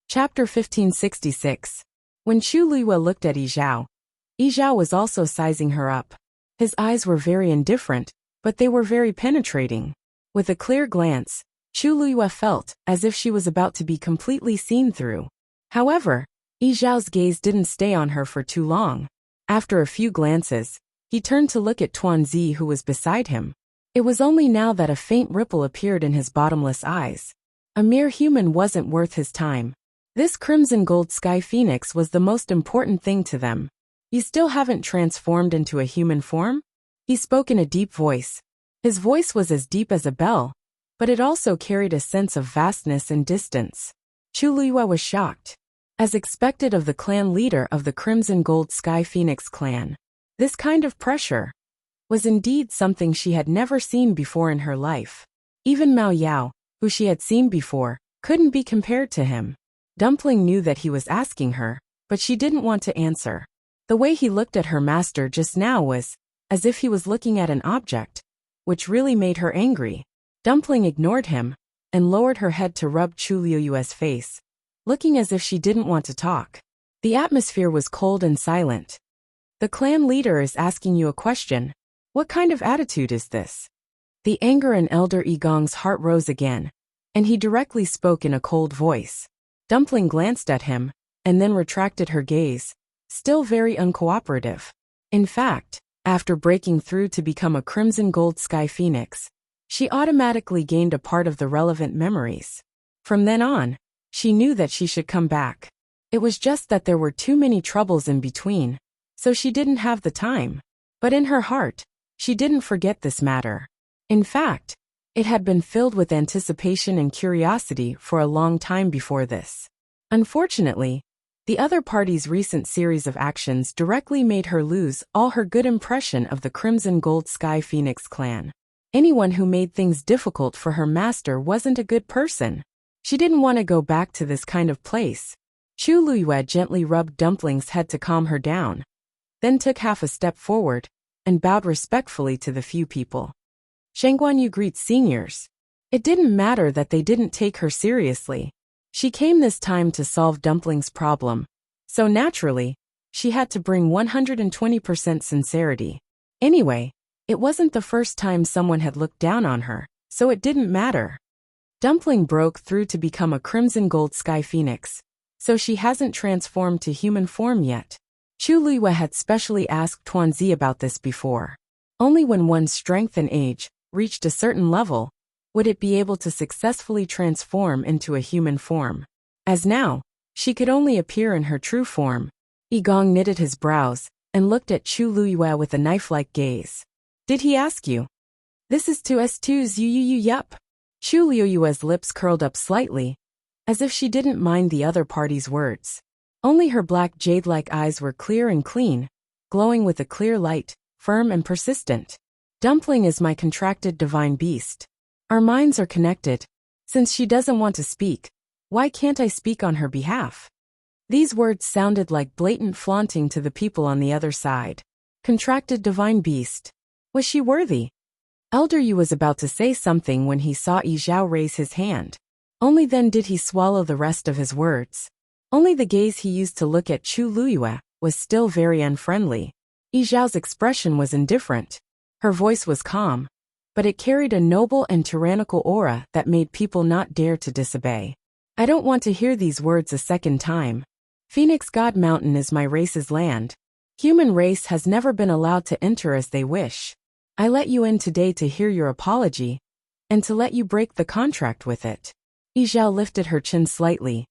Chapter 1566. When Chu Luiyue looked at Yi Zhao was also sizing her up. His eyes were very indifferent, but they were very penetrating. With a clear glance, Chu Luiyue felt as if she was about to be completely seen through. However, Yi Zhao's gaze didn't stay on her for too long. After a few glances, he turned to look at Tuanzi, who was beside him. It was only now that a faint ripple appeared in his bottomless eyes. A mere human wasn't worth his time. This crimson gold sky phoenix was the most important thing to them. You still haven't transformed into a human form? He spoke in a deep voice. His voice was as deep as a bell, but it also carried a sense of vastness and distance. Chu Luiyue was shocked. As expected of the clan leader of the Crimson Gold Sky Phoenix clan, this kind of pressure was indeed something she had never seen before in her life. Even Mao Yao, who she had seen before, couldn't be compared to him. Dumpling knew that he was asking her, but she didn't want to answer. The way he looked at her master just now was as if he was looking at an object, which really made her angry. Dumpling ignored him and lowered her head to rub Chu Luiyue's face, looking as if she didn't want to talk. The atmosphere was cold and silent. The clan leader is asking you a question. What kind of attitude is this? The anger in Elder Yigong's heart rose again, and he directly spoke in a cold voice. Dumpling glanced at him, and then retracted her gaze, still very uncooperative. In fact, after breaking through to become a Crimson Gold Sky Phoenix, she automatically gained a part of the relevant memories. From then on, she knew that she should come back. It was just that there were too many troubles in between, so she didn't have the time. But in her heart, she didn't forget this matter. In fact, it had been filled with anticipation and curiosity for a long time before this. Unfortunately, the other party's recent series of actions directly made her lose all her good impression of the Crimson Gold Sky Phoenix clan. Anyone who made things difficult for her master wasn't a good person. She didn't want to go back to this kind of place. Chu Luiyue gently rubbed Dumpling's head to calm her down, then took half a step forward and bowed respectfully to the few people. Shangguanyu greets seniors. It didn't matter that they didn't take her seriously. She came this time to solve Dumpling's problem, so naturally, she had to bring 120% sincerity. Anyway, it wasn't the first time someone had looked down on her, so it didn't matter. Dumpling broke through to become a Crimson Gold Sky Phoenix, so she hasn't transformed to human form yet. Chu Luiyue had specially asked Tuanzi about this before. Only when one's strength and age reached a certain level would it be able to successfully transform into a human form. As now, she could only appear in her true form. Yigong knitted his brows and looked at Chu Luiyue with a knife-like gaze. Did he ask you? This is to S2's yup. Chu Luiyue's lips curled up slightly, as if she didn't mind the other party's words. Only her black jade-like eyes were clear and clean, glowing with a clear light, firm and persistent. Dumpling is my contracted divine beast. Our minds are connected. Since she doesn't want to speak, why can't I speak on her behalf? These words sounded like blatant flaunting to the people on the other side. Contracted divine beast. Was she worthy? Elder Yu was about to say something when he saw Yi Zhao raise his hand. Only then did he swallow the rest of his words. Only the gaze he used to look at Chu Luiyue was still very unfriendly. Yi Zhao's expression was indifferent. Her voice was calm, but it carried a noble and tyrannical aura that made people not dare to disobey. I don't want to hear these words a second time. Phoenix God Mountain is my race's land. Human race has never been allowed to enter as they wish. I let you in today to hear your apology, and to let you break the contract with it. Yi Zhao lifted her chin slightly.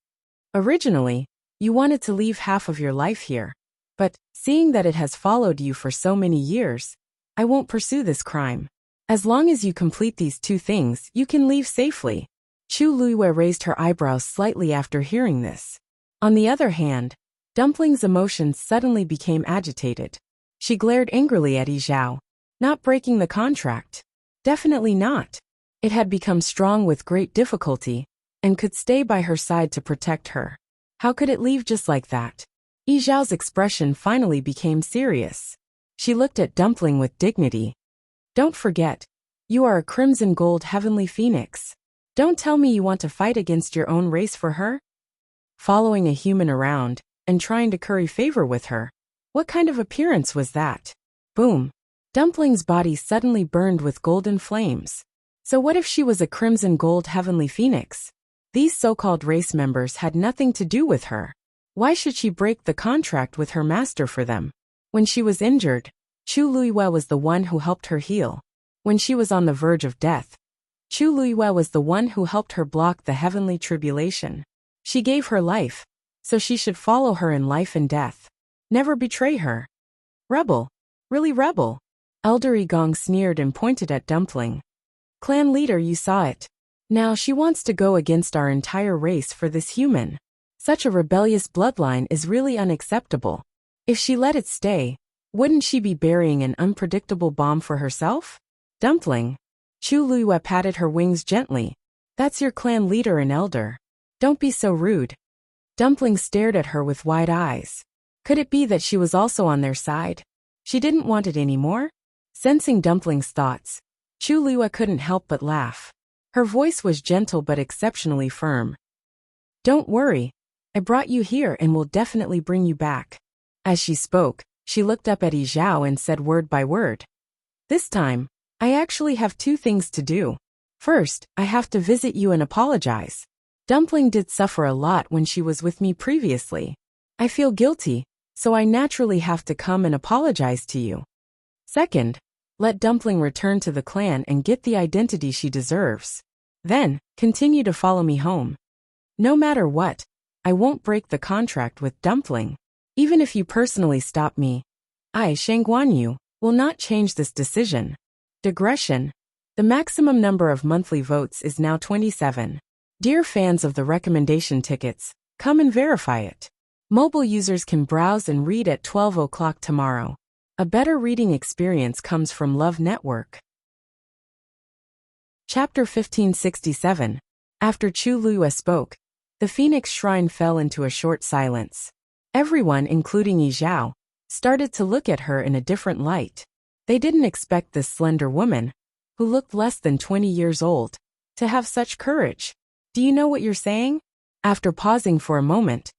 Originally, you wanted to leave half of your life here, but, seeing that it has followed you for so many years, I won't pursue this crime. As long as you complete these two things, you can leave safely. Chu Luiyue raised her eyebrows slightly after hearing this. On the other hand, Dumpling's emotions suddenly became agitated. She glared angrily at Yi Zhao. Not breaking the contract. Definitely not. It had become strong with great difficulty, and could stay by her side to protect her. How could it leave just like that? Yi Zhao's expression finally became serious. She looked at Dumpling with dignity. Don't forget, you are a Crimson Gold Heavenly Phoenix. Don't tell me you want to fight against your own race for her. following a human around, and trying to curry favor with her. What kind of appearance was that? Boom. Dumpling's body suddenly burned with golden flames. So what if she was a crimson gold heavenly phoenix? These so-called race members had nothing to do with her. Why should she break the contract with her master for them? When she was injured, Chu Luiyue was the one who helped her heal. When she was on the verge of death, Chu Luiyue was the one who helped her block the heavenly tribulation. She gave her life, so she should follow her in life and death. Never betray her. Rebel. Really rebel. Elder Gong sneered and pointed at Dumpling. Clan leader, you saw it. Now she wants to go against our entire race for this human. Such a rebellious bloodline is really unacceptable. If she let it stay, wouldn't she be burying an unpredictable bomb for herself? Dumpling. Chu Luiyue patted her wings gently. That's your clan leader and elder. Don't be so rude. Dumpling stared at her with wide eyes. Could it be that she was also on their side? She didn't want it anymore? Sensing Dumpling's thoughts, Chu Luiyue couldn't help but laugh. Her voice was gentle but exceptionally firm. Don't worry. I brought you here and will definitely bring you back. As she spoke, she looked up at Yi Zhao and said word by word. This time, I actually have 2 things to do. First, I have to visit you and apologize. Dumpling did suffer a lot when she was with me previously. I feel guilty, so I naturally have to come and apologize to you. Second, let Dumpling return to the clan and get the identity she deserves. Then, continue to follow me home. No matter what, I won't break the contract with Dumpling. Even if you personally stop me, I, Shang Guanyu, will not change this decision. Digression. The maximum number of monthly votes is now 27. Dear fans of the recommendation tickets, come and verify it. Mobile users can browse and read at 12 o'clock tomorrow. A better reading experience comes from Love Network. Chapter 1567. After Chu Luiyue spoke, the Phoenix Shrine fell into a short silence. Everyone, including Yi Zhao, started to look at her in a different light. They didn't expect this slender woman, who looked less than 20 years old, to have such courage. Do you know what you're saying? After pausing for a moment,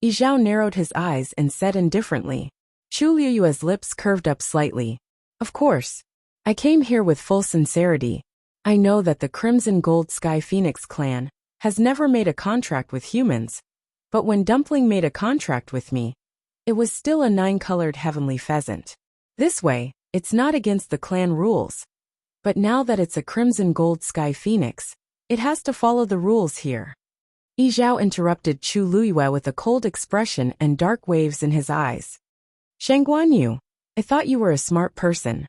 Yi Zhao narrowed his eyes and said indifferently. Chu Luiyue's lips curved up slightly. Of course. I came here with full sincerity. I know that the Crimson Gold Sky Phoenix clan has never made a contract with humans, but when Dumpling made a contract with me, it was still a 9-colored heavenly pheasant. This way, it's not against the clan rules. But now that it's a Crimson Gold Sky Phoenix, it has to follow the rules here. Yi Zhao interrupted Chu Luiyue with a cold expression and dark waves in his eyes. Shang Guanyu, I thought you were a smart person.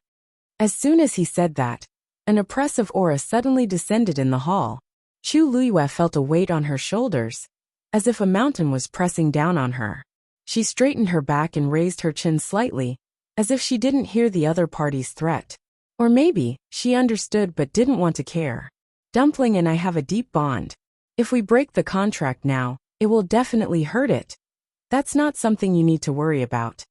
As soon as he said that, an oppressive aura suddenly descended in the hall. Chu Luiyue felt a weight on her shoulders, as if a mountain was pressing down on her. She straightened her back and raised her chin slightly, as if she didn't hear the other party's threat. Or maybe, she understood but didn't want to care. Dumpling and I have a deep bond. If we break the contract now, it will definitely hurt it. That's not something you need to worry about.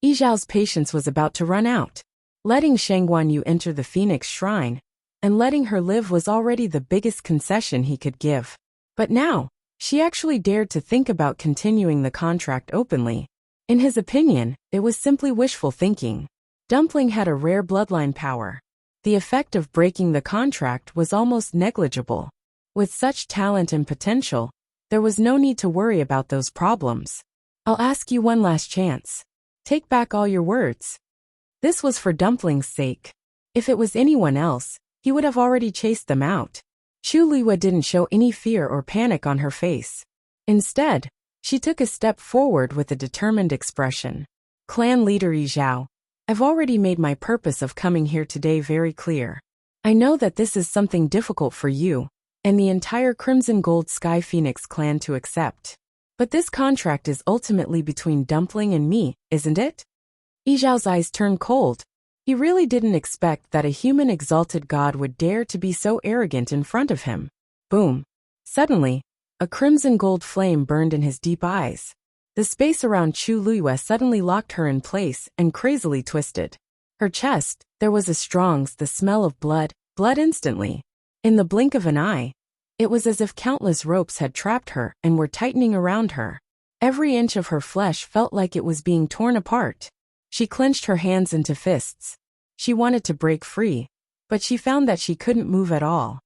Yi Zhao's patience was about to run out. Letting Shang Guanyu enter the Phoenix Shrine, and letting her live was already the biggest concession he could give. But now, she actually dared to think about continuing the contract openly. In his opinion, it was simply wishful thinking. Dumpling had a rare bloodline power. The effect of breaking the contract was almost negligible. With such talent and potential, there was no need to worry about those problems. I'll ask you one last chance. Take back all your words. This was for Dumpling's sake. If it was anyone else, he would have already chased them out. Chu Luiyue didn't show any fear or panic on her face. Instead, she took a step forward with a determined expression. Clan leader Yi Zhao, I've already made my purpose of coming here today very clear. I know that this is something difficult for you and the entire Crimson Gold Sky Phoenix clan to accept. But this contract is ultimately between Dumpling and me, isn't it? Yi Zhao's eyes turned cold. He really didn't expect that a human exalted god would dare to be so arrogant in front of him. Boom. Suddenly, a crimson gold flame burned in his deep eyes. The space around Chu Luiyue suddenly locked her in place and crazily twisted. Her chest, there was the smell of blood instantly. In the blink of an eye, It was as if countless ropes had trapped her and were tightening around her. Every inch of her flesh felt like it was being torn apart. She clenched her hands into fists. She wanted to break free, but she found that she couldn't move at all.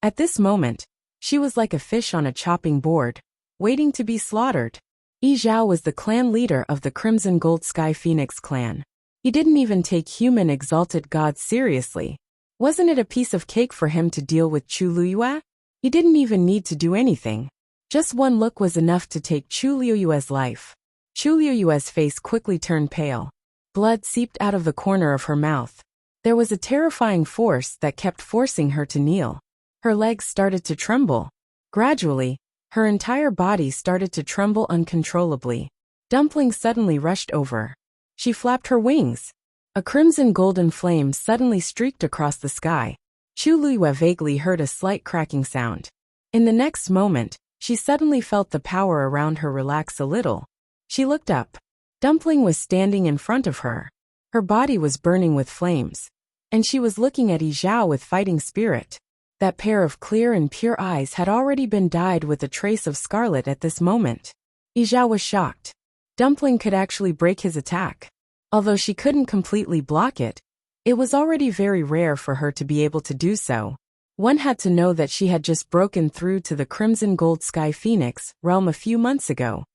At this moment, she was like a fish on a chopping board, waiting to be slaughtered. Yi Zhao was the clan leader of the Crimson Gold Sky Phoenix clan. He didn't even take human exalted gods seriously. Wasn't it a piece of cake for him to deal with Chu Liyue? He didn't even need to do anything. Just one look was enough to take Chu Liyue's life. Chu Liyue's face quickly turned pale. Blood seeped out of the corner of her mouth. There was a terrifying force that kept forcing her to kneel. Her legs started to tremble. Gradually, her entire body started to tremble uncontrollably. Dumpling suddenly rushed over. She flapped her wings. A crimson golden flame suddenly streaked across the sky. Chu Liyue vaguely heard a slight cracking sound. In the next moment, she suddenly felt the power around her relax a little. She looked up. Dumpling was standing in front of her. Her body was burning with flames. And she was looking at Yi Zhao with fighting spirit. That pair of clear and pure eyes had already been dyed with a trace of scarlet at this moment. Yi Zhao was shocked. Dumpling could actually break his attack. Although she couldn't completely block it, it was already very rare for her to be able to do so. One had to know that she had just broken through to the Crimson Gold Sky Phoenix realm a few months ago.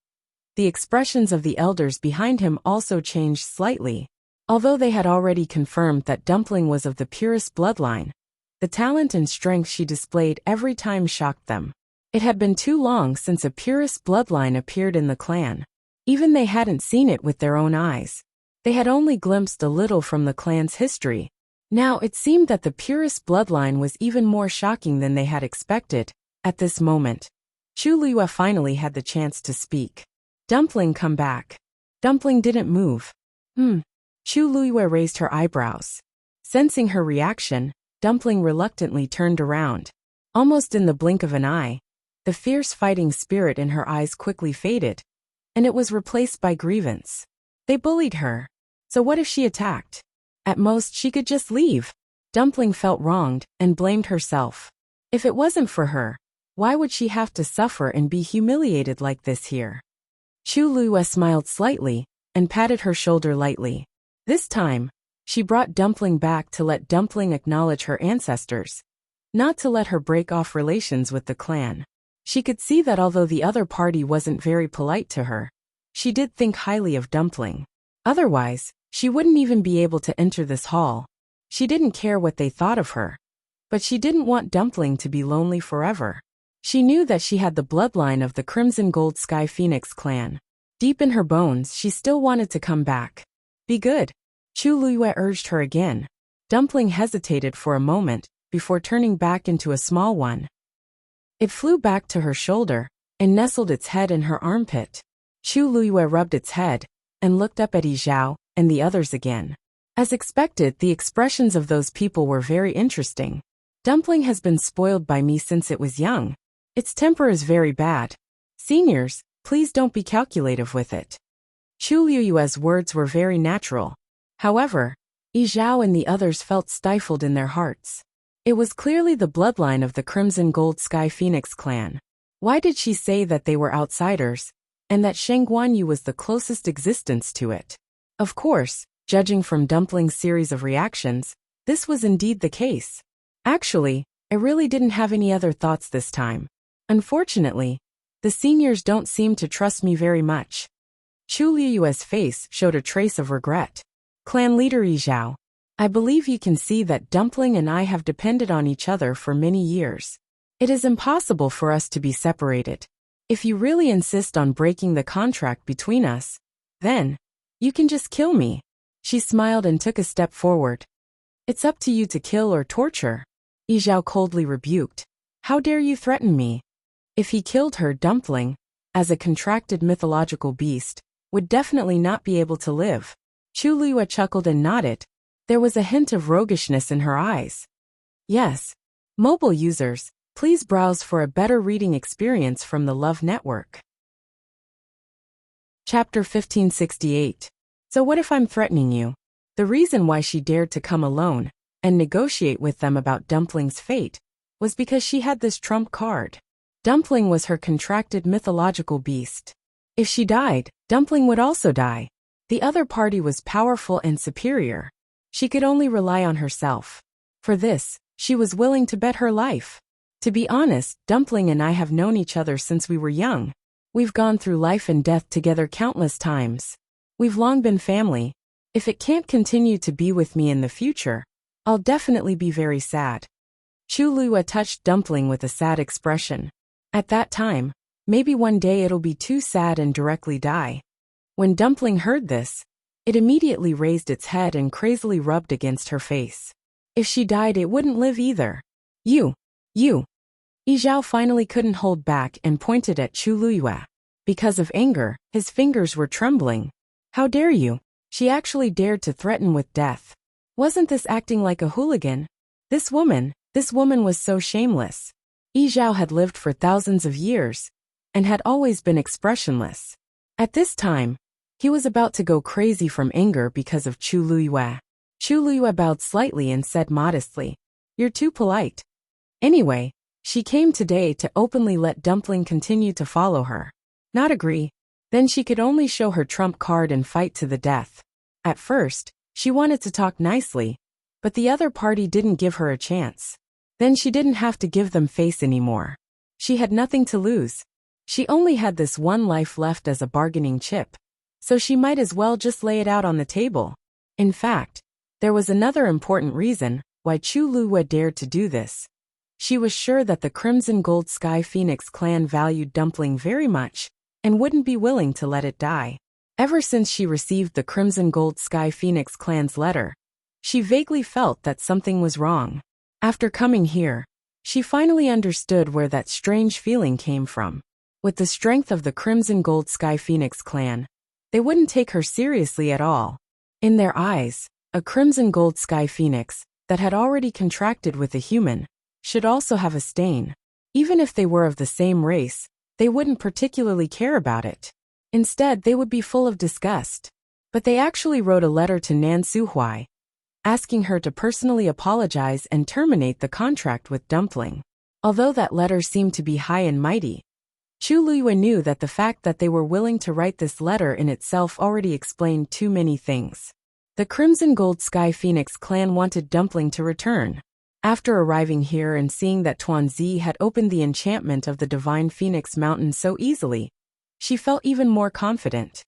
The expressions of the elders behind him also changed slightly. Although they had already confirmed that Dumpling was of the purest bloodline, the talent and strength she displayed every time shocked them. It had been too long since a purest bloodline appeared in the clan. Even they hadn't seen it with their own eyes. They had only glimpsed a little from the clan's history. Now it seemed that the purest bloodline was even more shocking than they had expected. At this moment, Chu Liyue finally had the chance to speak. Dumpling, come back. Dumpling didn't move. Chu Liyue raised her eyebrows. Sensing her reaction, Dumpling reluctantly turned around. Almost in the blink of an eye, the fierce fighting spirit in her eyes quickly faded, and it was replaced by grievance. They bullied her. So what if she attacked? At most, she could just leave. Dumpling felt wronged and blamed herself. If it wasn't for her, why would she have to suffer and be humiliated like this here? Chu Liyue smiled slightly and patted her shoulder lightly. This time, she brought Dumpling back to let Dumpling acknowledge her ancestors, not to let her break off relations with the clan. She could see that although the other party wasn't very polite to her, she did think highly of Dumpling. Otherwise, she wouldn't even be able to enter this hall. She didn't care what they thought of her. But she didn't want Dumpling to be lonely forever. She knew that she had the bloodline of the Crimson Gold Sky Phoenix clan. Deep in her bones, she still wanted to come back. Be good. Chu Liyue urged her again. Dumpling hesitated for a moment before turning back into a small one. It flew back to her shoulder and nestled its head in her armpit. Chu Liyue rubbed its head and looked up at Yi Zhao and the others again. As expected, the expressions of those people were very interesting. Dumpling has been spoiled by me since it was young. Its temper is very bad. Seniors, please don't be calculative with it. Chu Liyue's words were very natural. However, Yi Zhao and the others felt stifled in their hearts. It was clearly the bloodline of the Crimson Gold Sky Phoenix clan. Why did she say that they were outsiders, and that Sheng Guanyu was the closest existence to it? Of course, judging from Dumpling's series of reactions, this was indeed the case. Actually, I really didn't have any other thoughts this time. Unfortunately, the seniors don't seem to trust me very much. Chu Liyue's face showed a trace of regret. Clan leader Yi Zhao, I believe you can see that Dumpling and I have depended on each other for many years. It is impossible for us to be separated. If you really insist on breaking the contract between us, then you can just kill me. She smiled and took a step forward. It's up to you to kill or torture. Yi Zhao coldly rebuked. How dare you threaten me? If he killed her, Dumpling, as a contracted mythological beast, would definitely not be able to live. Chu Liyue chuckled and nodded. There was a hint of roguishness in her eyes. Yes. Mobile users, please browse for a better reading experience from the Love Network. Chapter 1568. So what if I'm threatening you? The reason why she dared to come alone and negotiate with them about Dumpling's fate was because she had this trump card. Dumpling was her contracted mythological beast. If she died, Dumpling would also die. The other party was powerful and superior. She could only rely on herself. For this, she was willing to bet her life. To be honest, Dumpling and I have known each other since we were young. We've gone through life and death together countless times. We've long been family. If it can't continue to be with me in the future, I'll definitely be very sad. Chu Liyue touched Dumpling with a sad expression. At that time, maybe one day it'll be too sad and directly die. When Dumpling heard this, it immediately raised its head and crazily rubbed against her face. If she died, it wouldn't live either. You. Yizhao finally couldn't hold back and pointed at Chu Liyue. Because of anger, his fingers were trembling. How dare you? She actually dared to threaten with death. Wasn't this acting like a hooligan? This woman was so shameless. Yizhao had lived for thousands of years and had always been expressionless. At this time, he was about to go crazy from anger because of Chu Liyue. Chu Liyue bowed slightly and said modestly, "You're too polite." Anyway, she came today to openly let Dumpling continue to follow her. Not agree? Then she could only show her trump card and fight to the death. At first, she wanted to talk nicely, but the other party didn't give her a chance. Then she didn't have to give them face anymore. She had nothing to lose. She only had this one life left as a bargaining chip, so she might as well just lay it out on the table. In fact, there was another important reason why Chu Liyue dared to do this. She was sure that the Crimson Gold Sky Phoenix clan valued Dumpling very much and wouldn't be willing to let it die. Ever since she received the Crimson Gold Sky Phoenix clan's letter, she vaguely felt that something was wrong. After coming here, she finally understood where that strange feeling came from. With the strength of the Crimson Gold Sky Phoenix clan, they wouldn't take her seriously at all. In their eyes, a Crimson Gold Sky Phoenix that had already contracted with a human should also have a stain. Even if they were of the same race, they wouldn't particularly care about it. Instead, they would be full of disgust. But they actually wrote a letter to Nan Suhui, asking her to personally apologize and terminate the contract with Dumpling. Although that letter seemed to be high and mighty, Chu Liyue knew that the fact that they were willing to write this letter in itself already explained too many things. The Crimson Gold Sky Phoenix clan wanted Dumpling to return. After arriving here and seeing that Tuanzi had opened the enchantment of the Divine Phoenix Mountain so easily, she felt even more confident.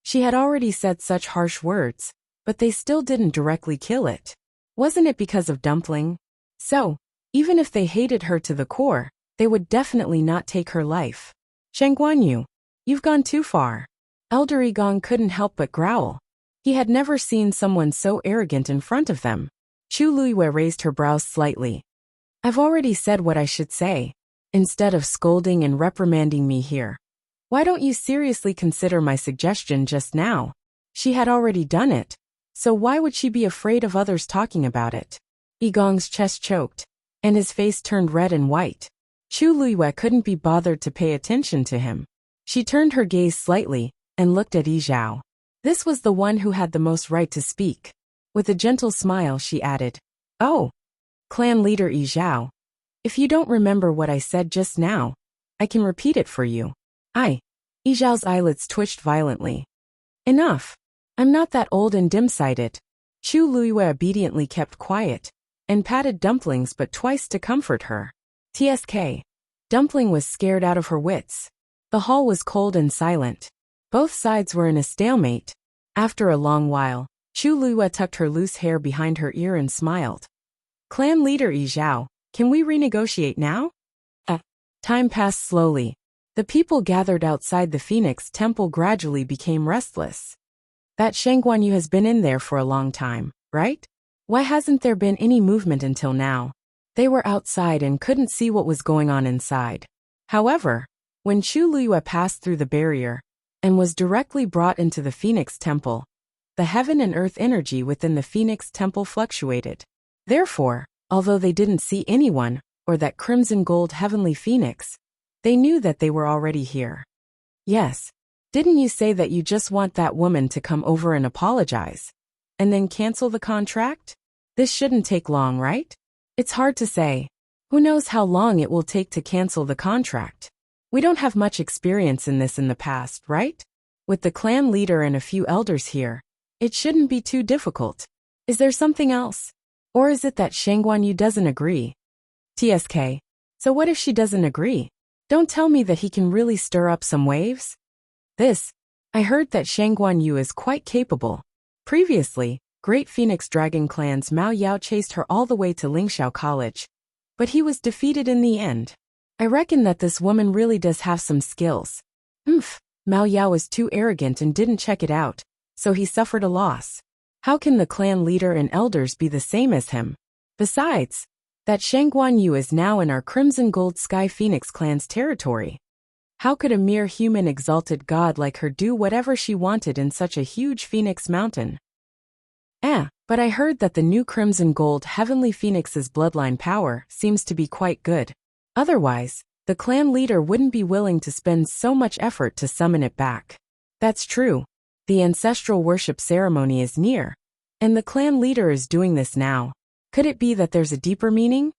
She had already said such harsh words, but they still didn't directly kill it. Wasn't it because of Dumpling? So, even if they hated her to the core, they would definitely not take her life. Shang Guanyu, you've gone too far. Elder Igong couldn't help but growl. He had never seen someone so arrogant in front of them. Chu Liyue raised her brows slightly. I've already said what I should say. Instead of scolding and reprimanding me here, why don't you seriously consider my suggestion just now? She had already done it, so why would she be afraid of others talking about it? Igong's chest choked, and his face turned red and white. Chu Liyue couldn't be bothered to pay attention to him. She turned her gaze slightly and looked at Yizhao. This was the one who had the most right to speak. With a gentle smile, she added, "Oh, clan leader Yizhao, if you don't remember what I said just now, I can repeat it for you." Yizhao's eyelids twitched violently. Enough. I'm not that old and dim-sighted. Chu Liyue obediently kept quiet and patted Dumplings but twice to comfort her. TSK. Dumpling was scared out of her wits. The hall was cold and silent. Both sides were in a stalemate. After a long while, Chu Liyue tucked her loose hair behind her ear and smiled. Clan leader Yizhao, can we renegotiate now? Time passed slowly. The people gathered outside the Phoenix Temple gradually became restless. That Shang Guanyu has been in there for a long time, right? Why hasn't there been any movement until now? They were outside and couldn't see what was going on inside. However, when Chu Liyue passed through the barrier and was directly brought into the Phoenix Temple, the heaven and earth energy within the Phoenix Temple fluctuated. Therefore, although they didn't see anyone or that crimson gold heavenly phoenix, they knew that they were already here. Yes, didn't you say that you just want that woman to come over and apologize, and then cancel the contract? This shouldn't take long, right? It's hard to say. Who knows how long it will take to cancel the contract? We don't have much experience in this in the past, right? With the clan leader and a few elders here, it shouldn't be too difficult. Is there something else? Or is it that Shangguan Yu doesn't agree? TSK. So what if she doesn't agree? Don't tell me that he can really stir up some waves? I heard that Shangguan Yu is quite capable. Previously, Great Phoenix Dragon Clan's Mao Yao chased her all the way to Lingxiao College, but he was defeated in the end. I reckon that this woman really does have some skills. Mao Yao was too arrogant and didn't check it out, so he suffered a loss. How can the clan leader and elders be the same as him? Besides, that Shangguan Yu is now in our Crimson Gold Sky Phoenix clan's territory. How could a mere human exalted god like her do whatever she wanted in such a huge phoenix mountain? But I heard that the new Crimson Gold Heavenly Phoenix's bloodline power seems to be quite good. Otherwise, the clan leader wouldn't be willing to spend so much effort to summon it back. That's true. The ancestral worship ceremony is near, and the clan leader is doing this now. Could it be that there's a deeper meaning?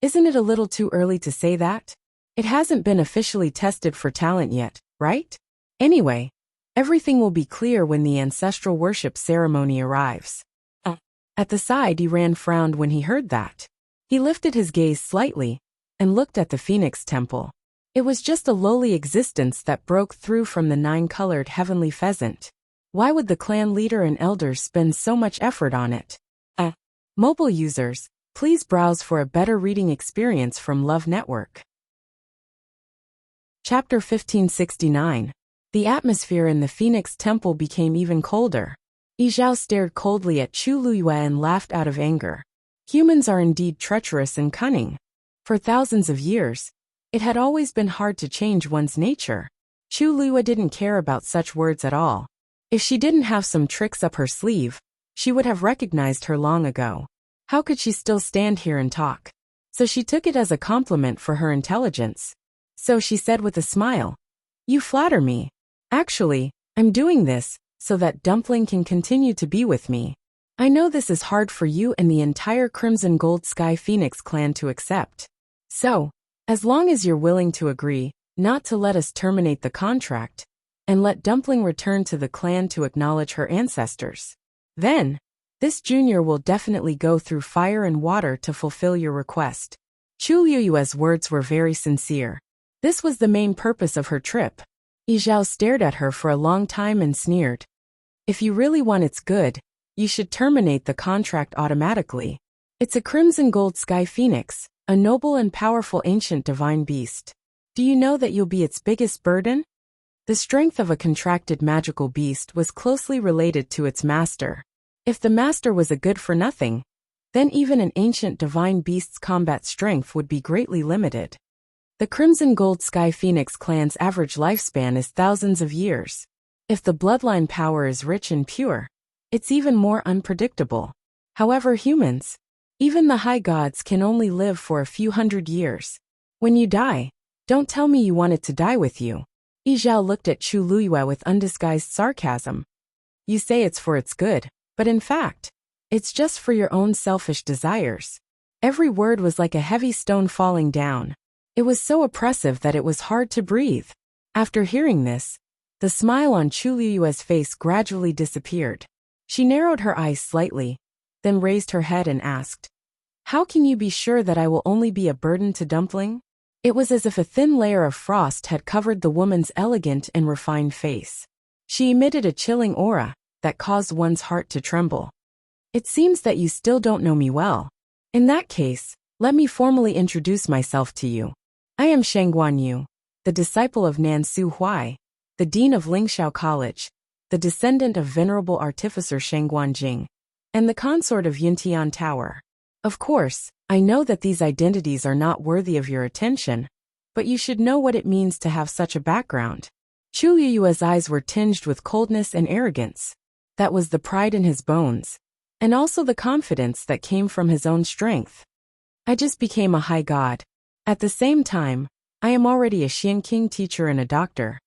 Isn't it a little too early to say that? It hasn't been officially tested for talent yet, right? Anyway, everything will be clear when the ancestral worship ceremony arrives. At the side, Iran frowned when he heard that. He lifted his gaze slightly and looked at the Phoenix Temple. It was just a lowly existence that broke through from the 9-colored heavenly pheasant. Why would the clan leader and elders spend so much effort on it? Mobile users, please browse for a better reading experience from Love Network. Chapter 1569. The atmosphere in the Phoenix Temple became even colder. Yi Zhao stared coldly at Chu Luyue and laughed out of anger. Humans are indeed treacherous and cunning. For thousands of years, it had always been hard to change one's nature. Chu Luyue didn't care about such words at all. If she didn't have some tricks up her sleeve, she would have recognized her long ago. How could she still stand here and talk? So she took it as a compliment for her intelligence. So she said with a smile, "You flatter me. Actually, I'm doing this so that Dumpling can continue to be with me. I know this is hard for you and the entire Crimson Gold Sky Phoenix clan to accept. So, as long as you're willing to agree not to let us terminate the contract, and let Dumpling return to the clan to acknowledge her ancestors, then, this junior will definitely go through fire and water to fulfill your request." Chu Luyue's words were very sincere. This was the main purpose of her trip. Yi Zhao stared at her for a long time and sneered. "If you really want its good, you should terminate the contract automatically. It's a Crimson Gold Sky Phoenix, a noble and powerful ancient divine beast. Do you know that you'll be its biggest burden?" The strength of a contracted magical beast was closely related to its master. If the master was a good-for-nothing, then even an ancient divine beast's combat strength would be greatly limited. The Crimson Gold Sky Phoenix clan's average lifespan is thousands of years. If the bloodline power is rich and pure, it's even more unpredictable. However, humans, even the high gods, can only live for a few hundred years. When you die, don't tell me you want it to die with you. Yi Zhao looked at Chu Luyue with undisguised sarcasm. You say it's for its good, but in fact, it's just for your own selfish desires. Every word was like a heavy stone falling down. It was so oppressive that it was hard to breathe. After hearing this, the smile on Chu Luyue's face gradually disappeared. She narrowed her eyes slightly, then raised her head and asked, "How can you be sure that I will only be a burden to Dumpling?" It was as if a thin layer of frost had covered the woman's elegant and refined face. She emitted a chilling aura that caused one's heart to tremble. "It seems that you still don't know me well. In that case, let me formally introduce myself to you. I am Shangguan Yu, the disciple of Nan Su Huai, the dean of Lingxiao College, the descendant of venerable artificer Shangguan Jing, and the consort of Yintian Tower. Of course, I know that these identities are not worthy of your attention, but you should know what it means to have such a background." Chu Luyue's eyes were tinged with coldness and arrogance. That was the pride in his bones, and also the confidence that came from his own strength. "I just became a high god. At the same time, I am already a Xianqing teacher and a doctor.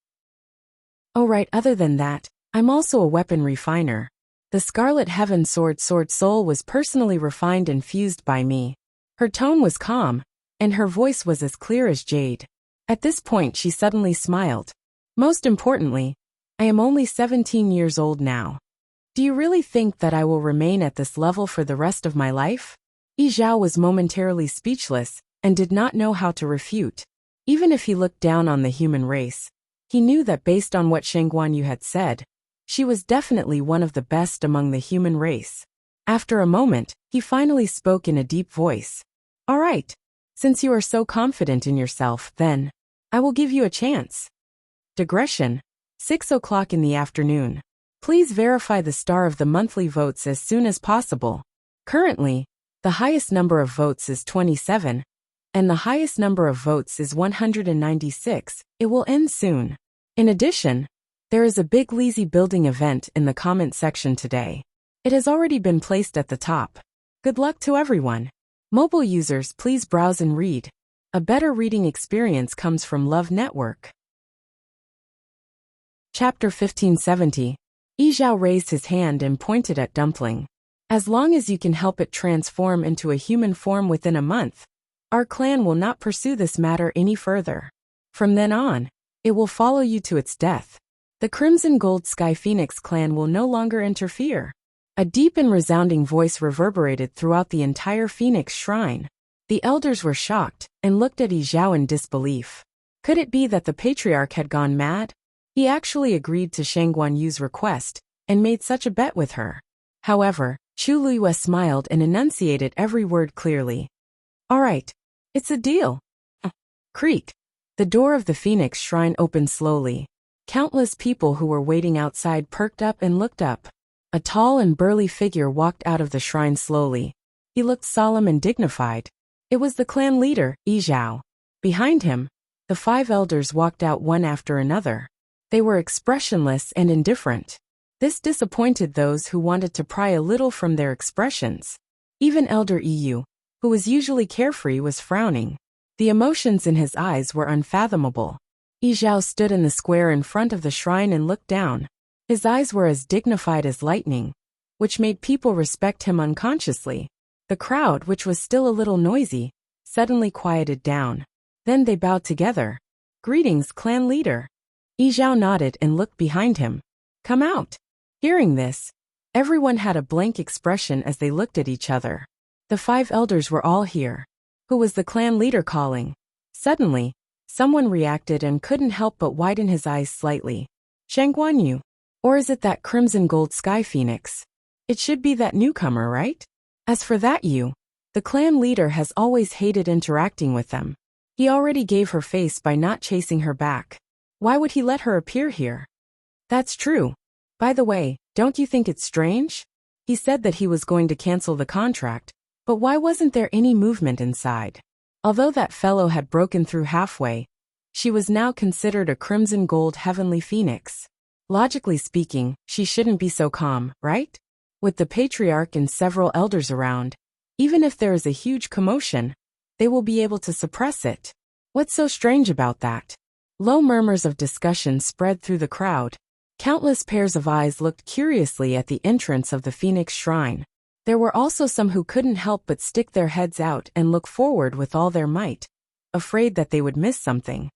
Oh right, other than that, I'm also a weapon refiner. The Scarlet Heaven Sword Soul was personally refined and fused by me." Her tone was calm, and her voice was as clear as jade. At this point she suddenly smiled. Most importantly, I am only 17 years old now. Do you really think that I will remain at this level for the rest of my life? Yi Zhao was momentarily speechless and did not know how to refute. Even if he looked down on the human race, he knew that based on what Sheng Guanyu had said, she was definitely one of the best among the human race. After a moment, he finally spoke in a deep voice. All right. Since you are so confident in yourself, then I will give you a chance. Digression. 6 o'clock in the afternoon. Please verify the star of the monthly votes as soon as possible. Currently, the highest number of votes is 27, and the highest number of votes is 196. It will end soon. In addition, there is a big lazy building event in the comment section today. It has already been placed at the top. Good luck to everyone. Mobile users, please browse and read. A better reading experience comes from Love Network. Chapter 1570. Yi Zhao raised his hand and pointed at Dumpling. As long as you can help it transform into a human form within a month, our clan will not pursue this matter any further. From then on, it will follow you to its death. The Crimson Gold Sky Phoenix clan will no longer interfere. A deep and resounding voice reverberated throughout the entire Phoenix Shrine. The elders were shocked and looked at Yi Zhao in disbelief. Could it be that the patriarch had gone mad? He actually agreed to Sheng Guanyu's request and made such a bet with her. However, Chu Luiyue smiled and enunciated every word clearly. All right, it's a deal. Creak. The door of the Phoenix Shrine opened slowly. Countless people who were waiting outside perked up and looked up. A tall and burly figure walked out of the shrine slowly. He looked solemn and dignified. It was the clan leader, Yi Zhao. Behind him, the 5 elders walked out one after another. They were expressionless and indifferent. This disappointed those who wanted to pry a little from their expressions. Even Elder Yu, who was usually carefree, was frowning. The emotions in his eyes were unfathomable. Yi Zhao stood in the square in front of the shrine and looked down. His eyes were as dignified as lightning, which made people respect him unconsciously. The crowd, which was still a little noisy, suddenly quieted down. Then they bowed together. Greetings, clan leader. Yi Zhao nodded and looked behind him. Come out. Hearing this, everyone had a blank expression as they looked at each other. The 5 elders were all here. Who was the clan leader calling? Suddenly, someone reacted and couldn't help but widen his eyes slightly. Sheng Guanyu. Or is it that Crimson Gold Sky Phoenix? It should be that newcomer, right? As for that Yu, the clan leader has always hated interacting with them. He already gave her face by not chasing her back. Why would he let her appear here? That's true. By the way, don't you think it's strange? He said that he was going to cancel the contract, but why wasn't there any movement inside? Although that fellow had broken through halfway, she was now considered a Crimson Gold Heavenly Phoenix. Logically speaking, she shouldn't be so calm, right? With the patriarch and several elders around, even if there is a huge commotion, they will be able to suppress it. What's so strange about that? Low murmurs of discussion spread through the crowd. Countless pairs of eyes looked curiously at the entrance of the Phoenix Shrine. There were also some who couldn't help but stick their heads out and look forward with all their might, afraid that they would miss something.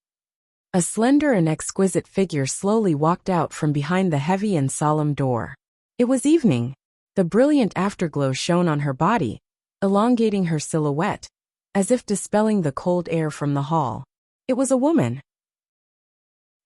A slender and exquisite figure slowly walked out from behind the heavy and solemn door. It was evening. The brilliant afterglow shone on her body, elongating her silhouette, as if dispelling the cold air from the hall. It was a woman.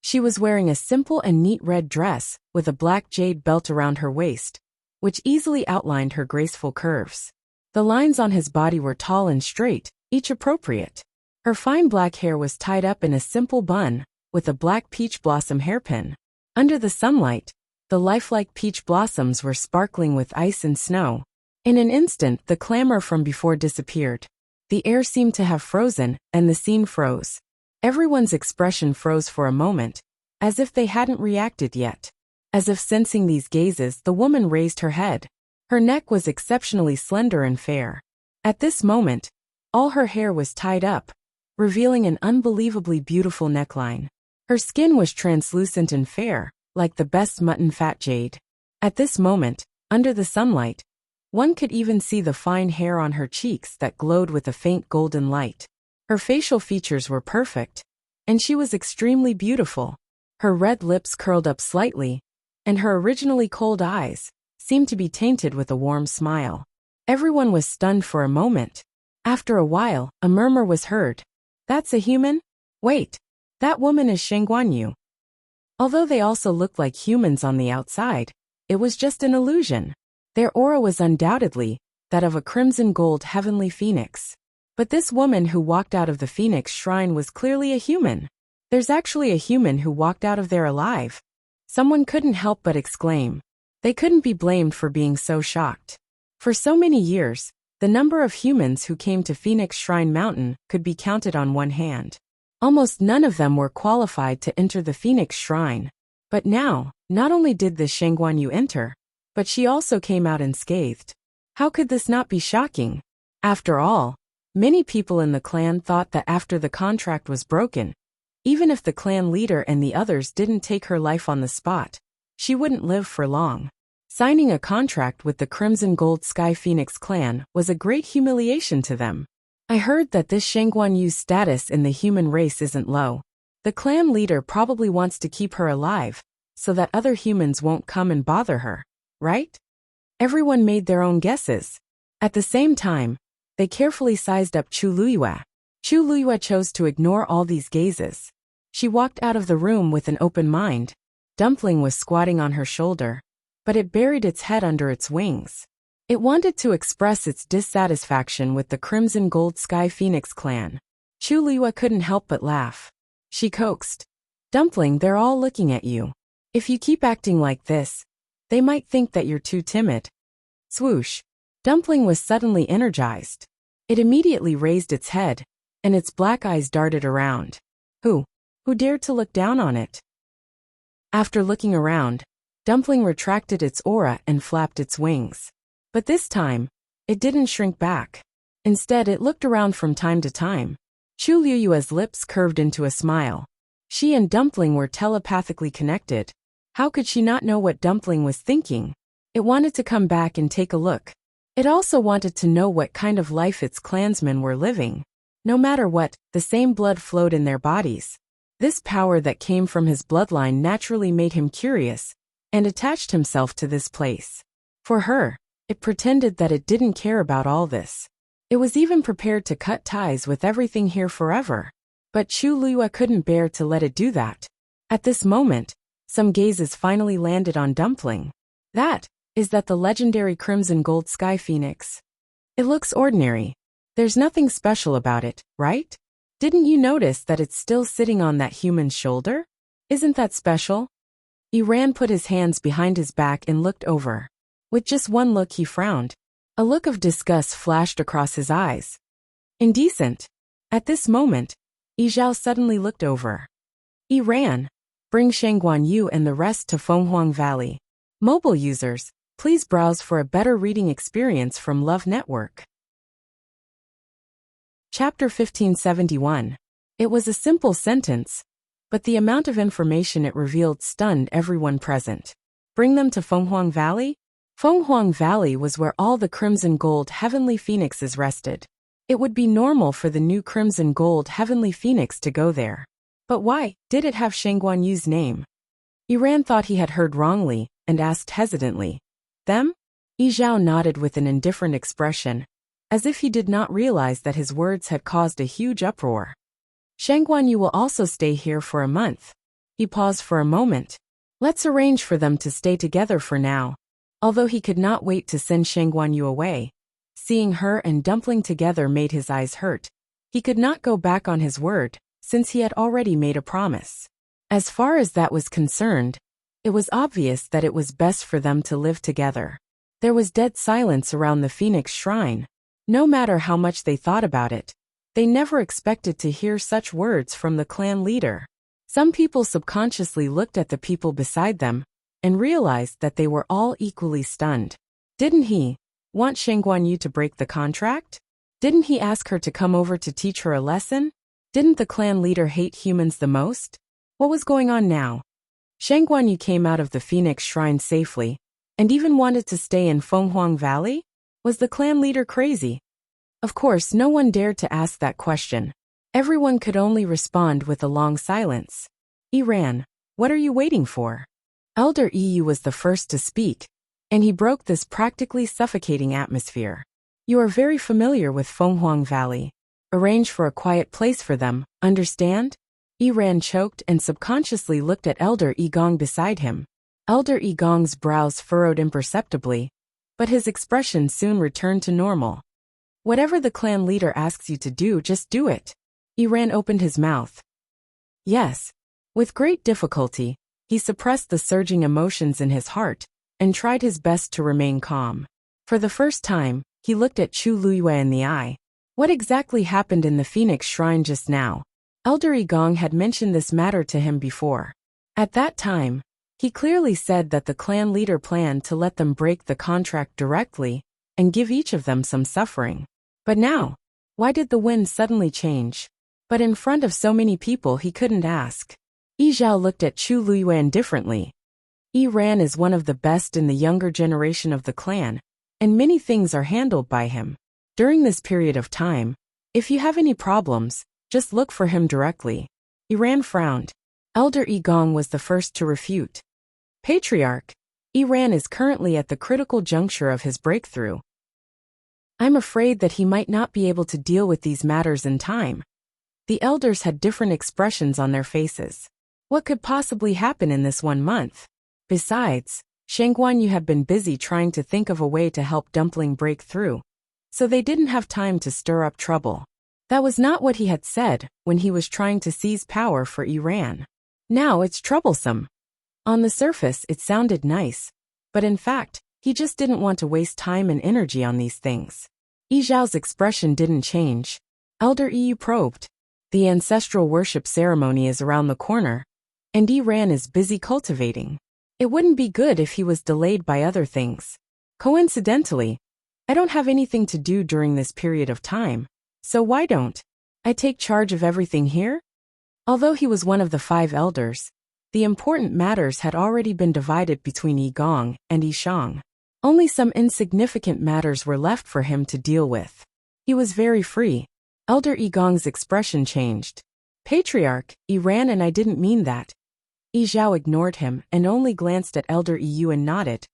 She was wearing a simple and neat red dress, with a black jade belt around her waist, which easily outlined her graceful curves. The lines on his body were tall and straight, each appropriate. Her fine black hair was tied up in a simple bun, with a black peach blossom hairpin. Under the sunlight, the lifelike peach blossoms were sparkling with ice and snow. In an instant, the clamor from before disappeared. The air seemed to have frozen, and the scene froze. Everyone's expression froze for a moment, as if they hadn't reacted yet. As if sensing these gazes, the woman raised her head. Her neck was exceptionally slender and fair. At this moment, all her hair was tied up, revealing an unbelievably beautiful neckline. Her skin was translucent and fair, like the best mutton fat jade. At this moment, under the sunlight, one could even see the fine hair on her cheeks that glowed with a faint golden light. Her facial features were perfect, and she was extremely beautiful. Her red lips curled up slightly, and her originally cold eyes seemed to be tainted with a warm smile. Everyone was stunned for a moment. After a while, a murmur was heard. "That's a human? Wait, that woman is Shen Guanyu." Although they also looked like humans on the outside, it was just an illusion. Their aura was undoubtedly that of a crimson gold heavenly phoenix. But this woman who walked out of the phoenix shrine was clearly a human. There's actually a human who walked out of there alive. Someone couldn't help but exclaim. They couldn't be blamed for being so shocked. For so many years, the number of humans who came to Phoenix Shrine Mountain could be counted on one hand. Almost none of them were qualified to enter the Phoenix Shrine. But now, not only did this Shen Guanyu enter, but she also came out unscathed. How could this not be shocking? After all, many people in the clan thought that after the contract was broken, even if the clan leader and the others didn't take her life on the spot, she wouldn't live for long. Signing a contract with the Crimson Gold Sky Phoenix clan was a great humiliation to them. I heard that this Shen Guanyu's status in the human race isn't low. The clan leader probably wants to keep her alive, so that other humans won't come and bother her, right? Everyone made their own guesses. At the same time, they carefully sized up Chu Luyue. Chu Luyue chose to ignore all these gazes. She walked out of the room with an open mind. Dumpling was squatting on her shoulder, but it buried its head under its wings. It wanted to express its dissatisfaction with the Crimson Gold Sky Phoenix clan. Chu Luyue couldn't help but laugh. She coaxed. "Dumpling, they're all looking at you. If you keep acting like this, they might think that you're too timid." Swoosh. Dumpling was suddenly energized. It immediately raised its head, and its black eyes darted around. Who dared to look down on it? After looking around, Dumpling retracted its aura and flapped its wings. But this time, it didn't shrink back. Instead, it looked around from time to time. Chu Luyue's lips curved into a smile. She and Dumpling were telepathically connected. How could she not know what Dumpling was thinking? It wanted to come back and take a look. It also wanted to know what kind of life its clansmen were living. No matter what, the same blood flowed in their bodies. This power that came from his bloodline naturally made him curious, and attached himself to this place. For her, it pretended that it didn't care about all this. It was even prepared to cut ties with everything here forever. But Chu Luyue couldn't bear to let it do that. At this moment, some gazes finally landed on Dumpling. Is that the legendary Crimson Gold Sky Phoenix? It looks ordinary. There's nothing special about it, right? Didn't you notice that it's still sitting on that human's shoulder? Isn't that special? Iran put his hands behind his back and looked over. With just one look he frowned. A look of disgust flashed across his eyes. Indecent. At this moment, Yizhao suddenly looked over. Iran, bring Shen Guanyu and the rest to Fenghuang Valley. Mobile users, please browse for a better reading experience from Love Network. Chapter 1571. It was a simple sentence, but the amount of information it revealed stunned everyone present. Bring them to Fenghuang Valley? Fenghuang Valley was where all the Crimson Gold Heavenly Phoenixes rested. It would be normal for the new Crimson Gold Heavenly Phoenix to go there. But why did it have Shen Guanyu's name? Iran thought he had heard wrongly, and asked hesitantly. Them? Yizhao nodded with an indifferent expression, as if he did not realize that his words had caused a huge uproar. Shen Guanyu will also stay here for a month. He paused for a moment. Let's arrange for them to stay together for now. Although he could not wait to send Shen Guanyu away, seeing her and Dumpling together made his eyes hurt. He could not go back on his word, since he had already made a promise. As far as that was concerned, it was obvious that it was best for them to live together. There was dead silence around the Phoenix Shrine. No matter how much they thought about it, they never expected to hear such words from the clan leader. Some people subconsciously looked at the people beside them, and realized that they were all equally stunned. Didn't he want Shen Guanyu to break the contract? Didn't he ask her to come over to teach her a lesson? Didn't the clan leader hate humans the most? What was going on now? Shen Guanyu came out of the Phoenix Shrine safely, and even wanted to stay in Fenghuang Valley? Was the clan leader crazy? Of course, no one dared to ask that question. Everyone could only respond with a long silence. Iran, what are you waiting for? Elder EU was the first to speak, and he broke this practically suffocating atmosphere. You are very familiar with Fenghuang Valley. Arrange for a quiet place for them, understand? Iran choked and subconsciously looked at Elder Igong beside him. Elder Igong's brows furrowed imperceptibly, but his expression soon returned to normal. Whatever the clan leader asks you to do, just do it. Iran opened his mouth. Yes. With great difficulty, he suppressed the surging emotions in his heart and tried his best to remain calm. For the first time, he looked at Chu Luiyue in the eye. What exactly happened in the Phoenix Shrine just now? Elder Igong had mentioned this matter to him before. At that time, he clearly said that the clan leader planned to let them break the contract directly and give each of them some suffering. But now, why did the wind suddenly change? But in front of so many people he couldn't ask. Yi Zhao looked at Chu Luiyue indifferently. Yi Ran is one of the best in the younger generation of the clan, and many things are handled by him. During this period of time, if you have any problems, just look for him directly. Yi Ran frowned. Elder Igong was the first to refute. Patriarch, Yi Ran is currently at the critical juncture of his breakthrough. I'm afraid that he might not be able to deal with these matters in time. The elders had different expressions on their faces. What could possibly happen in this 1 month? Besides, Shangguan Yu had been busy trying to think of a way to help Dumpling break through, so they didn't have time to stir up trouble. That was not what he had said when he was trying to seize power for Iran. Now it's troublesome. On the surface it sounded nice, but in fact, he just didn't want to waste time and energy on these things. Yi Zhao's expression didn't change. Elder EU probed. The ancestral worship ceremony is around the corner, and Iran is busy cultivating. It wouldn't be good if he was delayed by other things. Coincidentally, I don't have anything to do during this period of time, so why don't I take charge of everything here? Although he was one of the 5 elders, the important matters had already been divided between Igong and Yishang. Only some insignificant matters were left for him to deal with. He was very free. Elder Igong's expression changed. Patriarch, Iran, and I didn't mean that. Yi Zhao ignored him and only glanced at Elder EU and nodded.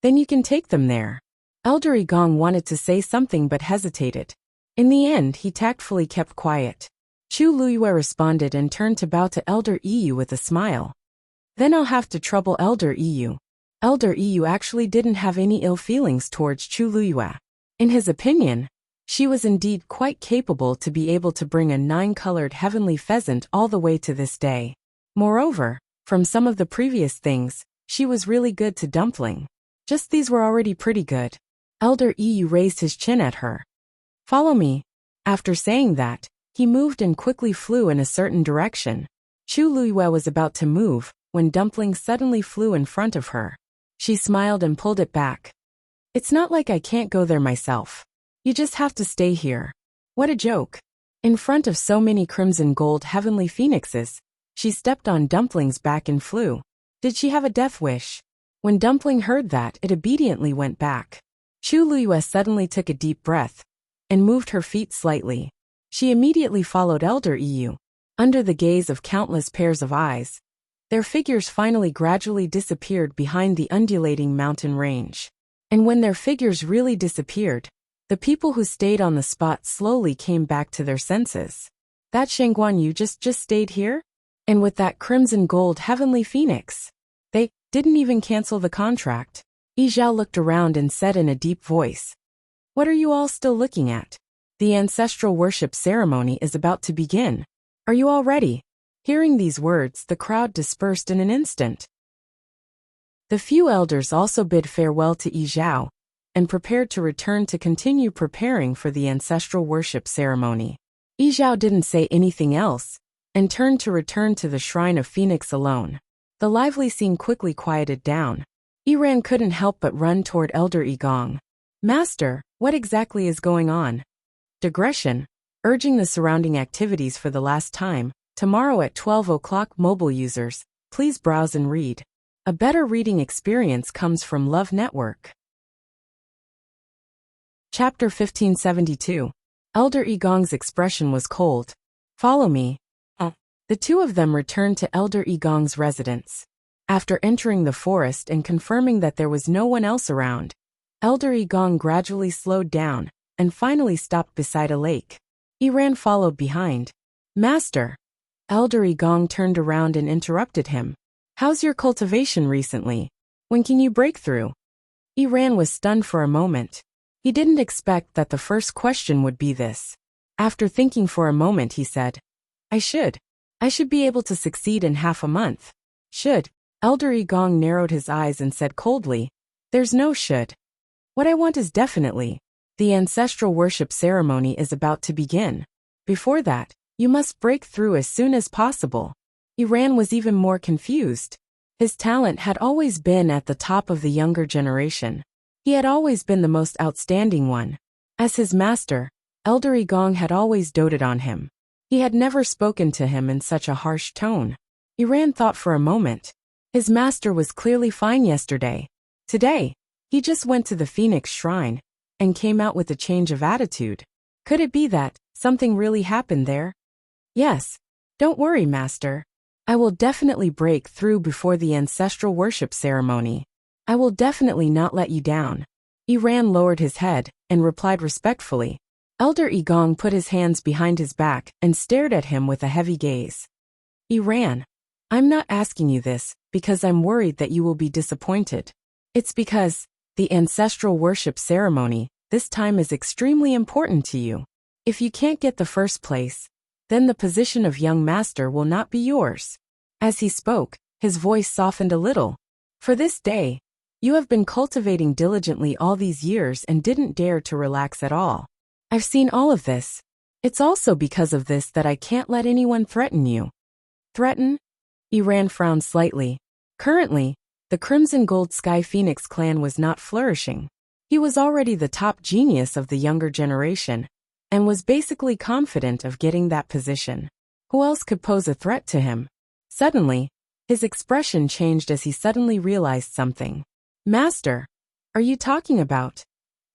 Then you can take them there. Elder Igong wanted to say something but hesitated. In the end, he tactfully kept quiet. Chu Luiyue responded and turned to bow to Elder EU with a smile. Then I'll have to trouble Elder EU. Elder EU actually didn't have any ill feelings towards Chu Luiyue. In his opinion, she was indeed quite capable to be able to bring a 9-colored heavenly pheasant all the way to this day. Moreover, from some of the previous things, she was really good to Dumpling. Just these were already pretty good. Elder EU raised his chin at her. Follow me. After saying that, he moved and quickly flew in a certain direction. Chu Luiyue was about to move when Dumpling suddenly flew in front of her. She smiled and pulled it back. It's not like I can't go there myself. You just have to stay here. What a joke. In front of so many crimson gold heavenly phoenixes, she stepped on Dumpling's back and flew. Did she have a death wish? When Dumpling heard that, it obediently went back. Chu Luiyue suddenly took a deep breath and moved her feet slightly. She immediately followed Elder EU. Under the gaze of countless pairs of eyes, their figures finally gradually disappeared behind the undulating mountain range. And when their figures really disappeared, the people who stayed on the spot slowly came back to their senses. That Shangguan Yu just stayed here? And with that crimson gold heavenly phoenix? They didn't even cancel the contract. Yi Zhao looked around and said in a deep voice, "What are you all still looking at? The ancestral worship ceremony is about to begin. Are you all ready?" Hearing these words, the crowd dispersed in an instant. The few elders also bid farewell to Yi Zhao and prepared to return to continue preparing for the ancestral worship ceremony. Yi Zhao didn't say anything else and turned to return to the Shrine of Phoenix alone. The lively scene quickly quieted down. Iran couldn't help but run toward Elder Igong. "Master, what exactly is going on?" Digression, urging the surrounding activities for the last time. Tomorrow at 12 o'clock. Mobile users, please browse and read. A better reading experience comes from Love Network. Chapter 1572. Elder Igong's expression was cold. Follow me. The two of them returned to Elder Igong's residence. After entering the forest and confirming that there was no one else around, Elder Igong gradually slowed down and finally stopped beside a lake. Iran followed behind. Master. Elder Igong turned around and interrupted him. How's your cultivation recently? When can you break through? Iran was stunned for a moment. He didn't expect that the first question would be this. After thinking for a moment, he said, I should be able to succeed in half a month. Should? Elder Igong narrowed his eyes and said coldly, There's no should. What I want is definitely. The ancestral worship ceremony is about to begin. Before that, you must break through as soon as possible. Iran was even more confused. His talent had always been at the top of the younger generation. He had always been the most outstanding one. As his master, Elder Igong had always doted on him. He had never spoken to him in such a harsh tone. Iran thought for a moment. His master was clearly fine yesterday. Today, he just went to the Phoenix Shrine and came out with a change of attitude. Could it be that something really happened there? Yes. Don't worry, master. I will definitely break through before the ancestral worship ceremony. I will definitely not let you down. Iran lowered his head and replied respectfully. Elder Igong put his hands behind his back and stared at him with a heavy gaze. Iran, I'm not asking you this because I'm worried that you will be disappointed. It's because the ancestral worship ceremony this time is extremely important to you. If you can't get the first place, then the position of young master will not be yours. As he spoke, his voice softened a little. For this day, you have been cultivating diligently all these years and didn't dare to relax at all. I've seen all of this. It's also because of this that I can't let anyone threaten you. Threaten? Iran frowned slightly. Currently, the Crimson Gold Sky Phoenix clan was not flourishing. He was already the top genius of the younger generation, and was basically confident of getting that position. Who else could pose a threat to him? Suddenly, his expression changed as he suddenly realized something. Master, are you talking about?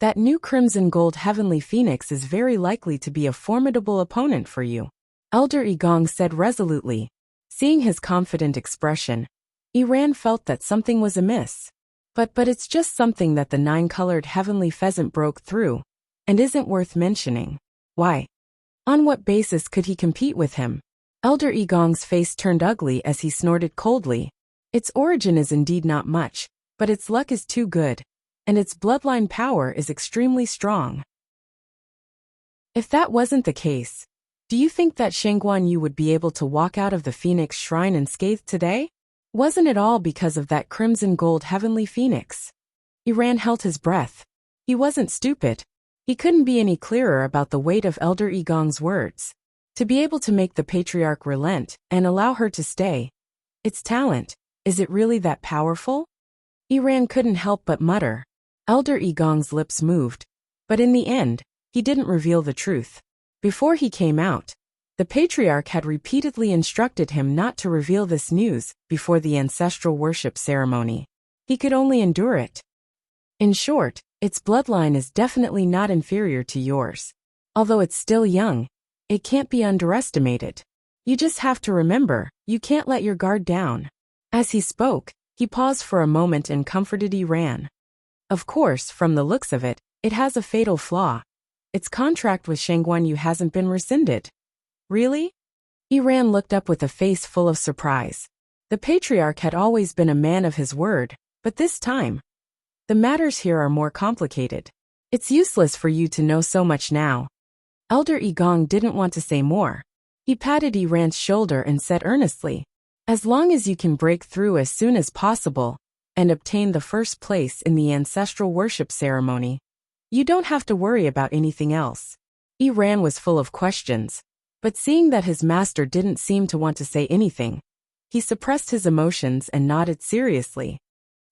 That new Crimson Gold Heavenly Phoenix is very likely to be a formidable opponent for you, Elder Igong said resolutely. Seeing his confident expression, Iran felt that something was amiss. But it's just something that the nine-colored heavenly pheasant broke through, and isn't worth mentioning. Why? On what basis could he compete with him? Elder Igong's face turned ugly as he snorted coldly. Its origin is indeed not much, but its luck is too good, and its bloodline power is extremely strong. If that wasn't the case, do you think that Shengguan Yu would be able to walk out of the Phoenix Shrine unscathed today? Wasn't it all because of that Crimson Gold Heavenly Phoenix? Iran held his breath. He wasn't stupid. He couldn't be any clearer about the weight of Elder Igong's words. To be able to make the patriarch relent and allow her to stay. Its talent, is it really that powerful? Iran couldn't help but mutter. Elder Igong's lips moved, but in the end, he didn't reveal the truth. Before he came out, the patriarch had repeatedly instructed him not to reveal this news before the ancestral worship ceremony. He could only endure it. In short, its bloodline is definitely not inferior to yours. Although it's still young, it can't be underestimated. You just have to remember, you can't let your guard down. As he spoke, he paused for a moment and comforted Iran. Of course, from the looks of it, it has a fatal flaw. Its contract with Shengguan Yu hasn't been rescinded. Really? Iran looked up with a face full of surprise. The patriarch had always been a man of his word, but this time, the matters here are more complicated. It's useless for you to know so much now. Elder Igong didn't want to say more. He patted Iran's shoulder and said earnestly, as long as you can break through as soon as possible and obtain the first place in the ancestral worship ceremony, you don't have to worry about anything else. Iran was full of questions, but seeing that his master didn't seem to want to say anything, he suppressed his emotions and nodded seriously.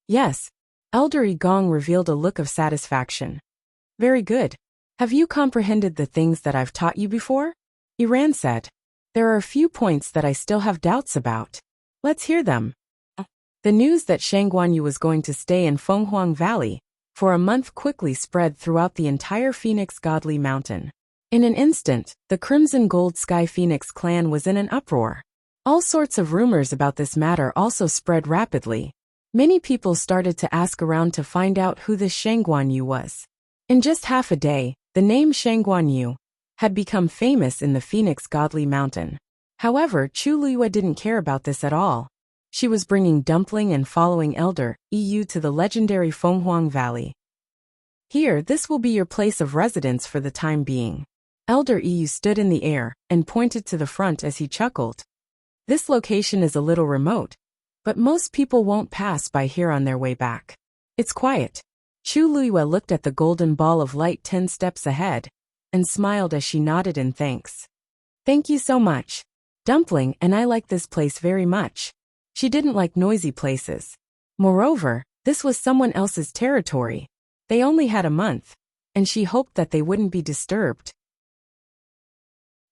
Yes, Elder Igong revealed a look of satisfaction. Very good. Have you comprehended the things that I've taught you before? Iran said. There are a few points that I still have doubts about. Let's hear them. The news that Shengguan Yu was going to stay in Fenghuang Valley for a month quickly spread throughout the entire Phoenix Godly Mountain. In an instant, the Crimson Gold Sky Phoenix clan was in an uproar. All sorts of rumors about this matter also spread rapidly. Many people started to ask around to find out who this Shang Guanyu was. In just half a day, the name Shang Guanyu had become famous in the Phoenix Godly Mountain. However, Chu Luiyue didn't care about this at all. She was bringing Dumpling and following Elder EU to the legendary Fenghuang Valley. Here, this will be your place of residence for the time being. Elder EU stood in the air and pointed to the front as he chuckled. This location is a little remote, but most people won't pass by here on their way back. It's quiet. Chu Luiyue looked at the golden ball of light 10 steps ahead and smiled as she nodded in thanks. Thank you so much. Dumpling and I like this place very much. She didn't like noisy places. Moreover, this was someone else's territory. They only had a month, and she hoped that they wouldn't be disturbed.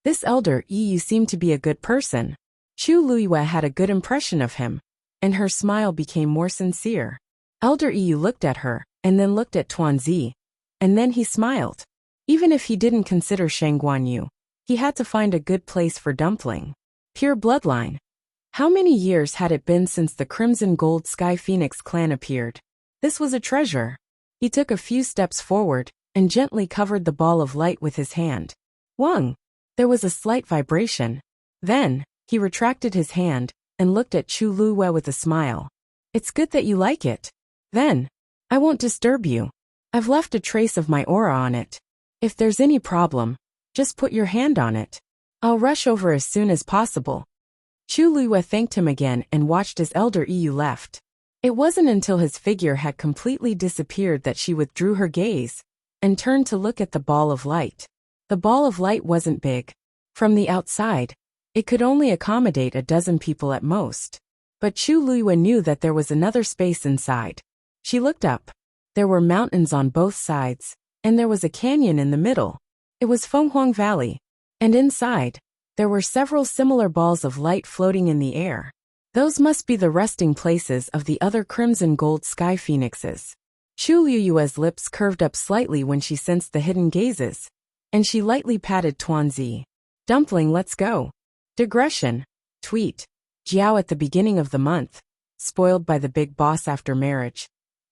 This Elder EU seemed to be a good person. Chu Luiyue had a good impression of him, and her smile became more sincere. Elder EU looked at her, and then looked at Tuanzi, and then he smiled. Even if he didn't consider Shang Guanyu, he had to find a good place for Dumpling. Pure bloodline. How many years had it been since the Crimson Gold Sky Phoenix clan appeared? This was a treasure. He took a few steps forward, and gently covered the ball of light with his hand. Wang! There was a slight vibration. Then, he retracted his hand, and looked at Chu Luiyue with a smile. It's good that you like it. Then, I won't disturb you. I've left a trace of my aura on it. If there's any problem, just put your hand on it. I'll rush over as soon as possible. Chu Luiyue thanked him again and watched as Elder EU left. It wasn't until his figure had completely disappeared that she withdrew her gaze and turned to look at the ball of light. The ball of light wasn't big. From the outside, it could only accommodate a dozen people at most. But Chu Luiyue knew that there was another space inside. She looked up. There were mountains on both sides, and there was a canyon in the middle. It was Fenghuang Valley. And inside, there were several similar balls of light floating in the air. Those must be the resting places of the other Crimson Gold Sky Phoenixes. Chu Luiyue's lips curved up slightly when she sensed the hidden gazes, and she lightly patted Tuanzi. Dumpling, let's go. Digression. Tweet. Jiao at the beginning of the month. Spoiled by the big boss after marriage.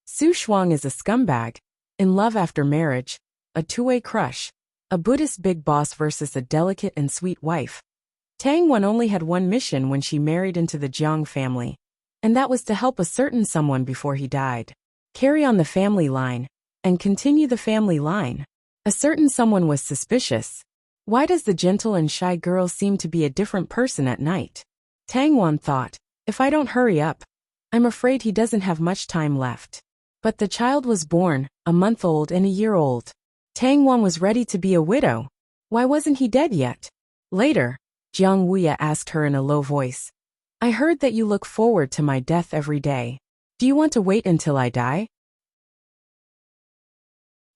Su Shuang is a scumbag. In love after marriage. A two-way crush. A Buddhist big boss versus a delicate and sweet wife. Tang Wan only had one mission when she married into the Jiang family, and that was to help a certain someone before he died. Carry on the family line, and continue the family line. A certain someone was suspicious. Why does the gentle and shy girl seem to be a different person at night? Tang Wan thought, if I don't hurry up, I'm afraid he doesn't have much time left. But the child was born, a month old and a year old. Tang Wan was ready to be a widow. Why wasn't he dead yet? Later, Jiang Wuya asked her in a low voice. I heard that you look forward to my death every day. Do you want to wait until I die?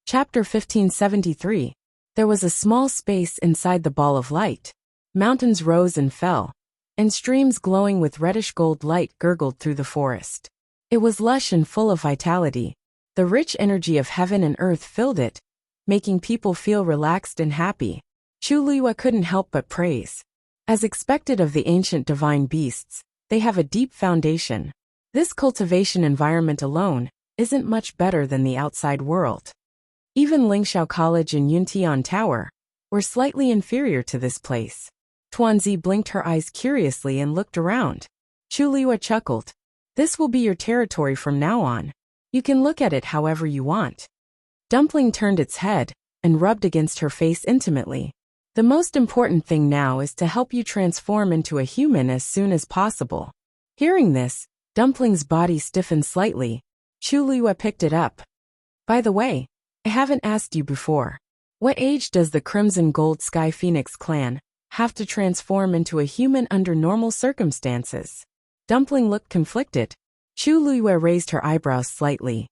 Chapter 1573. There was a small space inside the ball of light. Mountains rose and fell, and streams glowing with reddish gold light gurgled through the forest. It was lush and full of vitality. The rich energy of heaven and earth filled it, making people feel relaxed and happy. Chu Luiyue couldn't help but praise. As expected of the ancient divine beasts, they have a deep foundation. This cultivation environment alone isn't much better than the outside world. Even Lingxiao College and Yuntian Tower were slightly inferior to this place. Tuanzi blinked her eyes curiously and looked around. Chu Luiyue chuckled. This will be your territory from now on. You can look at it however you want. Dumpling turned its head and rubbed against her face intimately. The most important thing now is to help you transform into a human as soon as possible. Hearing this, Dumpling's body stiffened slightly. Chu Luiyue picked it up. By the way, I haven't asked you before. What age does the Crimson Gold Sky Phoenix clan have to transform into a human under normal circumstances? Dumpling looked conflicted. Chu Luiyue raised her eyebrows slightly.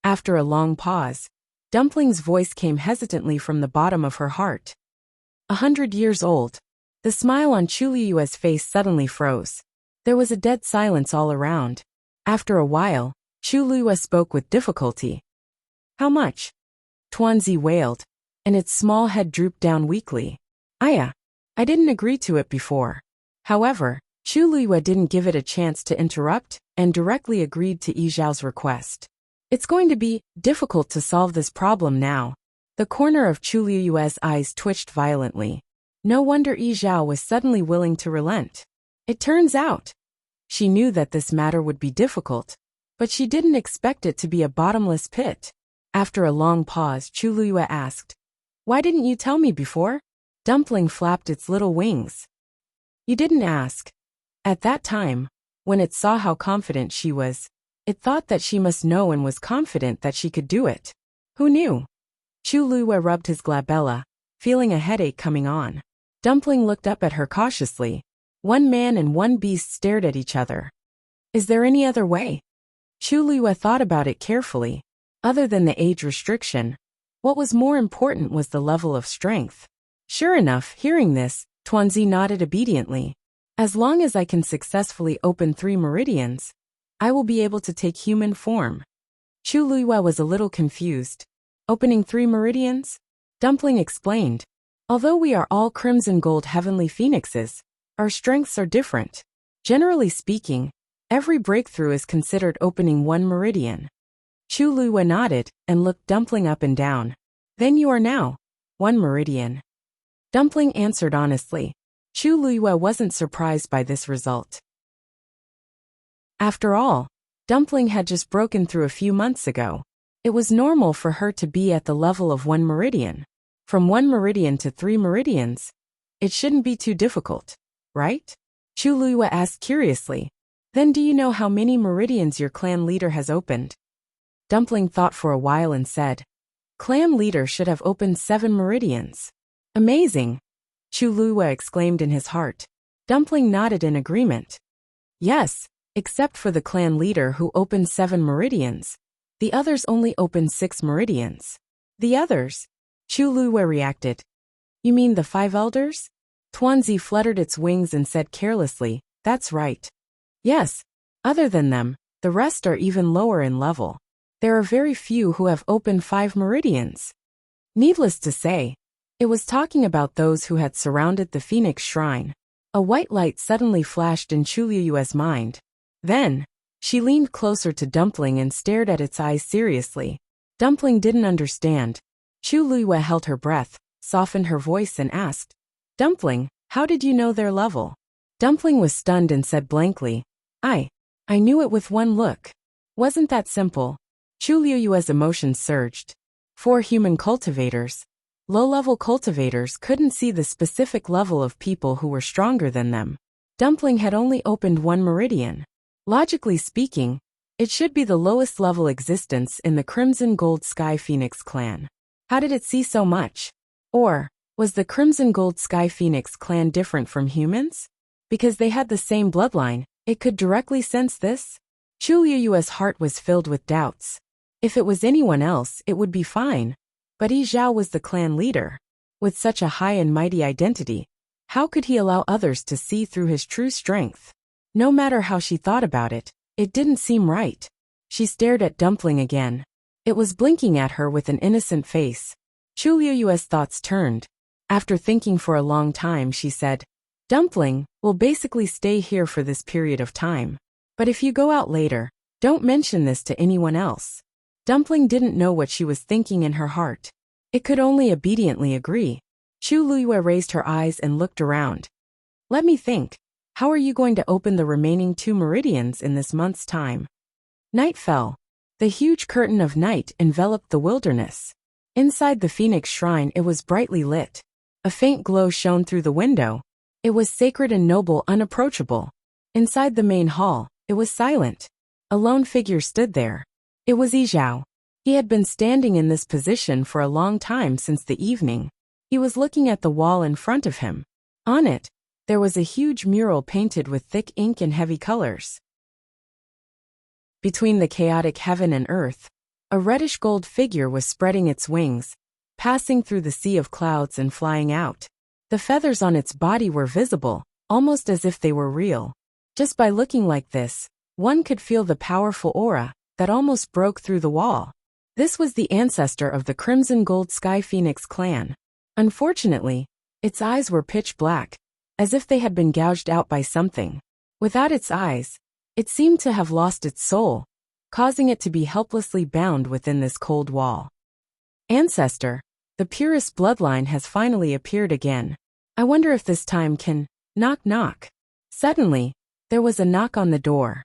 After a long pause, Dumpling's voice came hesitantly from the bottom of her heart. 100 years old. The smile on Chu Luiyue's face suddenly froze. There was a dead silence all around. After a while, Chu Luiyue spoke with difficulty. How much? Tuanzi wailed. and its small head drooped down weakly. I didn't agree to it before. However, Chu Liyue didn't give it a chance to interrupt and directly agreed to Yi Zhao's request. It's going to be difficult to solve this problem now. The corner of Chu Liyue's eyes twitched violently. No wonder Yi Zhao was suddenly willing to relent. It turns out, she knew that this matter would be difficult, but she didn't expect it to be a bottomless pit. After a long pause, Chu Liyue asked, "Why didn't you tell me before?" Dumpling flapped its little wings. "You didn't ask." At that time, when it saw how confident she was, it thought that she must know and was confident that she could do it. Who knew? Chu Liyue rubbed his glabella, feeling a headache coming on. Dumpling looked up at her cautiously. One man and one beast stared at each other. Is there any other way? Chu Liyue thought about it carefully. Other than the age restriction, what was more important was the level of strength. Sure enough, hearing this, Tuanzi nodded obediently. As long as I can successfully open 3 meridians, I will be able to take human form. Chu Liyue was a little confused. Opening 3 meridians? Dumpling explained. Although we are all crimson gold heavenly phoenixes, our strengths are different. Generally speaking, every breakthrough is considered opening 1 meridian. Chu Liyue nodded and looked Dumpling up and down. Then you are now 1 meridian. Dumpling answered honestly. Chu Liyue wasn't surprised by this result. After all, Dumpling had just broken through a few months ago. It was normal for her to be at the level of 1 meridian. From 1 meridian to 3 meridians, it shouldn't be too difficult, right? Chu Liyue asked curiously. Then do you know how many meridians your clan leader has opened? Dumpling thought for a while and said, Clan leader should have opened 7 meridians. Amazing! Chu Liyue exclaimed in his heart. Dumpling nodded in agreement. Yes, except for the clan leader who opened 7 meridians. The others only opened 6 meridians. The others? Chu Liyue reacted. You mean the 5 elders? Tuanzi fluttered its wings and said carelessly, that's right. Yes, other than them, the rest are even lower in level. There are very few who have opened 5 meridians. Needless to say, it was talking about those who had surrounded the Phoenix Shrine. A white light suddenly flashed in Chu Liyue's mind. Then, she leaned closer to Dumpling and stared at its eyes seriously. Dumpling didn't understand. Chu Liyue held her breath, softened her voice and asked, Dumpling, how did you know their level? Dumpling was stunned and said blankly, I knew it with one look. Wasn't that simple? Chu Liyue's emotions surged. 4 human cultivators. Low-level cultivators couldn't see the specific level of people who were stronger than them. Dumpling had only opened 1 meridian. Logically speaking, it should be the lowest level existence in the Crimson Gold Sky Phoenix clan. How did it see so much? Or, was the Crimson Gold Sky Phoenix clan different from humans? Because they had the same bloodline, it could directly sense this? Chu Liyue's heart was filled with doubts. If it was anyone else, it would be fine. But Yi Zhao was the clan leader. With such a high and mighty identity, how could he allow others to see through his true strength? No matter how she thought about it, it didn't seem right. She stared at Dumpling again. It was blinking at her with an innocent face. Chu Liyue's thoughts turned. After thinking for a long time, she said, Dumpling will basically stay here for this period of time. But if you go out later, don't mention this to anyone else. Dumpling didn't know what she was thinking in her heart. It could only obediently agree. Chu Liyue raised her eyes and looked around. Let me think. How are you going to open the remaining 2 meridians in this month's time? Night fell. The huge curtain of night enveloped the wilderness. Inside the Phoenix Shrine it was brightly lit. A faint glow shone through the window. It was sacred and noble, unapproachable. Inside the main hall, it was silent. A lone figure stood there. It was Yi Zhao. He had been standing in this position for a long time since the evening. He was looking at the wall in front of him. On it, there was a huge mural painted with thick ink and heavy colors. Between the chaotic heaven and earth, a reddish-gold figure was spreading its wings, passing through the sea of clouds and flying out. The feathers on its body were visible, almost as if they were real. Just by looking like this, one could feel the powerful aura that almost broke through the wall. This was the ancestor of the Crimson Gold Sky Phoenix clan. Unfortunately, its eyes were pitch black, as if they had been gouged out by something. Without its eyes, it seemed to have lost its soul, causing it to be helplessly bound within this cold wall. Ancestor, the purest bloodline has finally appeared again. I wonder if this time can... Knock knock. Suddenly, there was a knock on the door.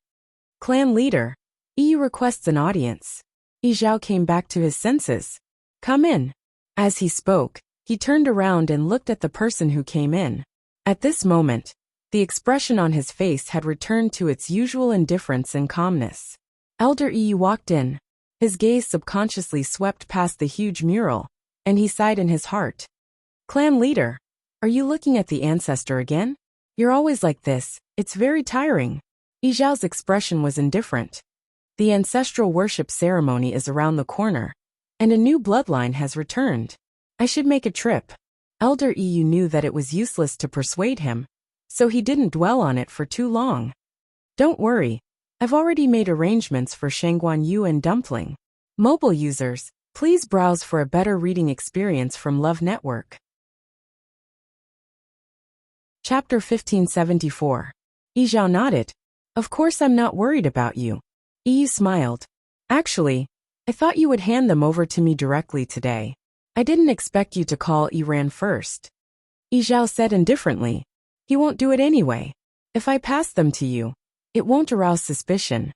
Clan leader, Yi requests an audience. Yi Zhao came back to his senses. Come in. As he spoke, he turned around and looked at the person who came in. At this moment, the expression on his face had returned to its usual indifference and calmness. Elder Yi walked in. His gaze subconsciously swept past the huge mural, and he sighed in his heart. Clan leader, are you looking at the ancestor again? You're always like this, it's very tiring. Yi Zhao's expression was indifferent. The ancestral worship ceremony is around the corner, and a new bloodline has returned. I should make a trip. Elder Yi knew that it was useless to persuade him, so he didn't dwell on it for too long. Don't worry, I've already made arrangements for Shangguan Yu and Dumpling. Mobile users, please browse for a better reading experience from Love Network. Chapter 1574. Yi Zhao nodded. Of course I'm not worried about you. Yi smiled. Actually, I thought you would hand them over to me directly today. I didn't expect you to call Iran first. Yi Zhao said indifferently. He won't do it anyway. If I pass them to you, it won't arouse suspicion.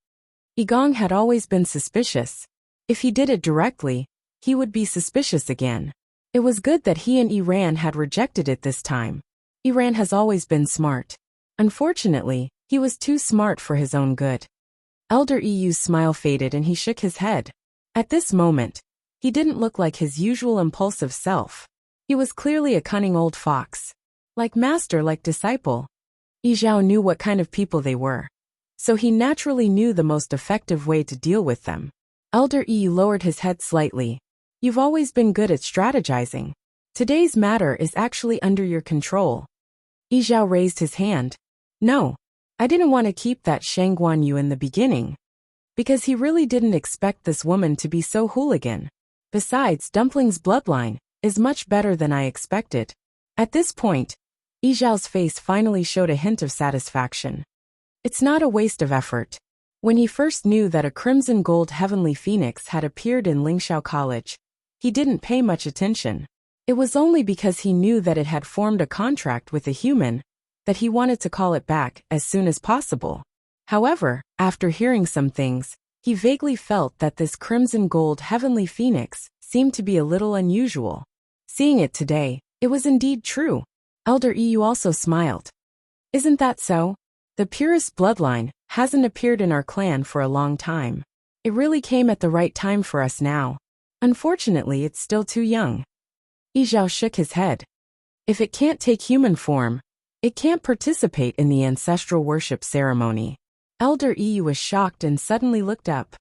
Yi Gong had always been suspicious. If he did it directly, he would be suspicious again. It was good that he and Iran had rejected it this time. Iran has always been smart. Unfortunately, he was too smart for his own good. Elder Yu's smile faded and he shook his head. At this moment, he didn't look like his usual impulsive self. He was clearly a cunning old fox. Like master, like disciple. Yi Zhao knew what kind of people they were, so he naturally knew the most effective way to deal with them. Elder Yi lowered his head slightly. You've always been good at strategizing. Today's matter is actually under your control. Yi Zhao raised his hand. No, I didn't want to keep that Shangguan Yu in the beginning, because he really didn't expect this woman to be so hooligan. Besides, Dumpling's bloodline is much better than I expected. At this point, Yi Zhao's face finally showed a hint of satisfaction. It's not a waste of effort. When he first knew that a crimson gold heavenly phoenix had appeared in Lingxiao College, he didn't pay much attention. It was only because he knew that it had formed a contract with a human that he wanted to call it back as soon as possible. However, after hearing some things, he vaguely felt that this crimson gold heavenly phoenix seemed to be a little unusual. Seeing it today, it was indeed true. Elder Yu also smiled. Isn't that so? The purest bloodline hasn't appeared in our clan for a long time. It really came at the right time for us now. Unfortunately, it's still too young. Yi Zhao shook his head. If it can't take human form, it can't participate in the ancestral worship ceremony. Elder Yu was shocked and suddenly looked up.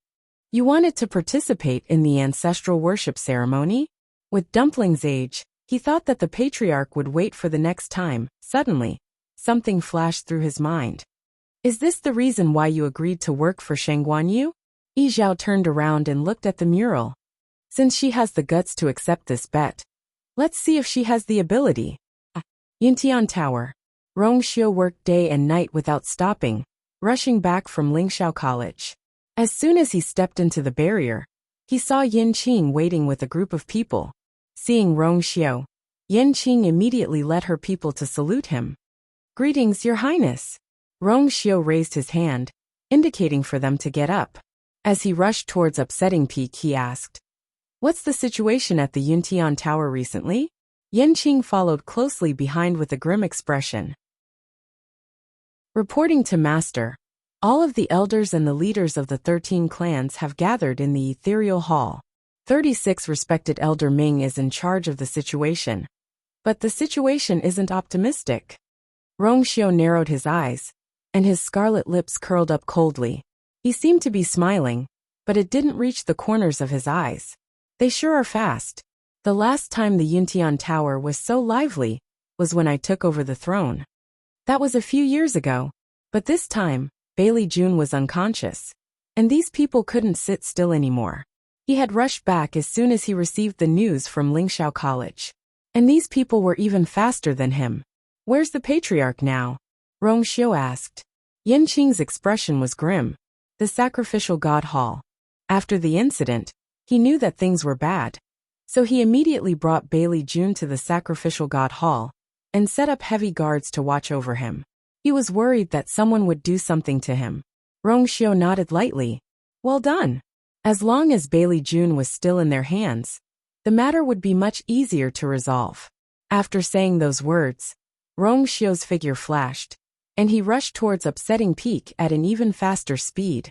You wanted to participate in the ancestral worship ceremony? With Dumpling's age, he thought that the patriarch would wait for the next time. Suddenly, something flashed through his mind. Is this the reason why you agreed to work for Shangguan Yu? Yi Zhao turned around and looked at the mural. Since she has the guts to accept this bet, let's see if she has the ability. Yintian Tower. Rongxiu worked day and night without stopping, rushing back from Lingxiao College. As soon as he stepped into the barrier, he saw Yin Qing waiting with a group of people. Seeing Rongxiu, Yin Qing immediately led her people to salute him. Greetings, Your Highness. Rongxiu raised his hand, indicating for them to get up. As he rushed towards upsetting Peak, he asked, What's the situation at the Yuntian Tower recently? Yin Qing followed closely behind with a grim expression. Reporting to Master, all of the elders and the leaders of the 13 clans have gathered in the Ethereal Hall. 36 respected Elder Ming is in charge of the situation. But the situation isn't optimistic. Rongxiu narrowed his eyes, and his scarlet lips curled up coldly. He seemed to be smiling, but it didn't reach the corners of his eyes. They sure are fast. The last time the Yuntian Tower was so lively was when I took over the throne. That was a few years ago, but this time, Bailey June was unconscious, and these people couldn't sit still anymore. He had rushed back as soon as he received the news from Lingxiao College. And these people were even faster than him. Where's the patriarch now? Rongxiu asked. Yan Qing's expression was grim. The sacrificial god hall. After the incident, he knew that things were bad. So he immediately brought Bailey Jun to the sacrificial god hall and set up heavy guards to watch over him. He was worried that someone would do something to him. Rongxiu nodded lightly. Well done. As long as Bailey Jun was still in their hands, the matter would be much easier to resolve. After saying those words, Rongxiu's figure flashed, and he rushed towards Upsetting Peak at an even faster speed.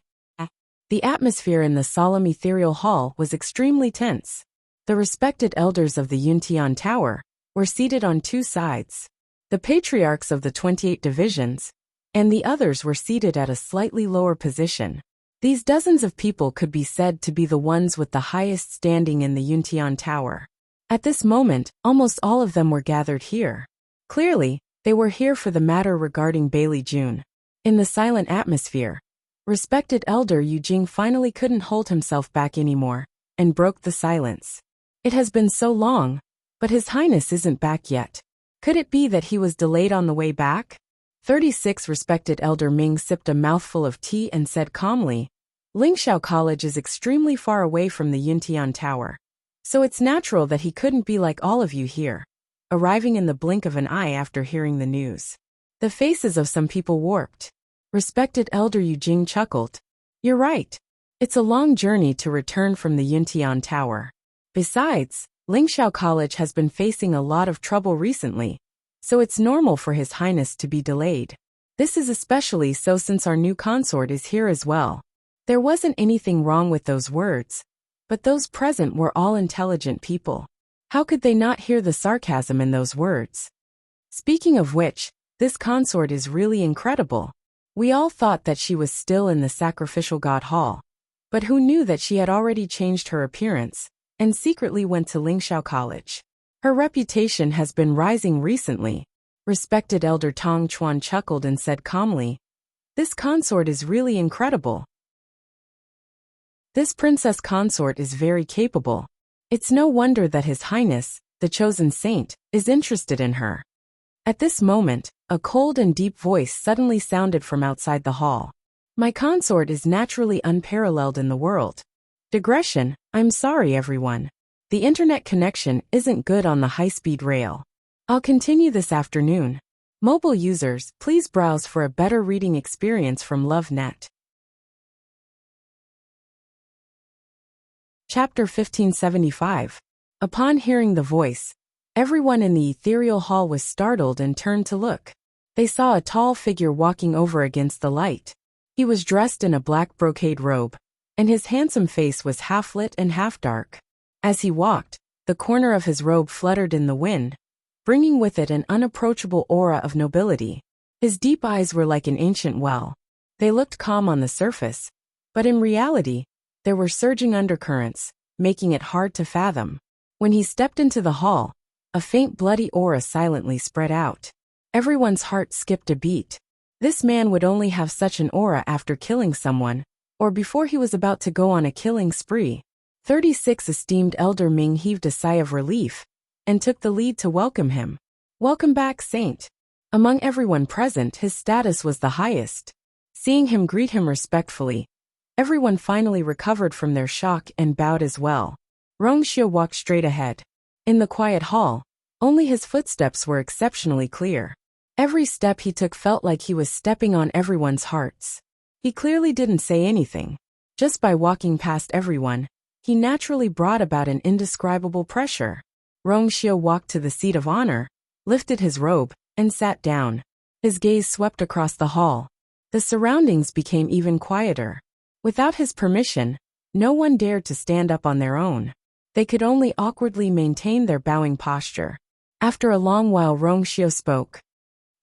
The atmosphere in the solemn ethereal hall was extremely tense. The respected elders of the Yuntian Tower were seated on two sides. The patriarchs of the 28 divisions, and the others were seated at a slightly lower position. These dozens of people could be said to be the ones with the highest standing in the Yuntian Tower. At this moment, almost all of them were gathered here. Clearly, they were here for the matter regarding Bailey Jun. In the silent atmosphere, respected elder Yu Jing finally couldn't hold himself back anymore, and broke the silence. It has been so long, but His Highness isn't back yet. Could it be that he was delayed on the way back? 36 Respected Elder Ming sipped a mouthful of tea and said calmly, Lingxiao College is extremely far away from the Yuntian Tower. So it's natural that he couldn't be like all of you here, arriving in the blink of an eye after hearing the news. The faces of some people warped. Respected Elder Yu Jing chuckled. You're right. It's a long journey to return from the Yuntian Tower. Besides, Lingxiao College has been facing a lot of trouble recently, so it's normal for His Highness to be delayed. This is especially so since our new consort is here as well. There wasn't anything wrong with those words, but those present were all intelligent people. How could they not hear the sarcasm in those words? Speaking of which, this consort is really incredible. We all thought that she was still in the sacrificial god hall, but who knew that she had already changed her appearance and secretly went to Lingxiao College. Her reputation has been rising recently. Respected Elder Tong Chuan chuckled and said calmly, This consort is really incredible. This princess consort is very capable. It's no wonder that His Highness, the chosen saint, is interested in her. At this moment, a cold and deep voice suddenly sounded from outside the hall. My consort is naturally unparalleled in the world. Digression, I'm sorry everyone. The internet connection isn't good on the high-speed rail. I'll continue this afternoon. Mobile users, please browse for a better reading experience from LoveNet. Chapter 1575. Upon hearing the voice, everyone in the ethereal hall was startled and turned to look. They saw a tall figure walking over against the light. He was dressed in a black brocade robe, and his handsome face was half lit and half dark. As he walked, the corner of his robe fluttered in the wind, bringing with it an unapproachable aura of nobility. His deep eyes were like an ancient well. They looked calm on the surface, but in reality, there were surging undercurrents, making it hard to fathom. When he stepped into the hall, a faint bloody aura silently spread out. Everyone's heart skipped a beat. This man would only have such an aura after killing someone, or before he was about to go on a killing spree. 36 Esteemed Elder Ming heaved a sigh of relief, and took the lead to welcome him. Welcome back, Saint. Among everyone present, his status was the highest. Seeing him greet him respectfully, everyone finally recovered from their shock and bowed as well. Rongxiu walked straight ahead. In the quiet hall, only his footsteps were exceptionally clear. Every step he took felt like he was stepping on everyone's hearts. He clearly didn't say anything. Just by walking past everyone, he naturally brought about an indescribable pressure. Rongxiu walked to the seat of honor, lifted his robe, and sat down. His gaze swept across the hall. The surroundings became even quieter. Without his permission, no one dared to stand up on their own. They could only awkwardly maintain their bowing posture. After a long while, Rongxiu spoke.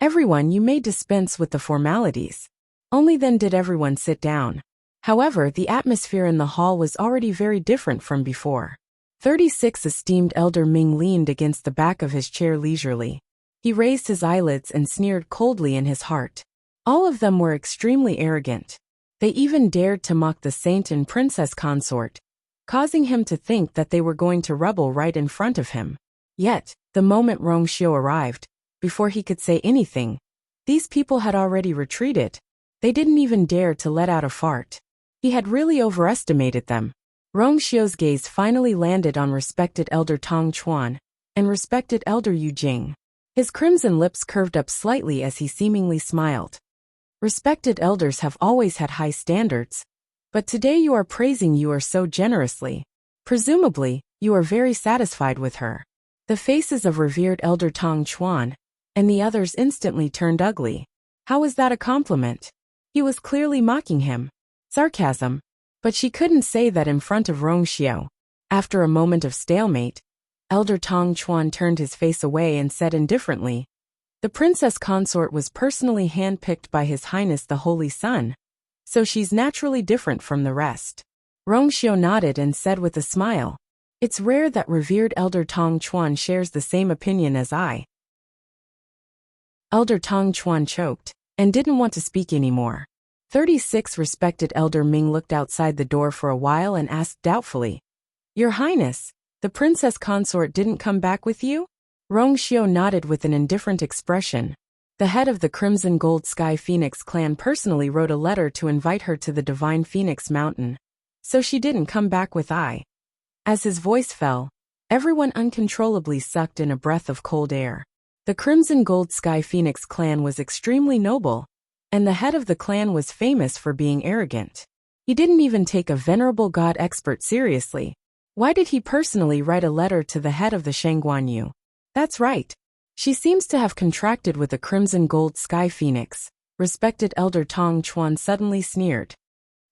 Everyone, you may dispense with the formalities. Only then did everyone sit down. However, the atmosphere in the hall was already very different from before. 36 Esteemed Elder Ming leaned against the back of his chair leisurely. He raised his eyelids and sneered coldly in his heart. All of them were extremely arrogant. They even dared to mock the saint and princess consort, causing him to think that they were going to rebel right in front of him. Yet, the moment Rongxiu arrived, before he could say anything, these people had already retreated. They didn't even dare to let out a fart. He had really overestimated them. Rongxiu's gaze finally landed on respected Elder Tong Chuan and respected Elder Yu Jing. His crimson lips curved up slightly as he seemingly smiled. Respected elders have always had high standards, but today you are praising you so generously. Presumably, you are very satisfied with her. The faces of revered Elder Tong Chuan and the others instantly turned ugly. How is that a compliment? He was clearly mocking him. Sarcasm. But she couldn't say that in front of Rongxiu. After a moment of stalemate, Elder Tong Chuan turned his face away and said indifferently, "The princess consort was personally handpicked by His Highness the Holy Sun, so she's naturally different from the rest." Rongxiu nodded and said with a smile, "It's rare that revered Elder Tong Chuan shares the same opinion as I." Elder Tong Chuan choked and didn't want to speak anymore. 36 Respected Elder Ming looked outside the door for a while and asked doubtfully, "Your Highness, the princess consort didn't come back with you?" Rongxiu nodded with an indifferent expression. The head of the Crimson Gold Sky Phoenix clan personally wrote a letter to invite her to the Divine Phoenix Mountain, so she didn't come back with I. As his voice fell, everyone uncontrollably sucked in a breath of cold air. The Crimson Gold Sky Phoenix clan was extremely noble, and the head of the clan was famous for being arrogant. He didn't even take a venerable god expert seriously. Why did he personally write a letter to the head of the Shangguanyu? That's right. She seems to have contracted with the Crimson Gold Sky Phoenix. Respected Elder Tong Chuan suddenly sneered.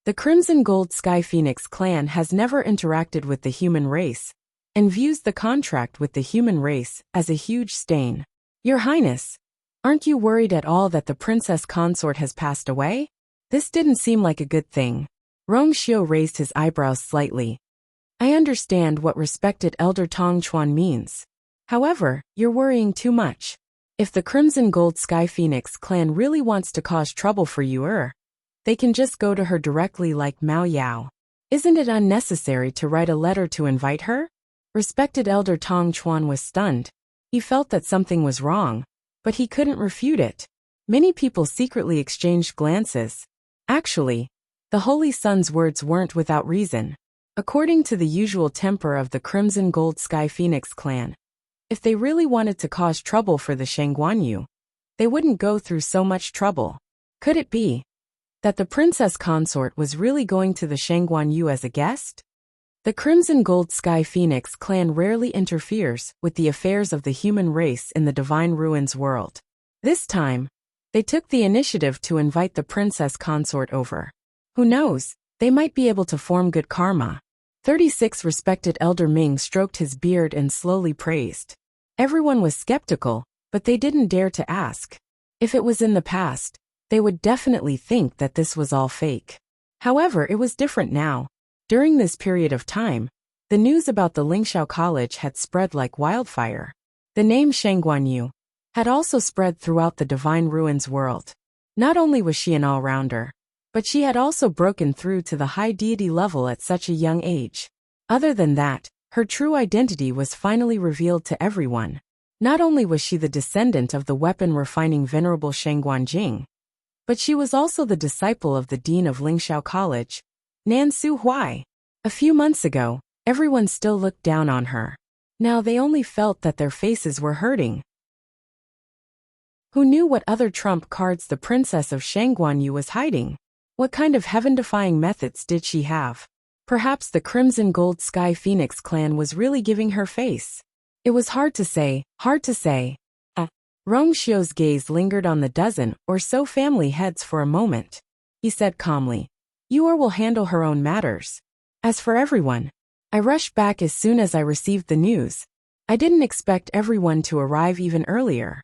The Crimson Gold Sky Phoenix clan has never interacted with the human race, and views the contract with the human race as a huge stain. Your Highness, aren't you worried at all that the princess consort has passed away? This didn't seem like a good thing. Rongxiu raised his eyebrows slightly. I understand what respected Elder Tong Chuan means. However, you're worrying too much. If the Crimson Gold Sky Phoenix clan really wants to cause trouble for you, they can just go to her directly like Mao Yao. Isn't it unnecessary to write a letter to invite her? Respected Elder Tong Chuan was stunned. He felt that something was wrong, but he couldn't refute it. Many people secretly exchanged glances. Actually, the Holy Sun's words weren't without reason. According to the usual temper of the Crimson Gold Sky Phoenix clan, if they really wanted to cause trouble for the Shangguanyu, they wouldn't go through so much trouble. Could it be that the princess consort was really going to the Shangguanyu as a guest? The Crimson Gold Sky Phoenix clan rarely interferes with the affairs of the human race in the Divine Ruins world. This time, they took the initiative to invite the princess consort over. Who knows, they might be able to form good karma. 36 Respected Elder Ming stroked his beard and slowly praised. Everyone was skeptical, but they didn't dare to ask. If it was in the past, they would definitely think that this was all fake. However, it was different now. During this period of time, the news about the Lingxiao College had spread like wildfire. The name Shangguanyu had also spread throughout the Divine Ruins world. Not only was she an all-rounder, but she had also broken through to the high deity level at such a young age. Other than that, her true identity was finally revealed to everyone. Not only was she the descendant of the weapon-refining Venerable Shangguanjing, but she was also the disciple of the Dean of Lingxiao College, Nan Su Huai. A few months ago, everyone still looked down on her. Now they only felt that their faces were hurting. Who knew what other trump cards the princess of Shangguanyu was hiding? What kind of heaven-defying methods did she have? Perhaps the Crimson Gold Sky Phoenix clan was really giving her face. It was hard to say. Rongxiu's gaze lingered on the dozen or so family heads for a moment. He said calmly, "Yor will handle her own matters. As for everyone, I rushed back as soon as I received the news. I didn't expect everyone to arrive even earlier."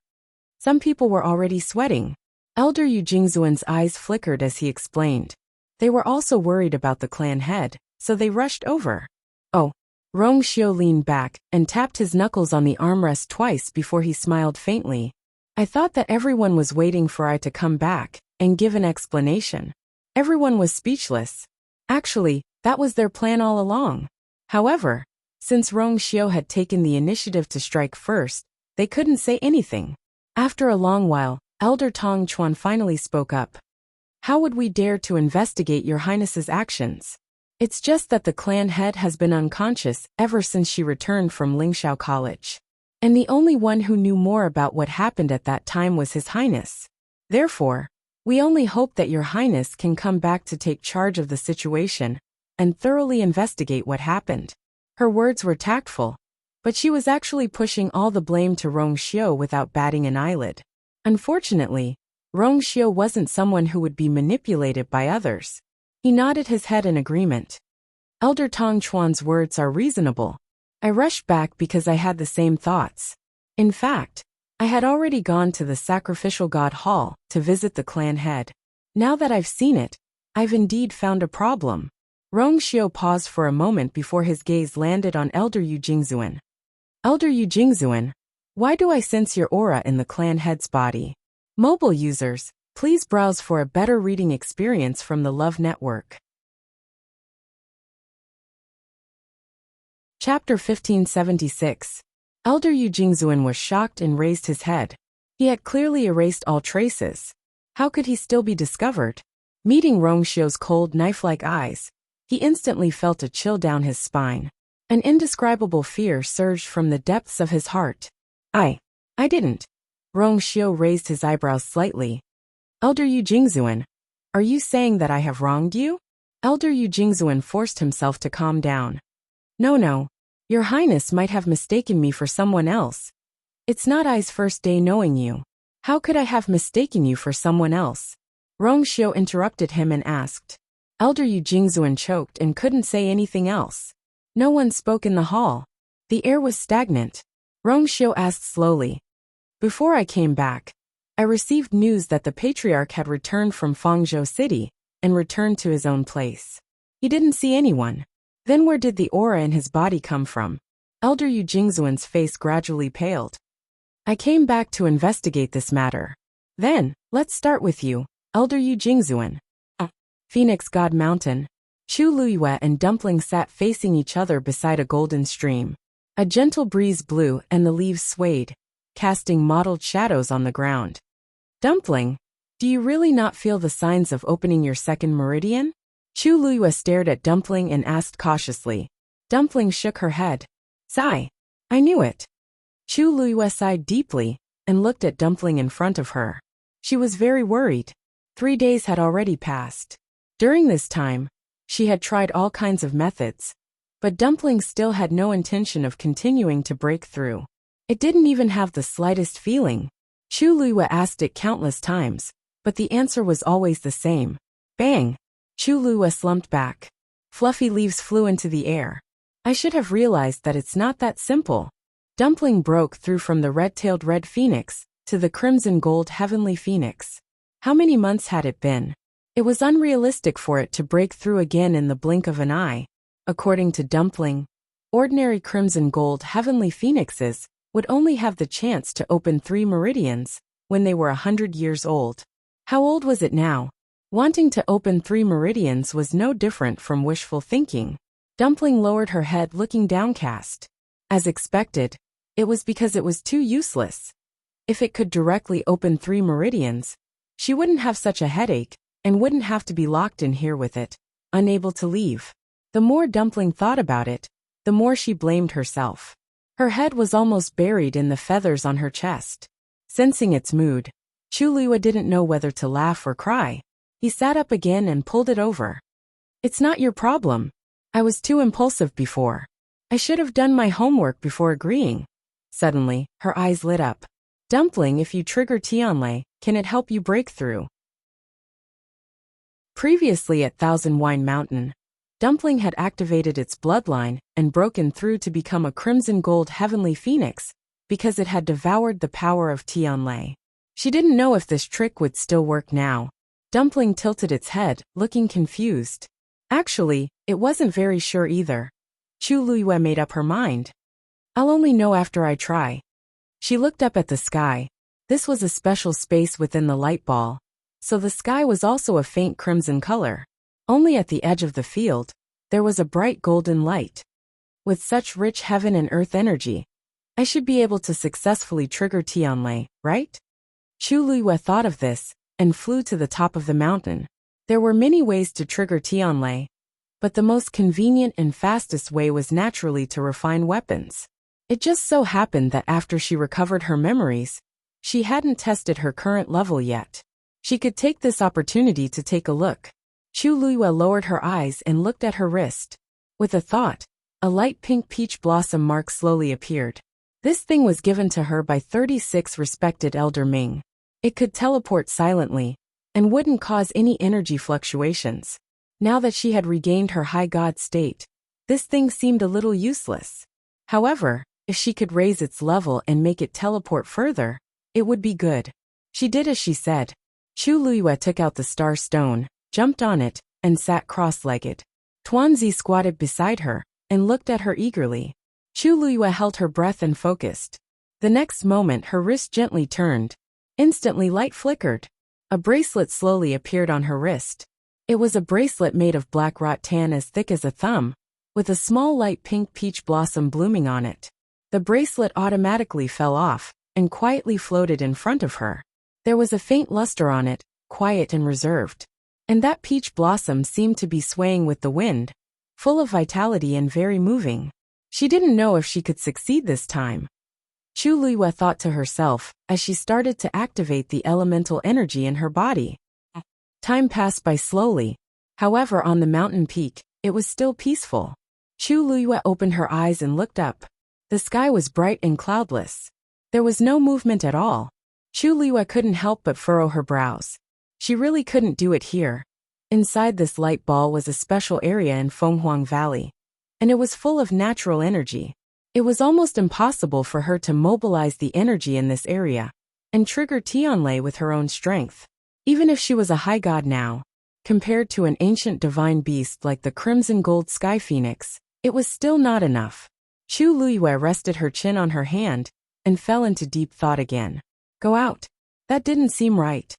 Some people were already sweating. Elder Yu Jingzuan's eyes flickered as he explained. They were also worried about the clan head, so they rushed over. Oh. Rongxiu leaned back and tapped his knuckles on the armrest twice before he smiled faintly. I thought that everyone was waiting for I to come back and give an explanation. Everyone was speechless. Actually, that was their plan all along. However, since Rong Xiu had taken the initiative to strike first, they couldn't say anything. After a long while, Elder Tong Chuan finally spoke up. How would we dare to investigate your highness's actions? It's just that the clan head has been unconscious ever since she returned from Lingxiao College. And the only one who knew more about what happened at that time was His Highness. Therefore, we only hope that your highness can come back to take charge of the situation and thoroughly investigate what happened. Her words were tactful, but she was actually pushing all the blame to Rong Xiu without batting an eyelid. Unfortunately, Rong Xiu wasn't someone who would be manipulated by others. He nodded his head in agreement. Elder Tong Chuan's words are reasonable. I rushed back because I had the same thoughts. In fact, I had already gone to the sacrificial god hall to visit the clan head. Now that I've seen it, I've indeed found a problem. Rong Xiu paused for a moment before his gaze landed on Elder Yu Jingzuan. Elder Yu Jingzuan, why do I sense your aura in the clan head's body? Mobile users, please browse for a better reading experience from the Love Network. Chapter 1576. Elder Yu Jingzuan was shocked and raised his head. He had clearly erased all traces. How could he still be discovered? Meeting Rong Xiu's cold knife-like eyes, he instantly felt a chill down his spine. An indescribable fear surged from the depths of his heart. I didn't. Rong Xiu raised his eyebrows slightly. Elder Yu Jingzuan, are you saying that I have wronged you? Elder Yu Jingzuan forced himself to calm down. No. Your Highness might have mistaken me for someone else. It's not I's first day knowing you. How could I have mistaken you for someone else? Rong Xiu interrupted him and asked. Elder Yu Jingzuan choked and couldn't say anything else. No one spoke in the hall. The air was stagnant. Rong Xiu asked slowly. Before I came back, I received news that the patriarch had returned from Fangzhou City and returned to his own place. He didn't see anyone. Then where did the aura in his body come from? Elder Yu Jingzuan's face gradually paled. I came back to investigate this matter. Then, let's start with you, Elder Yu Jingzuan. Phoenix God Mountain. Chu Luiyue and Dumpling sat facing each other beside a golden stream. A gentle breeze blew and the leaves swayed, casting mottled shadows on the ground. Dumpling, do you really not feel the signs of opening your second meridian? Chu Luiyue stared at Dumpling and asked cautiously. Dumpling shook her head. Sigh. I knew it. Chu Luiyue sighed deeply and looked at Dumpling in front of her. She was very worried. 3 days had already passed. During this time, she had tried all kinds of methods, but Dumpling still had no intention of continuing to break through. It didn't even have the slightest feeling. Chu Luiyue asked it countless times, but the answer was always the same. Bang! Chu Luiyue slumped back. Fluffy leaves flew into the air. I should have realized that it's not that simple. Dumpling broke through from the red-tailed red phoenix to the crimson gold heavenly phoenix. How many months had it been? It was unrealistic for it to break through again in the blink of an eye. According to Dumpling, ordinary crimson gold heavenly phoenixes would only have the chance to open 3 meridians when they were 100 years old. How old was it now? Wanting to open 3 meridians was no different from wishful thinking. Dumpling lowered her head, looking downcast. As expected, it was because it was too useless. If it could directly open 3 meridians, she wouldn't have such a headache and wouldn't have to be locked in here with it, unable to leave. The more Dumpling thought about it, the more she blamed herself. Her head was almost buried in the feathers on her chest. Sensing its mood, Chu Luiyue didn't know whether to laugh or cry. He sat up again and pulled it over. It's not your problem. I was too impulsive before. I should have done my homework before agreeing. Suddenly, her eyes lit up. Dumpling, if you trigger Tianlei, can it help you break through? Previously at Thousand Wine Mountain, Dumpling had activated its bloodline and broken through to become a crimson gold heavenly phoenix because it had devoured the power of Tianlei. She didn't know if this trick would still work now. Dumpling tilted its head, looking confused. Actually, it wasn't very sure either. Chu Luiyue made up her mind. I'll only know after I try. She looked up at the sky. This was a special space within the light ball, so the sky was also a faint crimson color. Only at the edge of the field, there was a bright golden light. With such rich heaven and earth energy, I should be able to successfully trigger Tianlei, right? Chu Luiyue thought of this, and flew to the top of the mountain. There were many ways to trigger Tianlei, but the most convenient and fastest way was naturally to refine weapons. It just so happened that after she recovered her memories, she hadn't tested her current level yet. She could take this opportunity to take a look. Chu Luiyue lowered her eyes and looked at her wrist. With a thought, a light pink peach blossom mark slowly appeared. This thing was given to her by 36 respected Elder Ming. It could teleport silently, and wouldn't cause any energy fluctuations. Now that she had regained her high god state, this thing seemed a little useless. However, if she could raise its level and make it teleport further, it would be good. She did as she said. Chu Luiyue took out the star stone, jumped on it, and sat cross-legged. Tuanzi squatted beside her, and looked at her eagerly. Chu Luiyue held her breath and focused. The next moment her wrist gently turned. Instantly light flickered. A bracelet slowly appeared on her wrist. It was a bracelet made of black rattan as thick as a thumb, with a small light pink peach blossom blooming on it. The bracelet automatically fell off, and quietly floated in front of her. There was a faint luster on it, quiet and reserved. And that peach blossom seemed to be swaying with the wind, full of vitality and very moving. She didn't know if she could succeed this time. Chu Luiyue thought to herself, as she started to activate the elemental energy in her body. Time passed by slowly. However, on the mountain peak, it was still peaceful. Chu Luiyue opened her eyes and looked up. The sky was bright and cloudless. There was no movement at all. Chu Luiyue couldn't help but furrow her brows. She really couldn't do it here. Inside this light ball was a special area in Fenghuang Valley, and it was full of natural energy. It was almost impossible for her to mobilize the energy in this area and trigger Tianlei with her own strength. Even if she was a high god now, compared to an ancient divine beast like the crimson gold sky phoenix, it was still not enough. Chu Luiyue rested her chin on her hand and fell into deep thought again. Go out. That didn't seem right.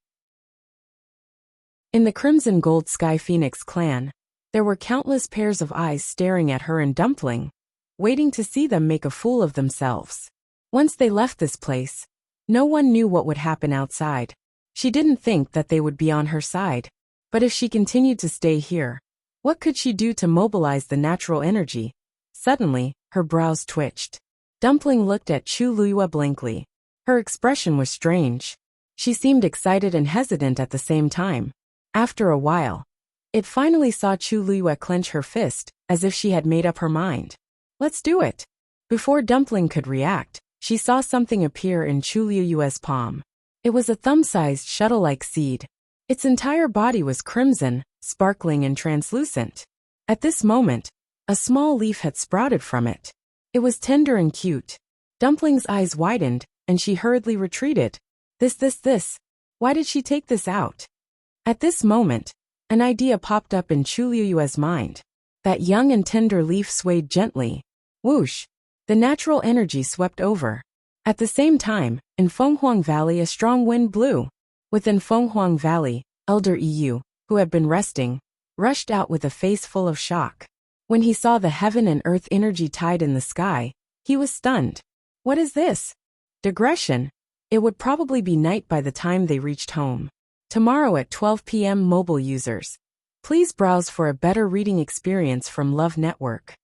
In the crimson gold sky phoenix clan, there were countless pairs of eyes staring at her and Dumpling, waiting to see them make a fool of themselves. Once they left this place, no one knew what would happen outside. She didn't think that they would be on her side. But if she continued to stay here, what could she do to mobilize the natural energy? Suddenly, her brows twitched. Dumpling looked at Chu Luiyue blankly. Her expression was strange. She seemed excited and hesitant at the same time. After a while, it finally saw Chu Luiyue clench her fist, as if she had made up her mind. Let's do it. Before Dumpling could react, she saw something appear in Chu Luiyue's palm. It was a thumb-sized shuttle-like seed. Its entire body was crimson, sparkling and translucent. At this moment, a small leaf had sprouted from it. It was tender and cute. Dumpling's eyes widened, and she hurriedly retreated. This. Why did she take this out? At this moment, an idea popped up in Chu Luiyue's mind. That young and tender leaf swayed gently. Whoosh! The natural energy swept over. At the same time, in Fenghuang Valley a strong wind blew. Within Fenghuang Valley, Elder Yu, who had been resting, rushed out with a face full of shock. When he saw the heaven and earth energy tied in the sky, he was stunned. What is this? Digression. It would probably be night by the time they reached home. Tomorrow at 12 p.m. Mobile users. Please browse for a better reading experience from Love Network.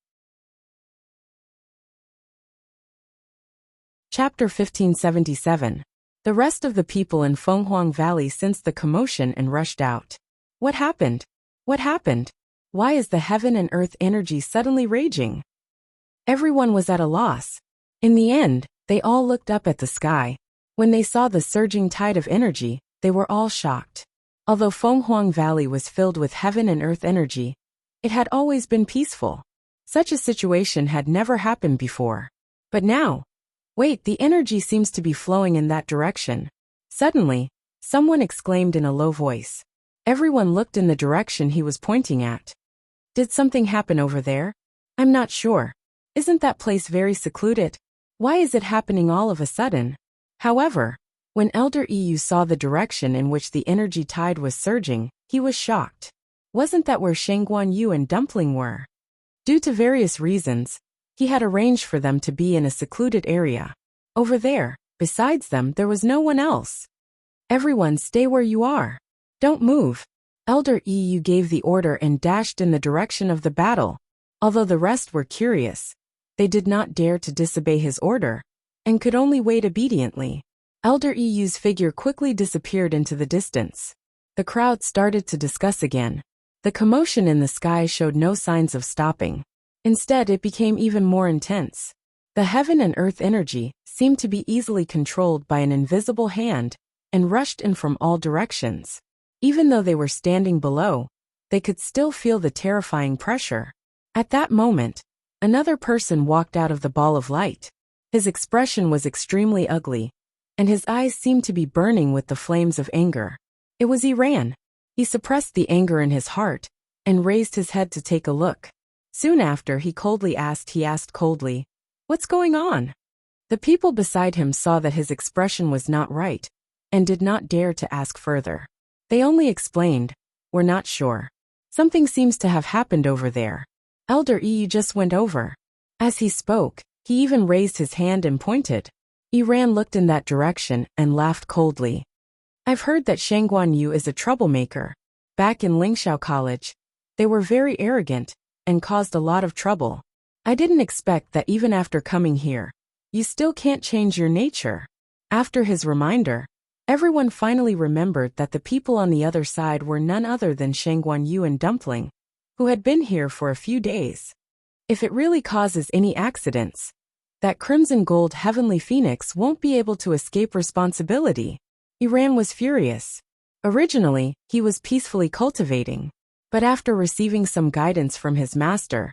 Chapter 1577. The rest of the people in Fenghuang Valley sensed the commotion and rushed out. What happened? What happened? Why is the heaven and earth energy suddenly raging? Everyone was at a loss. In the end, they all looked up at the sky. When they saw the surging tide of energy, they were all shocked. Although Fenghuang Valley was filled with heaven and earth energy, it had always been peaceful. Such a situation had never happened before. But now, wait, the energy seems to be flowing in that direction. Suddenly, someone exclaimed in a low voice. Everyone looked in the direction he was pointing at. Did something happen over there? I'm not sure. Isn't that place very secluded? Why is it happening all of a sudden? However, when Elder Yu saw the direction in which the energy tide was surging, he was shocked. Wasn't that where Shangguan Yu and Dumpling were? Due to various reasons, He had arranged for them to be in a secluded area. Over there, besides them, there was no one else. Everyone stay where you are. Don't move. Elder EU gave the order and dashed in the direction of the battle. Although the rest were curious, they did not dare to disobey his order, and could only wait obediently. Elder EU's figure quickly disappeared into the distance. The crowd started to discuss again. The commotion in the sky showed no signs of stopping. Instead, it became even more intense. The heaven and earth energy seemed to be easily controlled by an invisible hand and rushed in from all directions. Even though they were standing below, they could still feel the terrifying pressure. At that moment, another person walked out of the ball of light. His expression was extremely ugly, and his eyes seemed to be burning with the flames of anger. It was Iran. He suppressed the anger in his heart and raised his head to take a look. Soon after, he asked coldly, "What's going on?" The people beside him saw that his expression was not right and did not dare to ask further. They only explained, "We're not sure. Something seems to have happened over there. Elder EU just went over." As he spoke, he even raised his hand and pointed. Iran looked in that direction and laughed coldly. "I've heard that Shangguan Yu is a troublemaker. Back in Lingxiao College, they were very arrogant and caused a lot of trouble. I didn't expect that even after coming here, you still can't change your nature." After his reminder, everyone finally remembered that the people on the other side were none other than Shangguan Yu and Dumpling, who had been here for a few days. If it really causes any accidents, that crimson gold heavenly phoenix won't be able to escape responsibility. Iran was furious. Originally, he was peacefully cultivating, but after receiving some guidance from his master,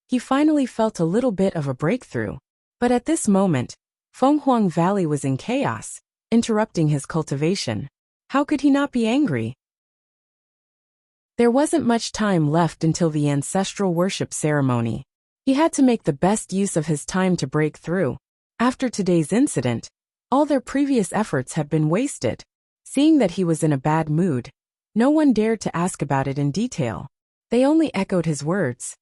he finally felt a little bit of a breakthrough. But at this moment, Fenghuang Valley was in chaos, interrupting his cultivation. How could he not be angry? There wasn't much time left until the ancestral worship ceremony. He had to make the best use of his time to break through. After today's incident, all their previous efforts had been wasted. Seeing that he was in a bad mood, no one dared to ask about it in detail. They only echoed his words.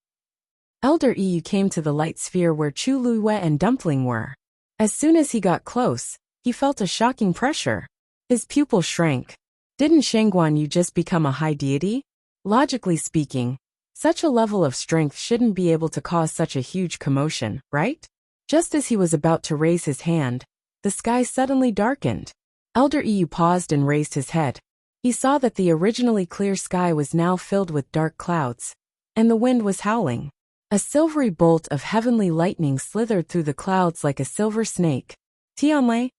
Elder EU came to the light sphere where Chu Luiyue and Dumpling were. As soon as he got close, he felt a shocking pressure. His pupil shrank. Didn't Shangguan Yu just become a high deity? Logically speaking, such a level of strength shouldn't be able to cause such a huge commotion, right? Just as he was about to raise his hand, the sky suddenly darkened. Elder EU paused and raised his head. He saw that the originally clear sky was now filled with dark clouds, and the wind was howling. A silvery bolt of heavenly lightning slithered through the clouds like a silver snake. Tianlei?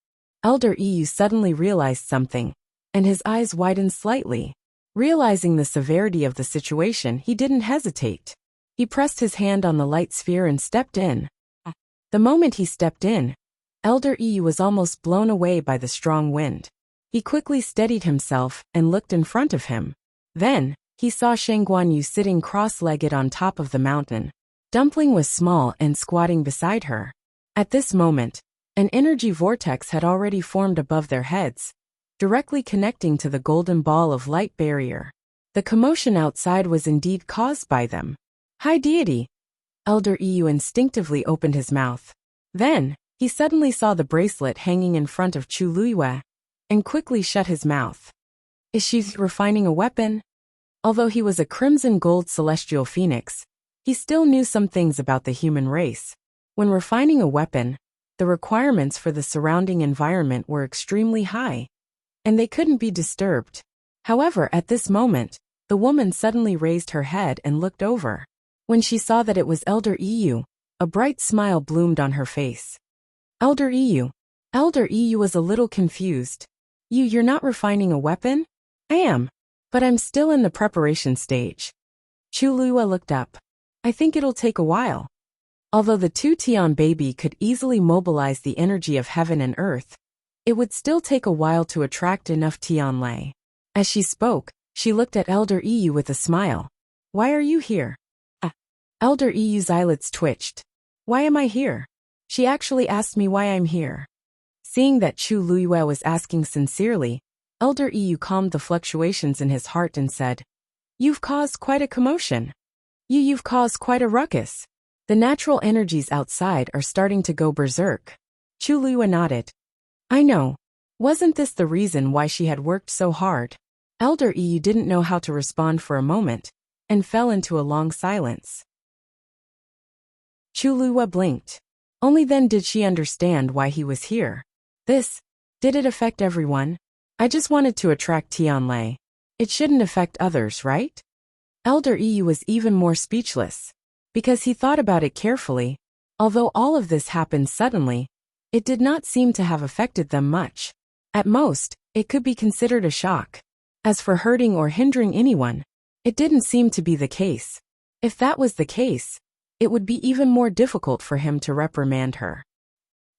Elder EU suddenly realized something, and his eyes widened slightly. Realizing the severity of the situation, he didn't hesitate. He pressed his hand on the light sphere and stepped in. The moment he stepped in, Elder EU was almost blown away by the strong wind. He quickly steadied himself and looked in front of him. Then, he saw Shangguan Yu sitting cross-legged on top of the mountain. Dumpling was small and squatting beside her. At this moment, an energy vortex had already formed above their heads, directly connecting to the golden ball of light barrier. The commotion outside was indeed caused by them. "High deity!" Elder EU instinctively opened his mouth. Then, he suddenly saw the bracelet hanging in front of Chu Luiyue, and quickly shut his mouth. Is she refining a weapon? Although he was a crimson gold celestial phoenix, he still knew some things about the human race. When refining a weapon, the requirements for the surrounding environment were extremely high, and they couldn't be disturbed. However, at this moment, the woman suddenly raised her head and looked over. When she saw that it was Elder EU, a bright smile bloomed on her face. Elder EU. Elder EU was a little confused. You're not refining a weapon? I am, but I'm still in the preparation stage. Chu Luiyue looked up. I think it'll take a while. Although the two Tian baby could easily mobilize the energy of heaven and earth, it would still take a while to attract enough Tianlei. As she spoke, she looked at Elder EU with a smile. Why are you here? Elder EU's eyelids twitched. Why am I here? She actually asked me why I'm here. Seeing that Chu Luiyue was asking sincerely, Elder EU calmed the fluctuations in his heart and said, You've caused quite a commotion. You've caused quite a ruckus. The natural energies outside are starting to go berserk. Chu Lua nodded. I know. Wasn't this the reason why she had worked so hard? Elder Yu didn't know how to respond for a moment, and fell into a long silence. Chu Lua blinked. Only then did she understand why he was here. Did it affect everyone? I just wanted to attract Tianlei. It shouldn't affect others, right? Elder Yu was even more speechless. Because he thought about it carefully. Although all of this happened suddenly, it did not seem to have affected them much. At most, it could be considered a shock. As for hurting or hindering anyone, it didn't seem to be the case. If that was the case, it would be even more difficult for him to reprimand her.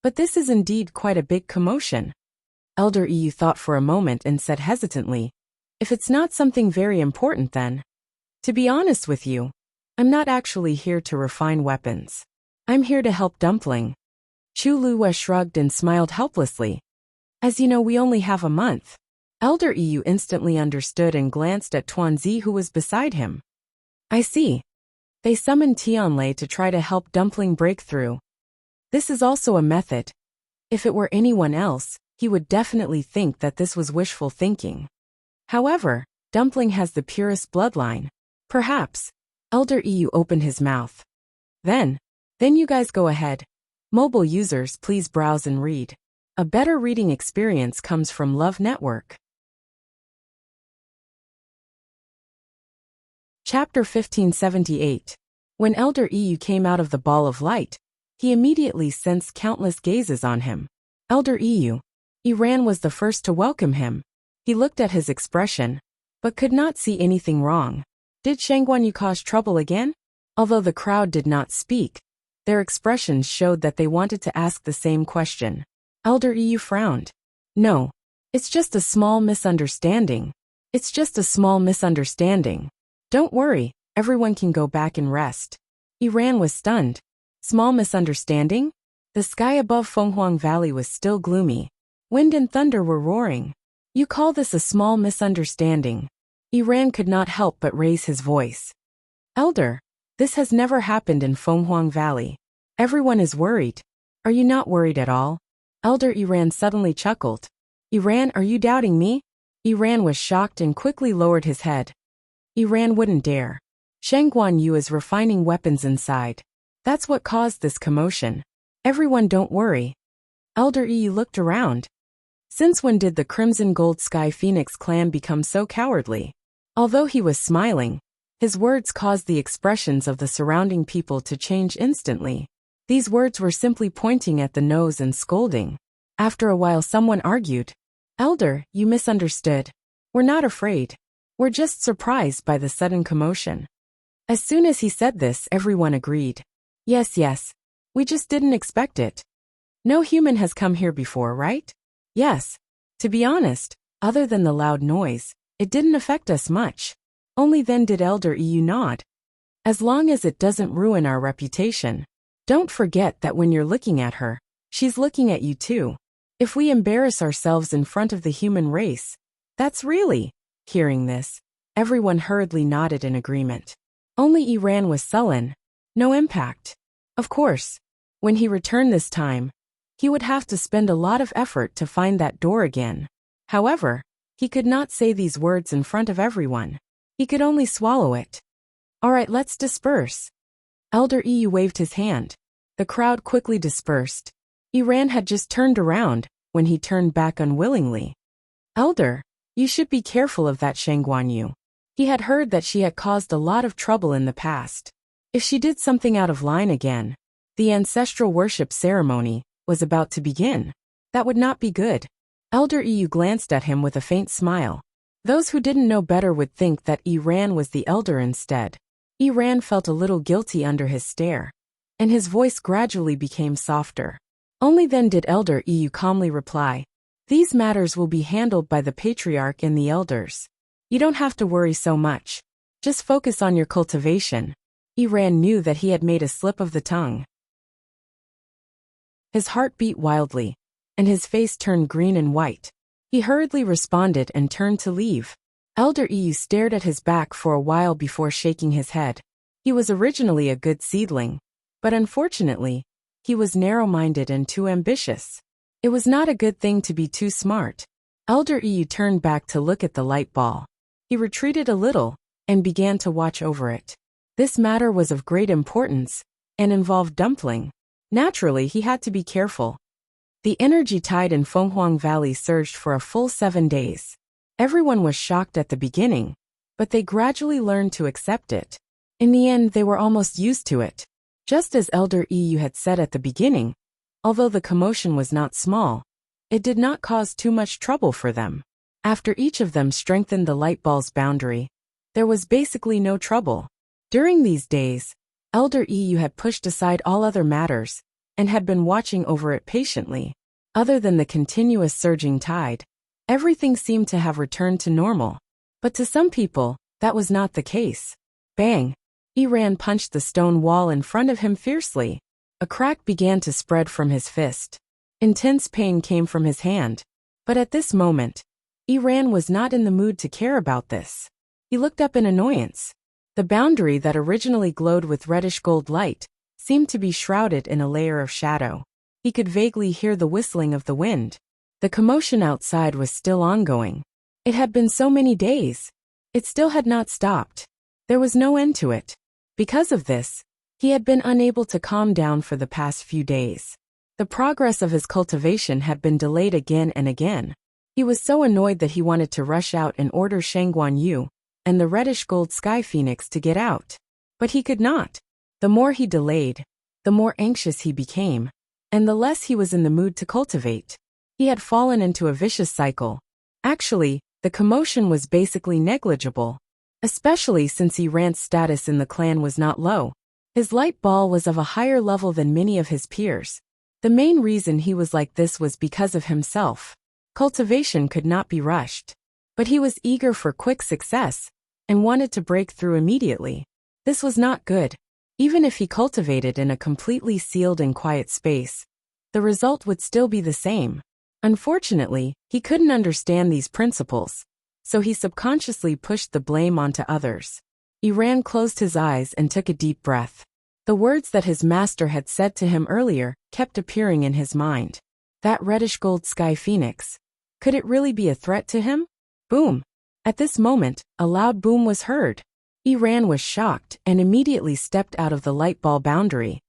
But this is indeed quite a big commotion. Elder Yu thought for a moment and said hesitantly, if it's not something very important then. To be honest with you, I'm not actually here to refine weapons. I'm here to help Dumpling. Chu Lua shrugged and smiled helplessly. As you know, we only have a month. Elder Yu instantly understood and glanced at Tuanzi who was beside him. I see. They summoned Tianlei to try to help Dumpling break through. This is also a method. If it were anyone else, he would definitely think that this was wishful thinking. However, Dumpling has the purest bloodline. Perhaps. Elder Yu opened his mouth. Then you guys go ahead. Mobile users, please browse and read. A better reading experience comes from Love Network. Chapter 1578. When Elder Yu came out of the ball of light, he immediately sensed countless gazes on him. Elder Yu. Iran was the first to welcome him. He looked at his expression, but could not see anything wrong. Did Shangguanyu cause trouble again? Although the crowd did not speak, their expressions showed that they wanted to ask the same question. Elder Yu frowned. No. It's just a small misunderstanding. It's just a small misunderstanding. Don't worry, everyone can go back and rest. Iran was stunned. Small misunderstanding? The sky above Fenghuang Valley was still gloomy. Wind and thunder were roaring. You call this a small misunderstanding? Iran could not help but raise his voice. Elder, this has never happened in Fenghuang Valley. Everyone is worried. Are you not worried at all? Elder Iran suddenly chuckled. Iran, are you doubting me? Iran was shocked and quickly lowered his head. Iran wouldn't dare. Shangguanyu is refining weapons inside. That's what caused this commotion. Everyone don't worry. Elder Yi looked around. Since when did the Crimson Gold Sky Phoenix clan become so cowardly? Although he was smiling, his words caused the expressions of the surrounding people to change instantly. These words were simply pointing at the nose and scolding. After a while someone argued. Elder, you misunderstood. We're not afraid. We're just surprised by the sudden commotion. As soon as he said this, everyone agreed. Yes. We just didn't expect it. No human has come here before, right? Yes. To be honest, other than the loud noise, it didn't affect us much. Only then did Elder Yu nod. As long as it doesn't ruin our reputation. Don't forget that when you're looking at her, she's looking at you too. If we embarrass ourselves in front of the human race, that's really... Hearing this, everyone hurriedly nodded in agreement. Only Iran was sullen. No impact. Of course, when he returned this time, he would have to spend a lot of effort to find that door again. However, he could not say these words in front of everyone. He could only swallow it. All right, let's disperse. Elder Yu waved his hand. The crowd quickly dispersed. Iran had just turned around when he turned back unwillingly. Elder, you should be careful of that Shangguanyu. He had heard that she had caused a lot of trouble in the past. If she did something out of line again, the ancestral worship ceremony was about to begin. That would not be good. Elder Yu glanced at him with a faint smile. Those who didn't know better would think that Iran was the elder instead. Iran felt a little guilty under his stare, and his voice gradually became softer. Only then did Elder Yu calmly reply, "These matters will be handled by the patriarch and the elders. You don't have to worry so much. Just focus on your cultivation." Iran knew that he had made a slip of the tongue. His heart beat wildly, and his face turned green and white. He hurriedly responded and turned to leave. Elder Yu stared at his back for a while before shaking his head. He was originally a good seedling, But unfortunately, he was narrow-minded and too ambitious. It was not a good thing to be too smart. Elder Yu turned back to look at the light ball. He retreated a little and began to watch over it. This matter was of great importance and involved Dumpling. Naturally, he had to be careful. The energy tide in Fenghuang Valley surged for a full 7 days. Everyone was shocked at the beginning, but they gradually learned to accept it. In the end, they were almost used to it. Just as Elder Yu had said at the beginning, although the commotion was not small, it did not cause too much trouble for them. After each of them strengthened the light ball's boundary, there was basically no trouble. During these days, Elder Yu had pushed aside all other matters and had been watching over it patiently. Other than the continuous surging tide, everything seemed to have returned to normal. But to some people, that was not the case. Bang! Iran punched the stone wall in front of him fiercely. A crack began to spread from his fist. Intense pain came from his hand. But at this moment, Iran was not in the mood to care about this. He looked up in annoyance. The boundary that originally glowed with reddish-gold light seemed to be shrouded in a layer of shadow. He could vaguely hear the whistling of the wind. The commotion outside was still ongoing. It had been so many days. It still had not stopped. There was no end to it. Because of this, he had been unable to calm down for the past few days. The progress of his cultivation had been delayed again and again. He was so annoyed that he wanted to rush out and order Shangguan Yu and the reddish-gold sky phoenix to get out. But he could not. The more he delayed, the more anxious he became, and the less he was in the mood to cultivate. He had fallen into a vicious cycle. Actually, the commotion was basically negligible, especially since Iran's status in the clan was not low. His light ball was of a higher level than many of his peers. The main reason he was like this was because of himself. Cultivation could not be rushed. But he was eager for quick success and wanted to break through immediately. This was not good. Even if he cultivated in a completely sealed and quiet space, the result would still be the same. Unfortunately, he couldn't understand these principles, so he subconsciously pushed the blame onto others. Iran closed his eyes and took a deep breath. The words that his master had said to him earlier kept appearing in his mind. That reddish-gold sky phoenix. Could it really be a threat to him? Boom! At this moment, a loud boom was heard. Iran was shocked and immediately stepped out of the light ball boundary.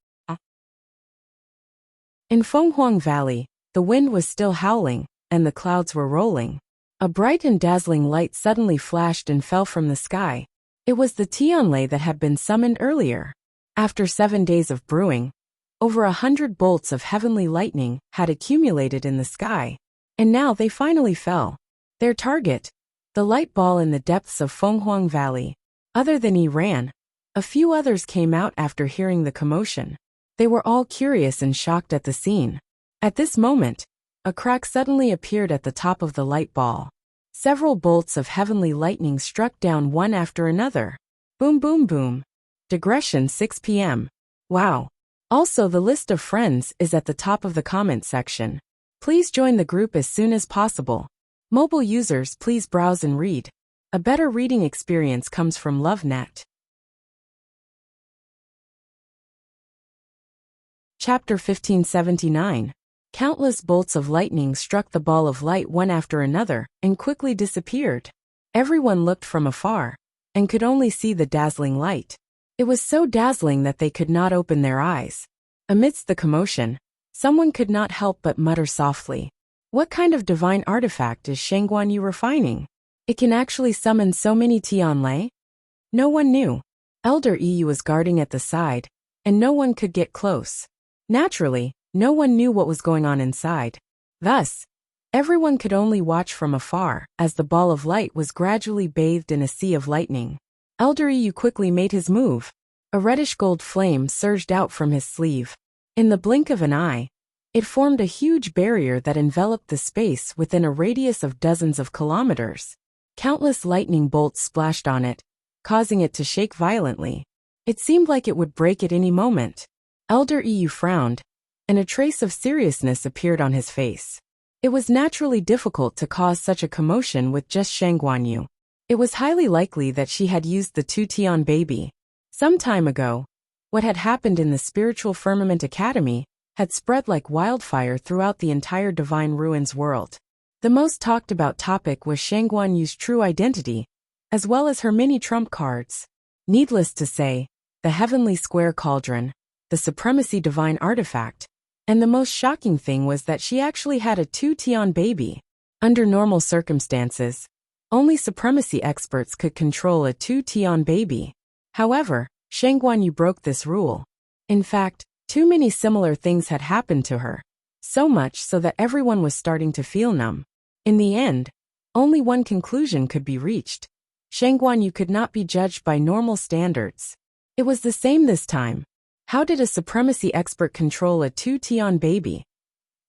In Fenghuang Valley, the wind was still howling, and the clouds were rolling. A bright and dazzling light suddenly flashed and fell from the sky. It was the Tianlei that had been summoned earlier. After 7 days of brewing, over 100 bolts of heavenly lightning had accumulated in the sky, and now they finally fell. Their target, the light ball in the depths of Fenghuang Valley. Other than Iran, a few others came out after hearing the commotion. They were all curious and shocked at the scene. At this moment, a crack suddenly appeared at the top of the light ball. Several bolts of heavenly lightning struck down one after another. Boom boom boom. Digression 6 p.m. Wow. Also, the list of friends is at the top of the comment section. Please join the group as soon as possible. Mobile users, please browse and read. A better reading experience comes from LoveNet. Chapter 1579. Countless bolts of lightning struck the ball of light one after another and quickly disappeared. Everyone looked from afar and could only see the dazzling light. It was so dazzling that they could not open their eyes. Amidst the commotion, someone could not help but mutter softly, "What kind of divine artifact is Shangguan Yu refining? It can actually summon so many Tianlei?" No one knew. Elder Yu was guarding at the side, and no one could get close. Naturally, no one knew what was going on inside. Thus, everyone could only watch from afar as the ball of light was gradually bathed in a sea of lightning. Elder Yu quickly made his move. A reddish-gold flame surged out from his sleeve. In the blink of an eye, it formed a huge barrier that enveloped the space within a radius of dozens of kilometers. Countless lightning bolts splashed on it, causing it to shake violently. It seemed like it would break at any moment. Elder Yu frowned, and a trace of seriousness appeared on his face. It was naturally difficult to cause such a commotion with just Shangguan Yu. It was highly likely that she had used the 2 Tian baby. Some time ago, What had happened in the Spiritual Firmament Academy had spread like wildfire throughout the entire Divine Ruins world. The most talked about topic was Shangguan Yu's true identity, as well as her many trump cards. Needless to say, the Heavenly Square Cauldron, the Supremacy Divine Artifact, and the most shocking thing was that she actually had a 2-Tian baby. Under normal circumstances, only Supremacy experts could control a 2-Tian baby. However, Shangguan Yu broke this rule. In fact, too many similar things had happened to her, so much so that everyone was starting to feel numb. In the end, only one conclusion could be reached. Shangguan Yu could not be judged by normal standards. It was the same this time. How did a Supremacy expert control a 2-Tian baby?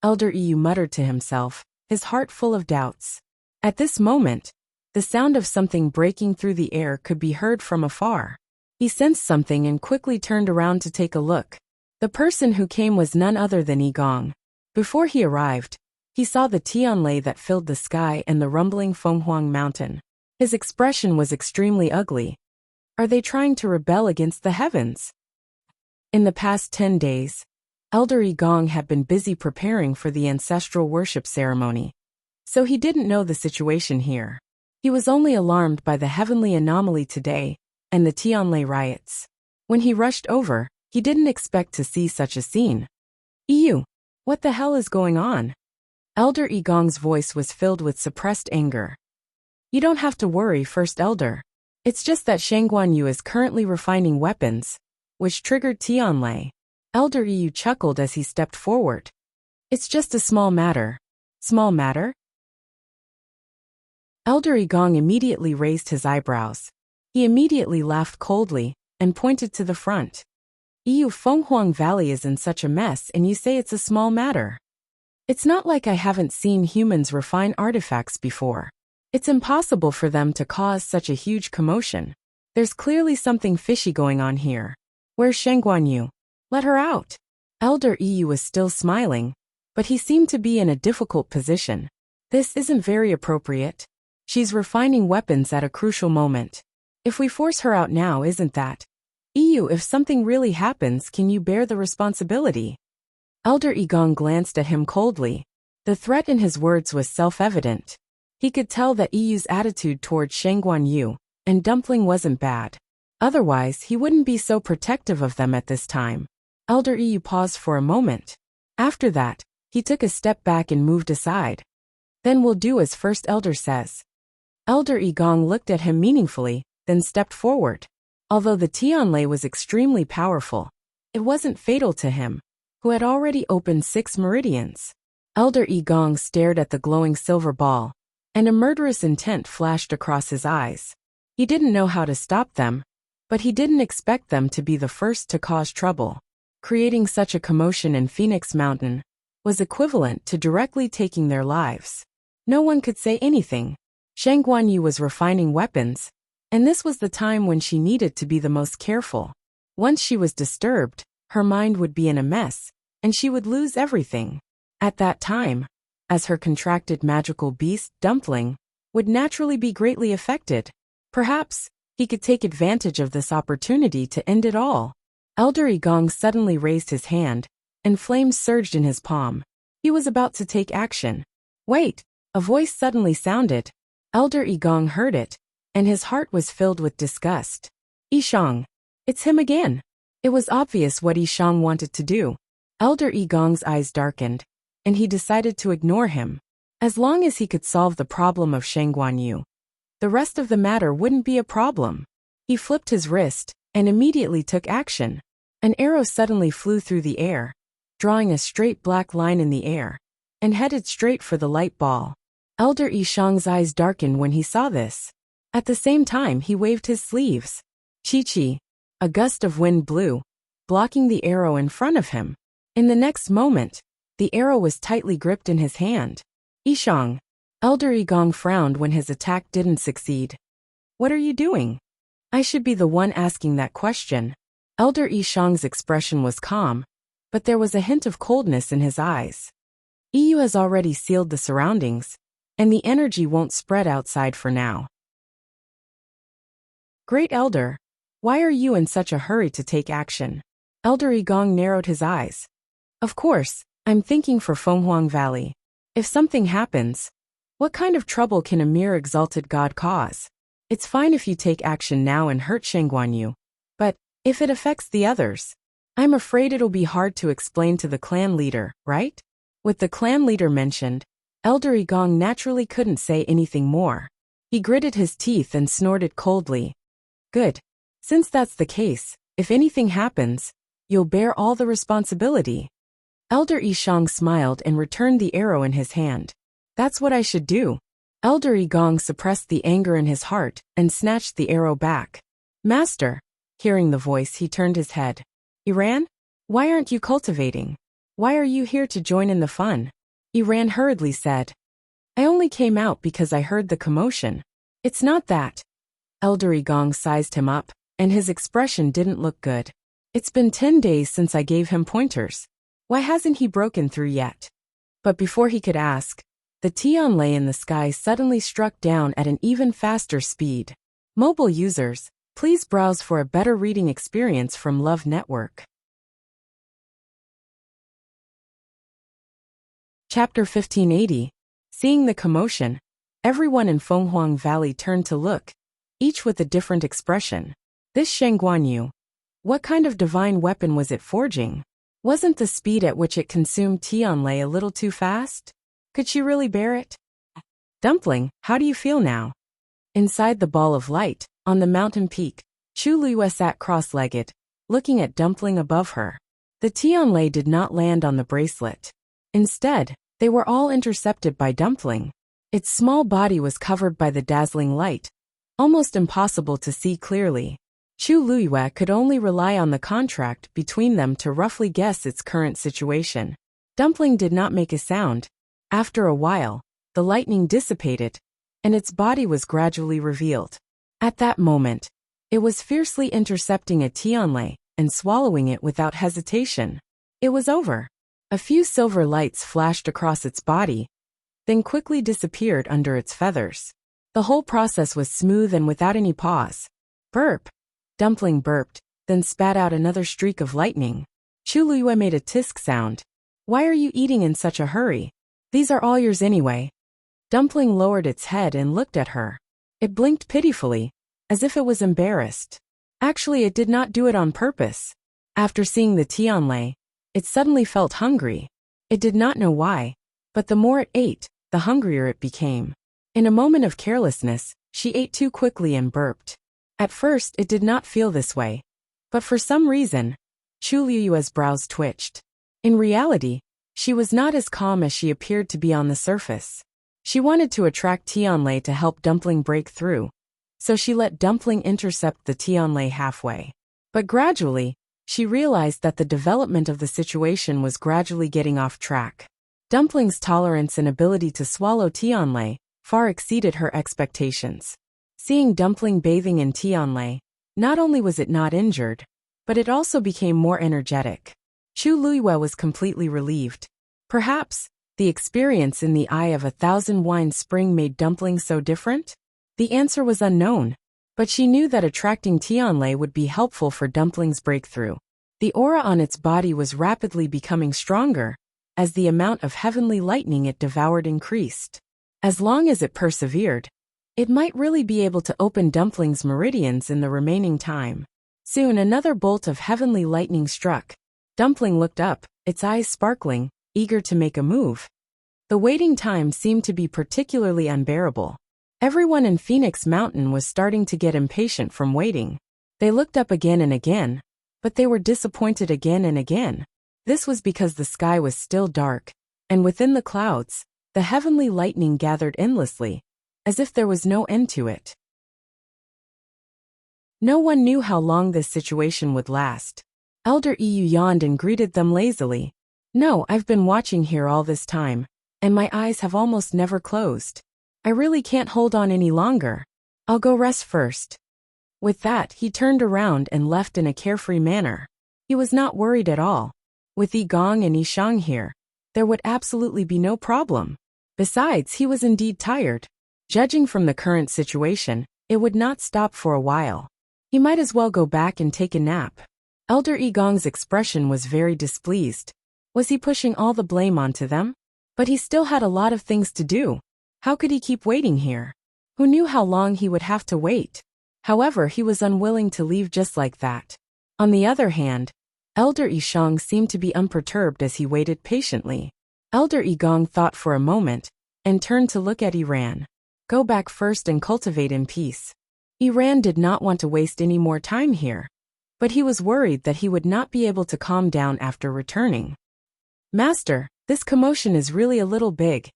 Elder Yu muttered to himself, his heart full of doubts. At this moment, the sound of something breaking through the air could be heard from afar. He sensed something and quickly turned around to take a look. The person who came was none other than Yi Gong. Before he arrived, he saw the Tianlei that filled the sky and the rumbling Fenghuang mountain. His expression was extremely ugly. Are they trying to rebel against the heavens? In the past 10 days, Elder Yi Gong had been busy preparing for the ancestral worship ceremony, so he didn't know the situation here. He was only alarmed by the heavenly anomaly today and the Tianlei riots. When he rushed over, he didn't expect to see such a scene. "Ew, what the hell is going on?" Elder Yi Gong's voice was filled with suppressed anger. "You don't have to worry, First Elder. It's just that Shangguan Yu is currently refining weapons, which triggered Tianlei." Elder Yu chuckled as he stepped forward. "It's just a small matter." "Small matter?" Elder Yi Gong immediately raised his eyebrows. He immediately laughed coldly and pointed to the front. "Yu, Fenghuang Valley is in such a mess and you say it's a small matter. It's not like I haven't seen humans refine artifacts before. It's impossible for them to cause such a huge commotion. There's clearly something fishy going on here. Where's Shangguan Yu? Let her out." Elder Yu was still smiling, but he seemed to be in a difficult position. "This isn't very appropriate. She's refining weapons at a crucial moment. If we force her out now, isn't that? Yu, if something really happens, can you bear the responsibility?" Elder Yi Gong glanced at him coldly. The threat in his words was self-evident. He could tell that Yu's attitude toward Shangguan Yu and Dumpling wasn't bad. Otherwise, he wouldn't be so protective of them at this time. Elder Yu paused for a moment. After that, he took a step back and moved aside. "Then we'll do as First Elder says." Elder Yi Gong looked at him meaningfully, then stepped forward. Although the Tianlei was extremely powerful, it wasn't fatal to him, who had already opened 6 meridians. Elder Yi Gong stared at the glowing silver ball, and a murderous intent flashed across his eyes. He didn't know how to stop them, but he didn't expect them to be the first to cause trouble. Creating such a commotion in Phoenix Mountain was equivalent to directly taking their lives. No one could say anything. Shangguan Yu was refining weapons, and this was the time when she needed to be the most careful. Once she was disturbed, her mind would be in a mess, and she would lose everything. At that time, as her contracted magical beast, Dumpling, would naturally be greatly affected. Perhaps he could take advantage of this opportunity to end it all. Elder Yi Gong suddenly raised his hand, and flames surged in his palm. He was about to take action. "Wait!" A voice suddenly sounded. Elder Yi Gong heard it, and his heart was filled with disgust. "Yishang! It's him again!" It was obvious what Yishang wanted to do. Elder Yi Gong's eyes darkened, and he decided to ignore him. As long as he could solve the problem of Shangguan Yu, the rest of the matter wouldn't be a problem. He flipped his wrist, and immediately took action. An arrow suddenly flew through the air, drawing a straight black line in the air, and headed straight for the light ball. Elder Yishang's eyes darkened when he saw this. At the same time, he waved his sleeves. Chi-chi! A gust of wind blew, blocking the arrow in front of him. In the next moment, the arrow was tightly gripped in his hand. "Yishang!" Elder Yi Gong frowned when his attack didn't succeed. "What are you doing?" "I should be the one asking that question." Elder Yishang's expression was calm, but there was a hint of coldness in his eyes. "Yu has already sealed the surroundings, and the energy won't spread outside for now." "Great Elder, why are you in such a hurry to take action?" Elder Gong narrowed his eyes. Of course, I'm thinking for Fenghuang Valley. If something happens, what kind of trouble can a mere exalted god cause? It's fine if you take action now and hurt Shangguanyu. But, if it affects the others, I'm afraid it'll be hard to explain to the clan leader, right? With the clan leader mentioned, Elder Gong naturally couldn't say anything more. He gritted his teeth and snorted coldly. Good. Since that's the case, if anything happens, you'll bear all the responsibility. Elder Yishang smiled and returned the arrow in his hand. That's what I should do. Elder Gong suppressed the anger in his heart and snatched the arrow back. Master. Hearing the voice, he turned his head. Iran? Why aren't you cultivating? Why are you here to join in the fun? Iran hurriedly said. I only came out because I heard the commotion. It's not that. Elder Gong sized him up, and his expression didn't look good. It's been 10 days since I gave him pointers. Why hasn't he broken through yet? But before he could ask, the Tianlei in the sky suddenly struck down at an even faster speed. Mobile users, please browse for a better reading experience from Love Network. Chapter 1580. Seeing the commotion, everyone in Fenghuang Valley turned to look, each with a different expression. This Shangguanyu. What kind of divine weapon was it forging? Wasn't the speed at which it consumed Tianlei a little too fast? Could she really bear it? Dumpling, how do you feel now? Inside the ball of light, on the mountain peak, Chu Luiyue sat cross-legged, looking at Dumpling above her. The Tianlei did not land on the bracelet. Instead, they were all intercepted by Dumpling. Its small body was covered by the dazzling light, almost impossible to see clearly. Chu Luiyue could only rely on the contract between them to roughly guess its current situation. Dumpling did not make a sound. After a while, the lightning dissipated, and its body was gradually revealed. At that moment, it was fiercely intercepting a Tianlei and swallowing it without hesitation. It was over. A few silver lights flashed across its body, then quickly disappeared under its feathers. The whole process was smooth and without any pause. Burp. Dumpling burped, then spat out another streak of lightning. Chu Luiyue made a tisk sound. Why are you eating in such a hurry? These are all yours anyway. Dumpling lowered its head and looked at her. It blinked pitifully, as if it was embarrassed. Actually, it did not do it on purpose. After seeing the Tianlei, it suddenly felt hungry. It did not know why, but the more it ate, the hungrier it became. In a moment of carelessness, she ate too quickly and burped. At first, it did not feel this way, but for some reason, Chu Luiyue's brows twitched. In reality, she was not as calm as she appeared to be on the surface. She wanted to attract Tianlei to help Dumpling break through, so she let Dumpling intercept the Tianlei halfway. But gradually, she realized that the development of the situation was gradually getting off track. Dumpling's tolerance and ability to swallow Tianlei far exceeded her expectations. Seeing Dumpling bathing in Tianlei, not only was it not injured, but it also became more energetic. Chu Luiyue was completely relieved. Perhaps, the experience in the eye of 1,000 wine spring made Dumpling so different? The answer was unknown, but she knew that attracting Tianlei would be helpful for Dumpling's breakthrough. The aura on its body was rapidly becoming stronger, as the amount of heavenly lightning it devoured increased. As long as it persevered, it might really be able to open Dumpling's meridians in the remaining time. Soon another bolt of heavenly lightning struck. Dumpling looked up, its eyes sparkling, eager to make a move. The waiting time seemed to be particularly unbearable. Everyone in Phoenix Mountain was starting to get impatient from waiting. They looked up again and again, but they were disappointed again and again. This was because the sky was still dark, and within the clouds, the heavenly lightning gathered endlessly, as if there was no end to it. No one knew how long this situation would last. Elder EU yawned and greeted them lazily. No, I've been watching here all this time, and my eyes have almost never closed. I really can't hold on any longer. I'll go rest first. With that, he turned around and left in a carefree manner. He was not worried at all. With Yi Gong and Yishang here, there would absolutely be no problem. Besides, he was indeed tired. Judging from the current situation, it would not stop for a while. He might as well go back and take a nap. Elder Igong's expression was very displeased. Was he pushing all the blame onto them? But he still had a lot of things to do. How could he keep waiting here? Who knew how long he would have to wait? However, he was unwilling to leave just like that. On the other hand, Elder Ishang seemed to be unperturbed as he waited patiently. Elder Igong thought for a moment, and turned to look at Iran. Go back first and cultivate in peace. Iran did not want to waste any more time here, but he was worried that he would not be able to calm down after returning. Master, this commotion is really a little big.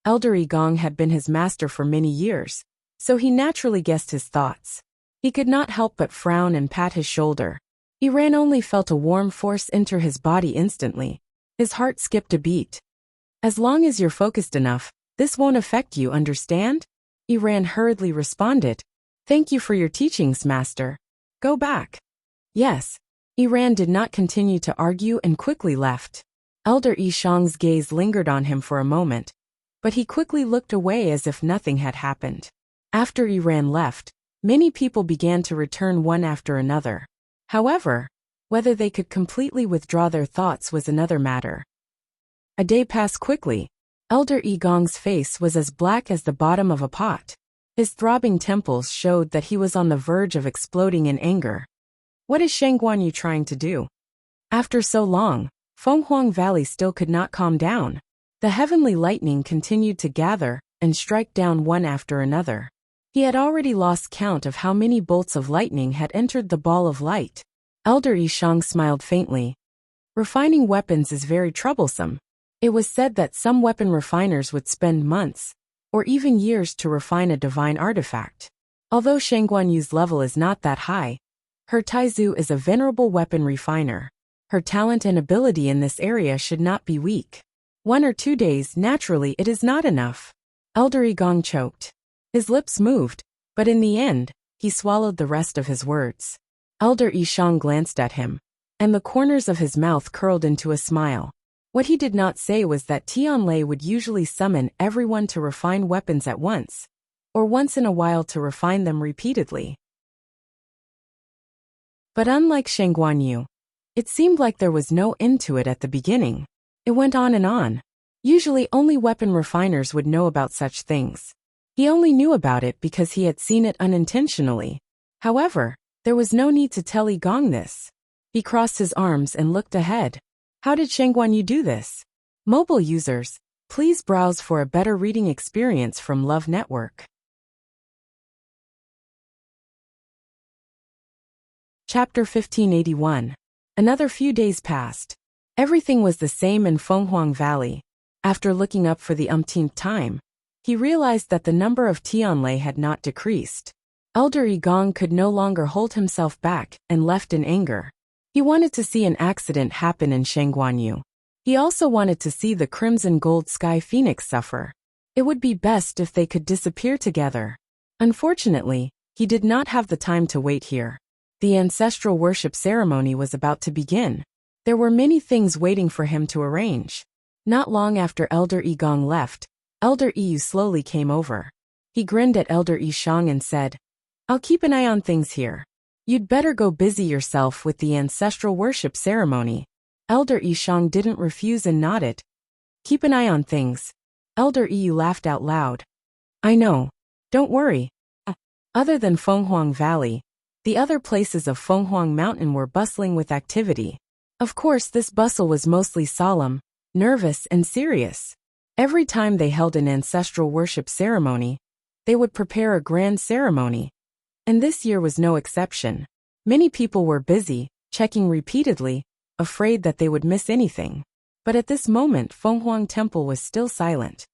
Elder Igong had been his master for many years, so he naturally guessed his thoughts. He could not help but frown and pat his shoulder. Iran only felt a warm force enter his body instantly. His heart skipped a beat. As long as you're focused enough, this won't affect you, understand? Iran hurriedly responded. Thank you for your teachings, master. Go back. Yes. Iran did not continue to argue and quickly left. Elder Ishang's gaze lingered on him for a moment, but he quickly looked away as if nothing had happened. After Iran left, many people began to return one after another. However, whether they could completely withdraw their thoughts was another matter. A day passed quickly. Elder Igong's face was as black as the bottom of a pot. His throbbing temples showed that he was on the verge of exploding in anger. What is Shangguanyu trying to do? After so long, Fenghuang Valley still could not calm down. The heavenly lightning continued to gather and strike down one after another. He had already lost count of how many bolts of lightning had entered the ball of light. Elder Ishang smiled faintly. Refining weapons is very troublesome. It was said that some weapon refiners would spend months, or even years to refine a divine artifact. Although Shangguanyu's level is not that high, her Taizu is a venerable weapon refiner. Her talent and ability in this area should not be weak. 1 or 2 days, naturally, it is not enough. Elder Igong choked. His lips moved, but in the end, he swallowed the rest of his words. Elder Ishang glanced at him, and the corners of his mouth curled into a smile. What he did not say was that Tianlei would usually summon everyone to refine weapons at once, or once in a while to refine them repeatedly. But unlike Shangguanyu, it seemed like there was no end to it at the beginning. It went on and on. Usually only weapon refiners would know about such things. He only knew about it because he had seen it unintentionally. However, there was no need to tell Igong this. He crossed his arms and looked ahead. How did Shangguanyu do this? Mobile users, please browse for a better reading experience from Love Network. Chapter 1581. Another few days passed. Everything was the same in Fenghuang Valley. After looking up for the umpteenth time, he realized that the number of Tianlei had not decreased. Elder Igong could no longer hold himself back and left in anger. He wanted to see an accident happen in Shangguanyu. He also wanted to see the Crimson Gold Sky Phoenix suffer. It would be best if they could disappear together. Unfortunately, he did not have the time to wait here. The ancestral worship ceremony was about to begin. There were many things waiting for him to arrange. Not long after Elder Igong left, Elder Iyu slowly came over. He grinned at Elder Ishang and said, I'll keep an eye on things here. You'd better go busy yourself with the ancestral worship ceremony. Elder Ishang didn't refuse and nodded. Keep an eye on things. Elder Iyu laughed out loud. I know. Don't worry. Other than Fenghuang Valley, the other places of Fenghuang Mountain were bustling with activity. Of course, this bustle was mostly solemn, nervous, and serious. Every time they held an ancestral worship ceremony, they would prepare a grand ceremony. And this year was no exception. Many people were busy, checking repeatedly, afraid that they would miss anything. But at this moment, Fenghuang Temple was still silent.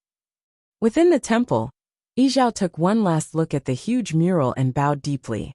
Within the temple, Yizhao took one last look at the huge mural and bowed deeply.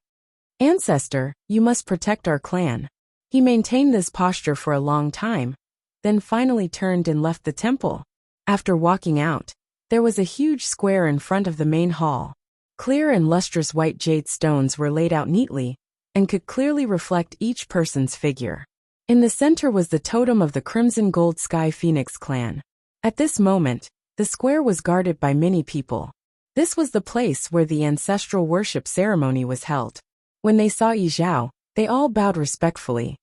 Ancestor, you must protect our clan. He maintained this posture for a long time, then finally turned and left the temple. After walking out, there was a huge square in front of the main hall. Clear and lustrous white jade stones were laid out neatly, and could clearly reflect each person's figure. In the center was the totem of the Crimson Gold Sky Phoenix clan. At this moment, the square was guarded by many people. This was the place where the ancestral worship ceremony was held. When they saw Yizhao, they all bowed respectfully.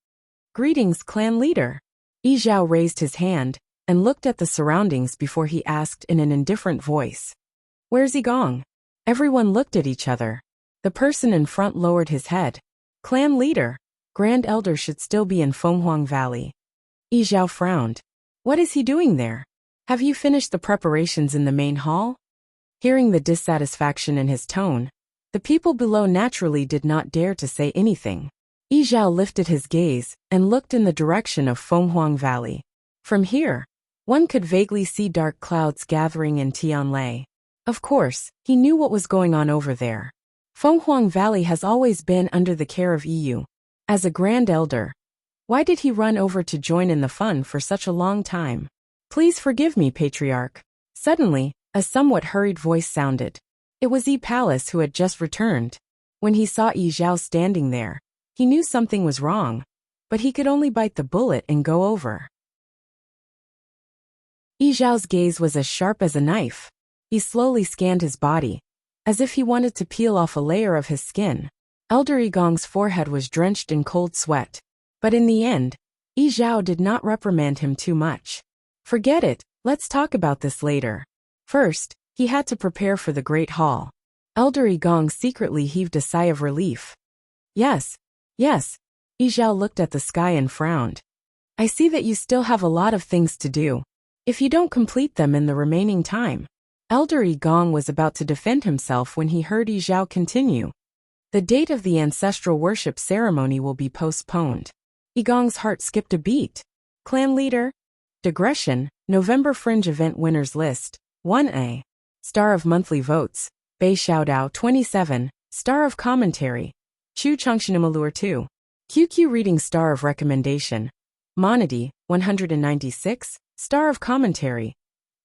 Greetings, clan leader. Yi Zhao raised his hand and looked at the surroundings before he asked in an indifferent voice. Where's Gong? Everyone looked at each other. The person in front lowered his head. Clan leader. Grand Elder should still be in Fenghuang Valley. Yi Zhao frowned. What is he doing there? Have you finished the preparations in the main hall? Hearing the dissatisfaction in his tone, the people below naturally did not dare to say anything. Yi Zhao lifted his gaze and looked in the direction of Fenghuang Valley. From here, one could vaguely see dark clouds gathering in Tianlai. Of course, he knew what was going on over there. Fenghuang Valley has always been under the care of Yu. As a Grand Elder, why did he run over to join in the fun for such a long time? Please forgive me, Patriarch. Suddenly, a somewhat hurried voice sounded. It was Yi Palace who had just returned. When he saw Yi Zhao standing there, he knew something was wrong, but he could only bite the bullet and go over. Yi Zhao's gaze was as sharp as a knife. He slowly scanned his body, as if he wanted to peel off a layer of his skin. Elder Gong's forehead was drenched in cold sweat, but in the end, Yi Zhao did not reprimand him too much. Forget it, let's talk about this later. First, he had to prepare for the Great Hall. Elder Gong secretly heaved a sigh of relief. Yes. Yi Zhao looked at the sky and frowned. I see that you still have a lot of things to do. If you don't complete them in the remaining time. Elder Gong was about to defend himself when he heard Yi Zhao continue. The date of the ancestral worship ceremony will be postponed. Yi Gong's heart skipped a beat. Clan leader. Digression, November Fringe Event Winners List, 1A. Star of Monthly Votes, Bei Xiaodao 27, Star of Commentary, Chu Chengshinimalur 2. QQ Reading Star of Recommendation, Monody, 196, Star of Commentary,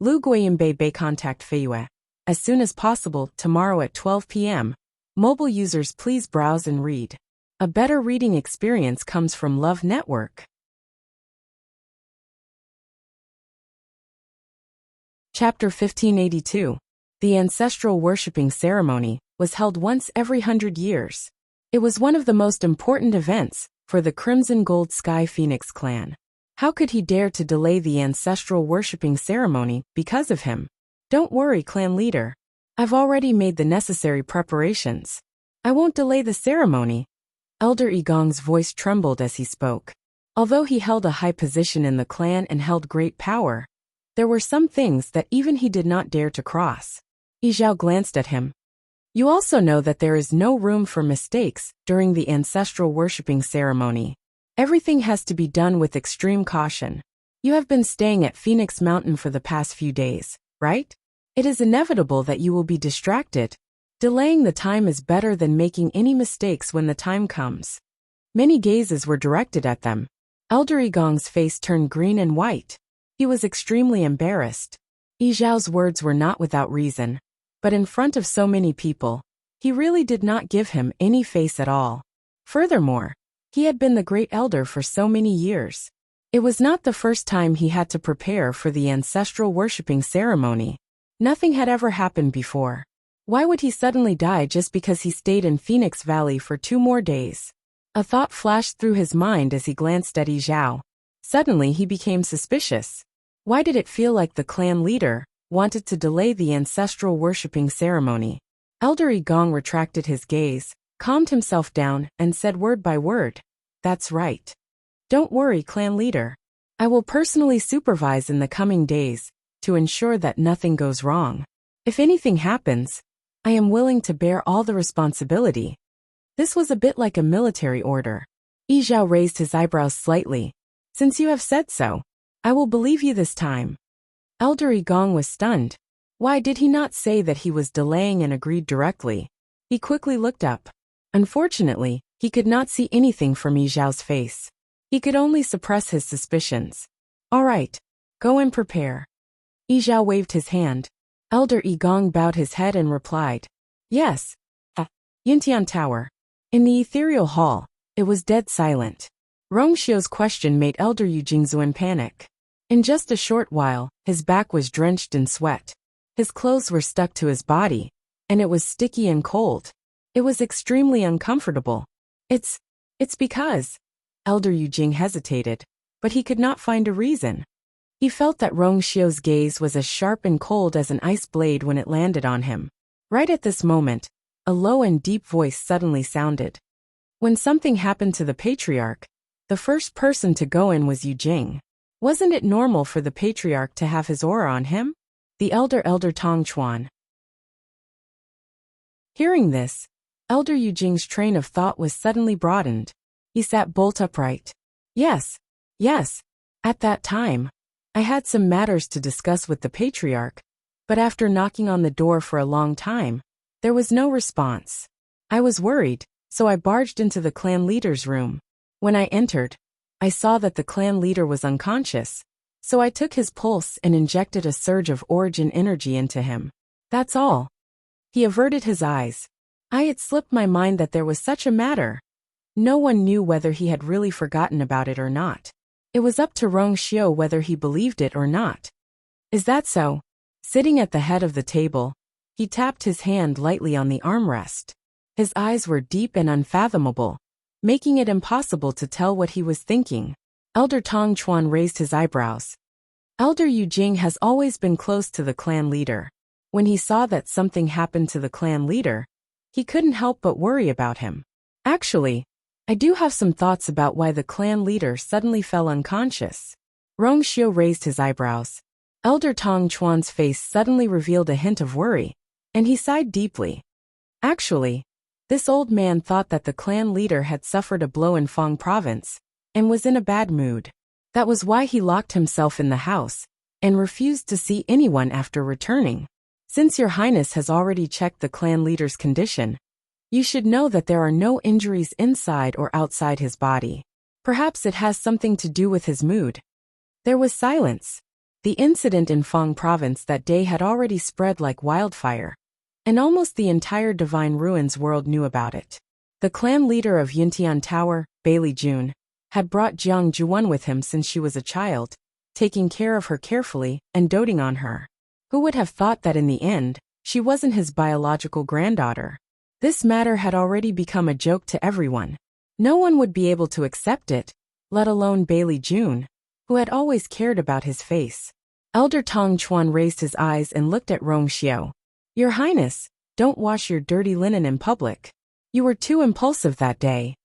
Lu Guiyinbei Bei Contact Feiyue. As soon as possible, tomorrow at 12 p.m. Mobile users please browse and read. A better reading experience comes from Love Network. Chapter 1582. The ancestral worshipping ceremony was held once every 100 years. It was one of the most important events for the Crimson Gold Sky Phoenix clan. How could he dare to delay the ancestral worshipping ceremony because of him? Don't worry, clan leader. I've already made the necessary preparations. I won't delay the ceremony. Elder Gong's voice trembled as he spoke. Although he held a high position in the clan and held great power, there were some things that even he did not dare to cross. Yi Zhao glanced at him. You also know that there is no room for mistakes during the ancestral worshipping ceremony. Everything has to be done with extreme caution. You have been staying at Phoenix Mountain for the past few days, right? It is inevitable that you will be distracted. Delaying the time is better than making any mistakes when the time comes. Many gazes were directed at them. Elder Gong's face turned green and white. He was extremely embarrassed. Yi Zhao's words were not without reason, but in front of so many people, he really did not give him any face at all. Furthermore, he had been the great elder for so many years. It was not the first time he had to prepare for the ancestral worshipping ceremony. Nothing had ever happened before. Why would he suddenly die just because he stayed in Phoenix Valley for 2 more days? A thought flashed through his mind as he glanced at Yi Zhao. Suddenly he became suspicious. Why did it feel like the clan leader wanted to delay the ancestral worshipping ceremony? Elder Gong retracted his gaze, calmed himself down, and said word by word, That's right. Don't worry, clan leader. I will personally supervise in the coming days to ensure that nothing goes wrong. If anything happens, I am willing to bear all the responsibility. This was a bit like a military order. Yi Zhao raised his eyebrows slightly. Since you have said so, I will believe you this time. Elder Gong was stunned. Why did he not say that he was delaying and agreed directly? He quickly looked up. Unfortunately, he could not see anything from Yi Zhao's face. He could only suppress his suspicions. All right, go and prepare. Yi Zhao waved his hand. Elder Gong bowed his head and replied, Yes. Yintian Tower. In the ethereal hall, it was dead silent. Rongxiu's question made Elder Yu Jingzuan panic. In just a short while, his back was drenched in sweat. His clothes were stuck to his body, and it was sticky and cold. It was extremely uncomfortable. It's because... Elder Yujing hesitated, but he could not find a reason. He felt that Rong Xiu's gaze was as sharp and cold as an ice blade when it landed on him. Right at this moment, a low and deep voice suddenly sounded. When something happened to the patriarch, the first person to go in was Yujing. Wasn't it normal for the patriarch to have his aura on him? The elder Tong Chuan. Hearing this, Elder Yujing's train of thought was suddenly broadened. He sat bolt upright. Yes. At that time, I had some matters to discuss with the patriarch, but after knocking on the door for a long time, there was no response. I was worried, so I barged into the clan leader's room. When I entered, I saw that the clan leader was unconscious, so I took his pulse and injected a surge of origin energy into him. That's all. He averted his eyes. It slipped my mind that there was such a matter. No one knew whether he had really forgotten about it or not. It was up to Rong Xiu whether he believed it or not. Is that so? Sitting at the head of the table, he tapped his hand lightly on the armrest. His eyes were deep and unfathomable, making it impossible to tell what he was thinking. Elder Tong Chuan raised his eyebrows. Elder Yujing has always been close to the clan leader. When he saw that something happened to the clan leader, he couldn't help but worry about him. Actually, I do have some thoughts about why the clan leader suddenly fell unconscious. Rong Xiu raised his eyebrows. Elder Tong Chuan's face suddenly revealed a hint of worry, and he sighed deeply. Actually, this old man thought that the clan leader had suffered a blow in Fang province, and was in a bad mood. That was why he locked himself in the house, and refused to see anyone after returning. Since your highness has already checked the clan leader's condition, you should know that there are no injuries inside or outside his body. Perhaps it has something to do with his mood. There was silence. The incident in Fang province that day had already spread like wildfire, and almost the entire Divine Ruins world knew about it. The clan leader of Yuntian Tower, Bailey June, had brought Jiang Juan with him since she was a child, taking care of her carefully and doting on her. Who would have thought that in the end, she wasn't his biological granddaughter? This matter had already become a joke to everyone. No one would be able to accept it, let alone Bailey June, who had always cared about his face. Elder Tong Chuan raised his eyes and looked at Rong Xiu. Your Highness, don't wash your dirty linen in public. You were too impulsive that day.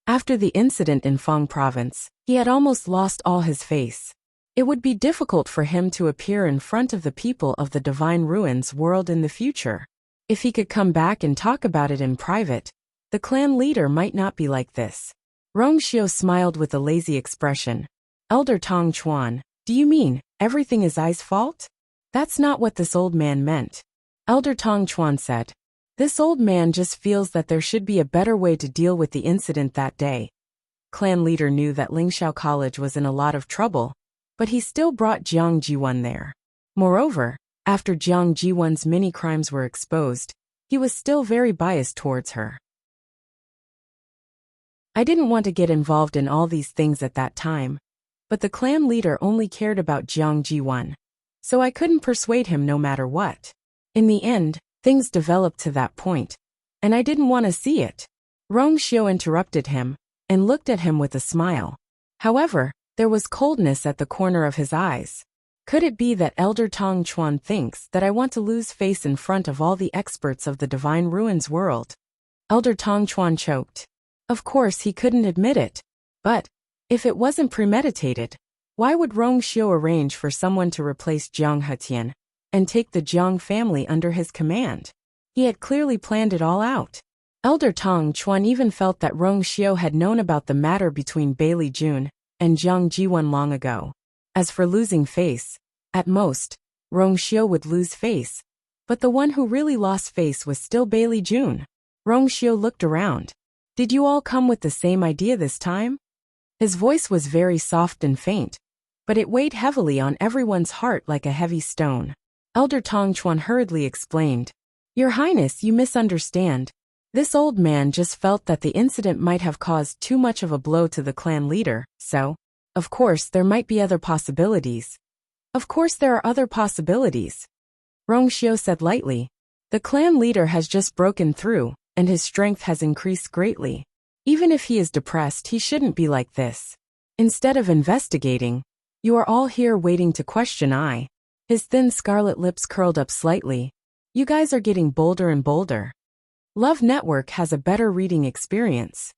After the incident in Fang province, he had almost lost all his face. It would be difficult for him to appear in front of the people of the Divine Ruins world in the future. If he could come back and talk about it in private, the clan leader might not be like this. Rong Xiu smiled with a lazy expression. Elder Tong Chuan, do you mean everything is I's fault? That's not what this old man meant. Elder Tong Chuan said. This old man just feels that there should be a better way to deal with the incident that day. Clan leader knew that Lingxiao College was in a lot of trouble, but he still brought Jiang Jiwan there. Moreover, after Jiang Jiwan's many crimes were exposed, he was still very biased towards her. I didn't want to get involved in all these things at that time, but the clan leader only cared about Jiang Jiwan, so I couldn't persuade him no matter what. In the end, things developed to that point, and I didn't want to see it. Rong Xiu interrupted him, and looked at him with a smile. However, there was coldness at the corner of his eyes. Could it be that Elder Tong Chuan thinks that I want to lose face in front of all the experts of the Divine Ruins world? Elder Tong Chuan choked. Of course he couldn't admit it. But, if it wasn't premeditated, why would Rong Xiu arrange for someone to replace Jiang Hetian and take the Jiang family under his command? He had clearly planned it all out. Elder Tong Chuan even felt that Rong Xiu had known about the matter between Bailey June and Jiang Jiwan long ago. As for losing face, at most, Rong Xiu would lose face, but the one who really lost face was still Bailey June. Rong Xiu looked around. Did you all come with the same idea this time? His voice was very soft and faint, but it weighed heavily on everyone's heart like a heavy stone. Elder Tong Chuan hurriedly explained. Your Highness, you misunderstand. This old man just felt that the incident might have caused too much of a blow to the clan leader, so, of course, there might be other possibilities. Of course there are other possibilities. Rong Xiu said lightly. The clan leader has just broken through, and his strength has increased greatly. Even if he is depressed, he shouldn't be like this. Instead of investigating, you are all here waiting to question I. His thin scarlet lips curled up slightly. You guys are getting bolder and bolder. Love Network has a better reading experience.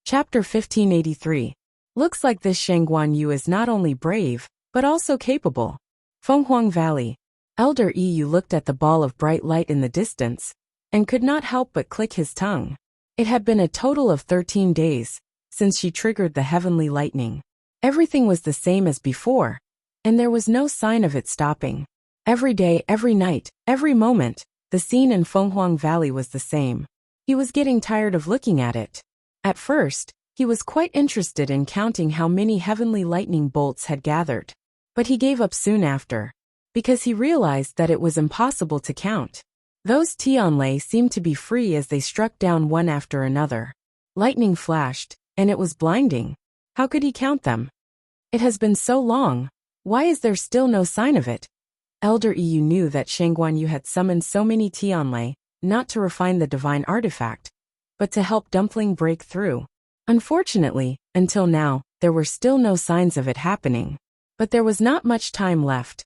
Chapter 1583. Looks like this Shangguan Yu is not only brave, but also capable. Fenghuang Valley. Elder Yu looked at the ball of bright light in the distance, and could not help but click his tongue. It had been a total of 13 days since she triggered the heavenly lightning. Everything was the same as before, and there was no sign of it stopping. Every day, every night, every moment, the scene in Fenghuang Valley was the same. He was getting tired of looking at it. At first, he was quite interested in counting how many heavenly lightning bolts had gathered. But he gave up soon after, because he realized that it was impossible to count. Those Tianlei seemed to be free as they struck down one after another. Lightning flashed, and it was blinding. How could he count them? It has been so long. Why is there still no sign of it? Elder Yu knew that Shangguan Yu had summoned so many Tianlei, not to refine the divine artifact, but to help Dumpling break through. Unfortunately, until now, there were still no signs of it happening. But there was not much time left.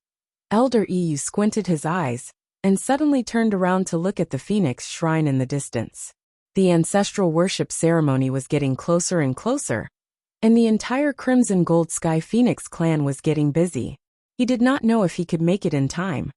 Elder Yu squinted his eyes, and suddenly turned around to look at the Phoenix shrine in the distance. The ancestral worship ceremony was getting closer and closer, and the entire Crimson Gold Sky Phoenix clan was getting busy. He did not know if he could make it in time.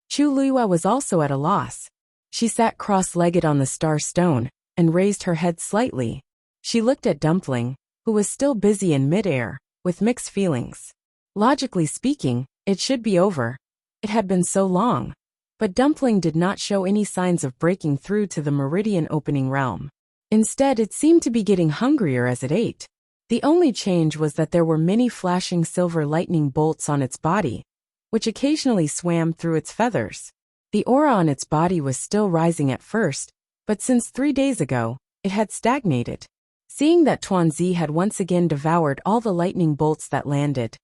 Chu Luiwa was also at a loss. She sat cross-legged on the star stone, and raised her head slightly. She looked at Dumpling, who was still busy in midair, with mixed feelings. Logically speaking, it should be over. It had been so long. But Dumpling did not show any signs of breaking through to the meridian opening realm. Instead, it seemed to be getting hungrier as it ate. The only change was that there were many flashing silver lightning bolts on its body, which occasionally swam through its feathers. The aura on its body was still rising at first, but since 3 days ago, it had stagnated. Seeing that Tuanzi had once again devoured all the lightning bolts that landed,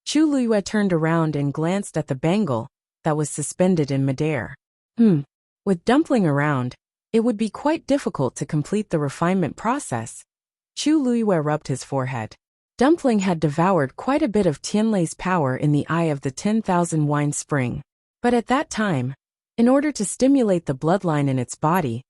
Chu Luiwa turned around and glanced at the bangle that was suspended in midair. With Dumpling around, it would be quite difficult to complete the refinement process. Chu Luiwa rubbed his forehead. Dumpling had devoured quite a bit of Tianlei's power in the eye of the 10,000 wine spring. But at that time, in order to stimulate the bloodline in its body,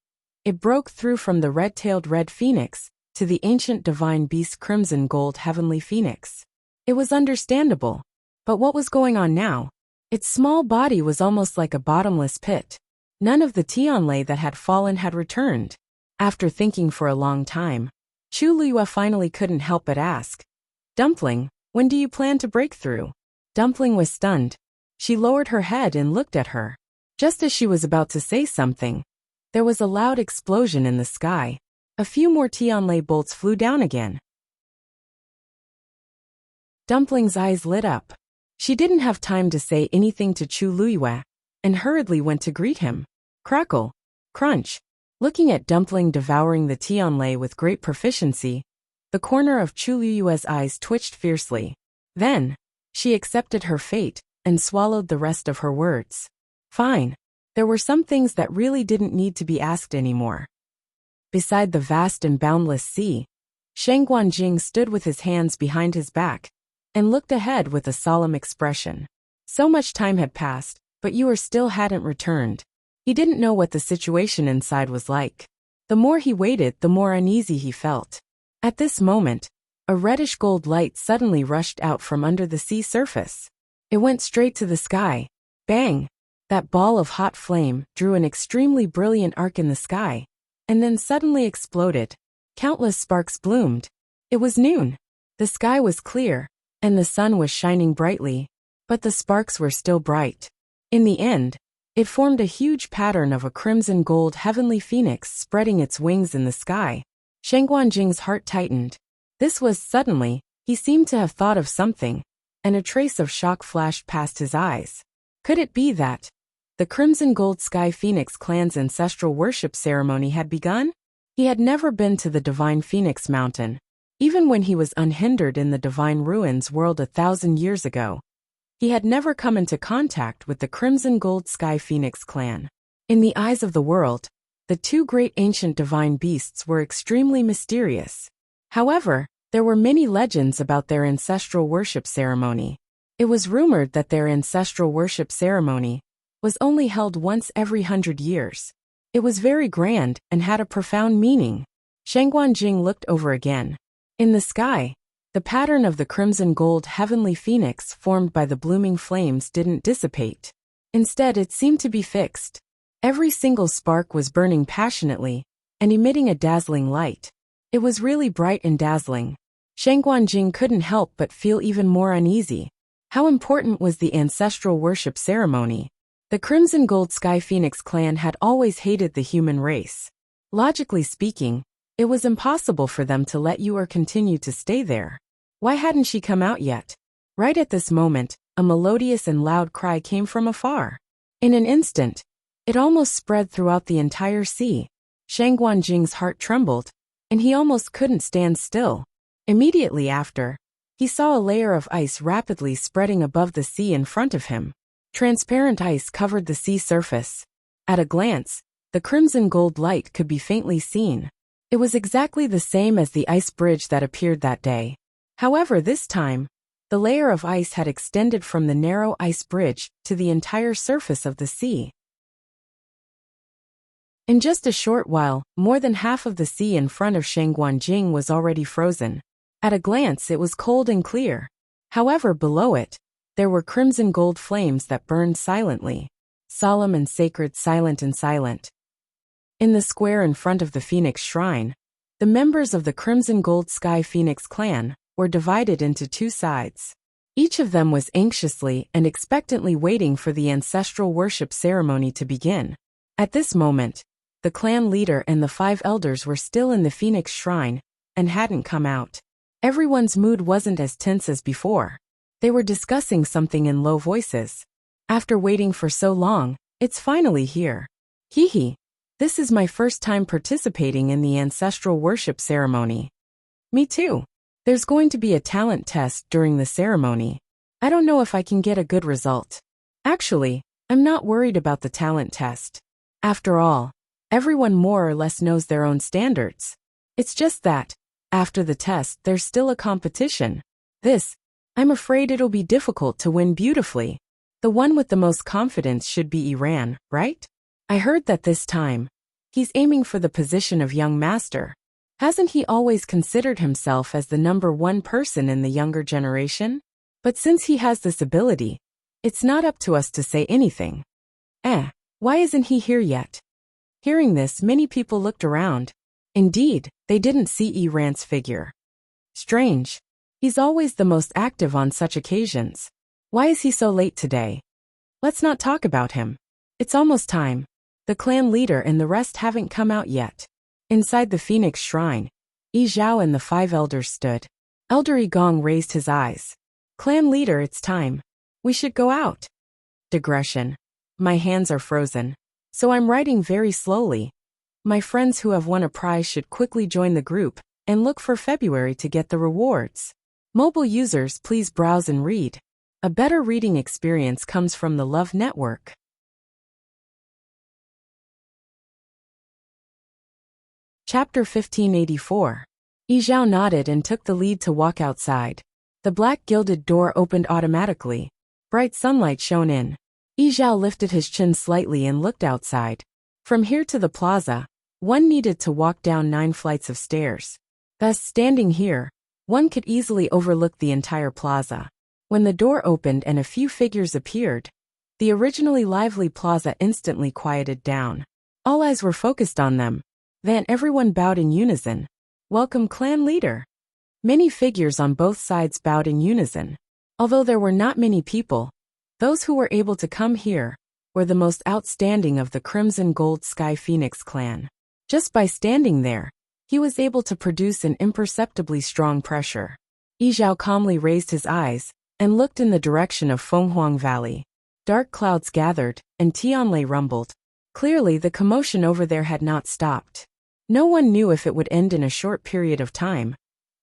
it broke through from the red-tailed red phoenix to the ancient divine beast Crimson Gold Heavenly Phoenix. It was understandable. But what was going on now? Its small body was almost like a bottomless pit. None of the Tianlei that had fallen had returned. After thinking for a long time, Chu Luiwa finally couldn't help but ask, Dumpling, when do you plan to break through? Dumpling was stunned. She lowered her head and looked at her. Just as she was about to say something, there was a loud explosion in the sky. A few more Tianlei bolts flew down again. Dumpling's eyes lit up. She didn't have time to say anything to Chu Luiwa, and hurriedly went to greet him. Crackle, crunch. Looking at Dumpling devouring the Tianlei with great proficiency, the corner of Chu Luiwa's eyes twitched fiercely. Then, she accepted her fate and swallowed the rest of her words. Fine. There were some things that really didn't need to be asked anymore. Beside the vast and boundless sea, Sheng Guanjing stood with his hands behind his back and looked ahead with a solemn expression. So much time had passed, but you still hadn't returned. He didn't know what the situation inside was like. The more he waited, the more uneasy he felt. At this moment, a reddish gold light suddenly rushed out from under the sea surface. It went straight to the sky. Bang! That ball of hot flame drew an extremely brilliant arc in the sky, and then suddenly exploded. Countless sparks bloomed. It was noon. The sky was clear, and the sun was shining brightly, but the sparks were still bright. In the end, it formed a huge pattern of a crimson gold heavenly phoenix spreading its wings in the sky. Sheng Guanjing's heart tightened. This was suddenly, he seemed to have thought of something, and a trace of shock flashed past his eyes. Could it be that the Crimson Gold Sky Phoenix clan's ancestral worship ceremony had begun? He had never been to the Divine Phoenix Mountain, even when he was unhindered in the Divine Ruins world 1,000 years ago. He had never come into contact with the Crimson Gold Sky Phoenix clan. In the eyes of the world, the two great ancient divine beasts were extremely mysterious. However, there were many legends about their ancestral worship ceremony. It was rumored that their ancestral worship ceremony was only held once every 100 years. It was very grand and had a profound meaning. Shen Guanjing looked over again. In the sky, the pattern of the crimson gold heavenly phoenix formed by the blooming flames didn't dissipate. Instead, it seemed to be fixed. Every single spark was burning passionately and emitting a dazzling light. It was really bright and dazzling. Shen Guanjing couldn't help but feel even more uneasy. How important was the ancestral worship ceremony? The Crimson Gold Sky Phoenix clan had always hated the human race. Logically speaking, it was impossible for them to let you or continue to stay there. Why hadn't she come out yet? Right at this moment, a melodious and loud cry came from afar. In an instant, it almost spread throughout the entire sea. Shen Guanjing's heart trembled, and he almost couldn't stand still. Immediately after, he saw a layer of ice rapidly spreading above the sea in front of him. Transparent ice covered the sea surface. At a glance, the crimson gold light could be faintly seen. It was exactly the same as the ice bridge that appeared that day. However, this time, the layer of ice had extended from the narrow ice bridge to the entire surface of the sea. In just a short while, more than half of the sea in front of Shen Guanjing was already frozen. At a glance, it was cold and clear. However, below it, there were crimson gold flames that burned silently. Solemn and sacred, silent and silent. In the square in front of the Phoenix Shrine, the members of the Crimson Gold Sky Phoenix clan were divided into two sides. Each of them was anxiously and expectantly waiting for the ancestral worship ceremony to begin. At this moment, the clan leader and the 5 elders were still in the Phoenix Shrine and hadn't come out. Everyone's mood wasn't as tense as before. They were discussing something in low voices. After waiting for so long, it's finally here. Hee. This is my first time participating in the ancestral worship ceremony. Me too. There's going to be a talent test during the ceremony. I don't know if I can get a good result. Actually, I'm not worried about the talent test. After all, everyone more or less knows their own standards. It's just that, after the test, there's still a competition. I'm afraid it'll be difficult to win beautifully. The one with the most confidence should be Iran, right? I heard that this time, he's aiming for the position of young master. Hasn't he always considered himself as the #1 person in the younger generation? But since he has this ability, it's not up to us to say anything. Why isn't he here yet? Hearing this, many people looked around. Indeed, they didn't see Iran's figure. Strange. He's always the most active on such occasions. Why is he so late today? Let's not talk about him. It's almost time. The clan leader and the rest haven't come out yet. Inside the Phoenix Shrine, Yi Zhao and the 5 elders stood. Elder Yi Gong raised his eyes. Clan leader, it's time. We should go out. Digression. My hands are frozen, so I'm writing very slowly. My friends who have won a prize should quickly join the group and look for February to get the rewards. Mobile users, please browse and read. A better reading experience comes from the Love Network. Chapter 1584. Yi Zhao nodded and took the lead to walk outside. The black gilded door opened automatically. Bright sunlight shone in. Yi Zhao lifted his chin slightly and looked outside. From here to the plaza, one needed to walk down 9 flights of stairs. Thus, standing here, one could easily overlook the entire plaza. When the door opened and a few figures appeared, the originally lively plaza instantly quieted down. All eyes were focused on them. Then everyone bowed in unison. Welcome, clan leader. Many figures on both sides bowed in unison. Although there were not many people, those who were able to come here were the most outstanding of the Crimson Gold Sky Phoenix clan. Just by standing there, he was able to produce an imperceptibly strong pressure. Yi Zhao calmly raised his eyes and looked in the direction of Fenghuang Valley. Dark clouds gathered, and Tianlei rumbled. Clearly, the commotion over there had not stopped. No one knew if it would end in a short period of time.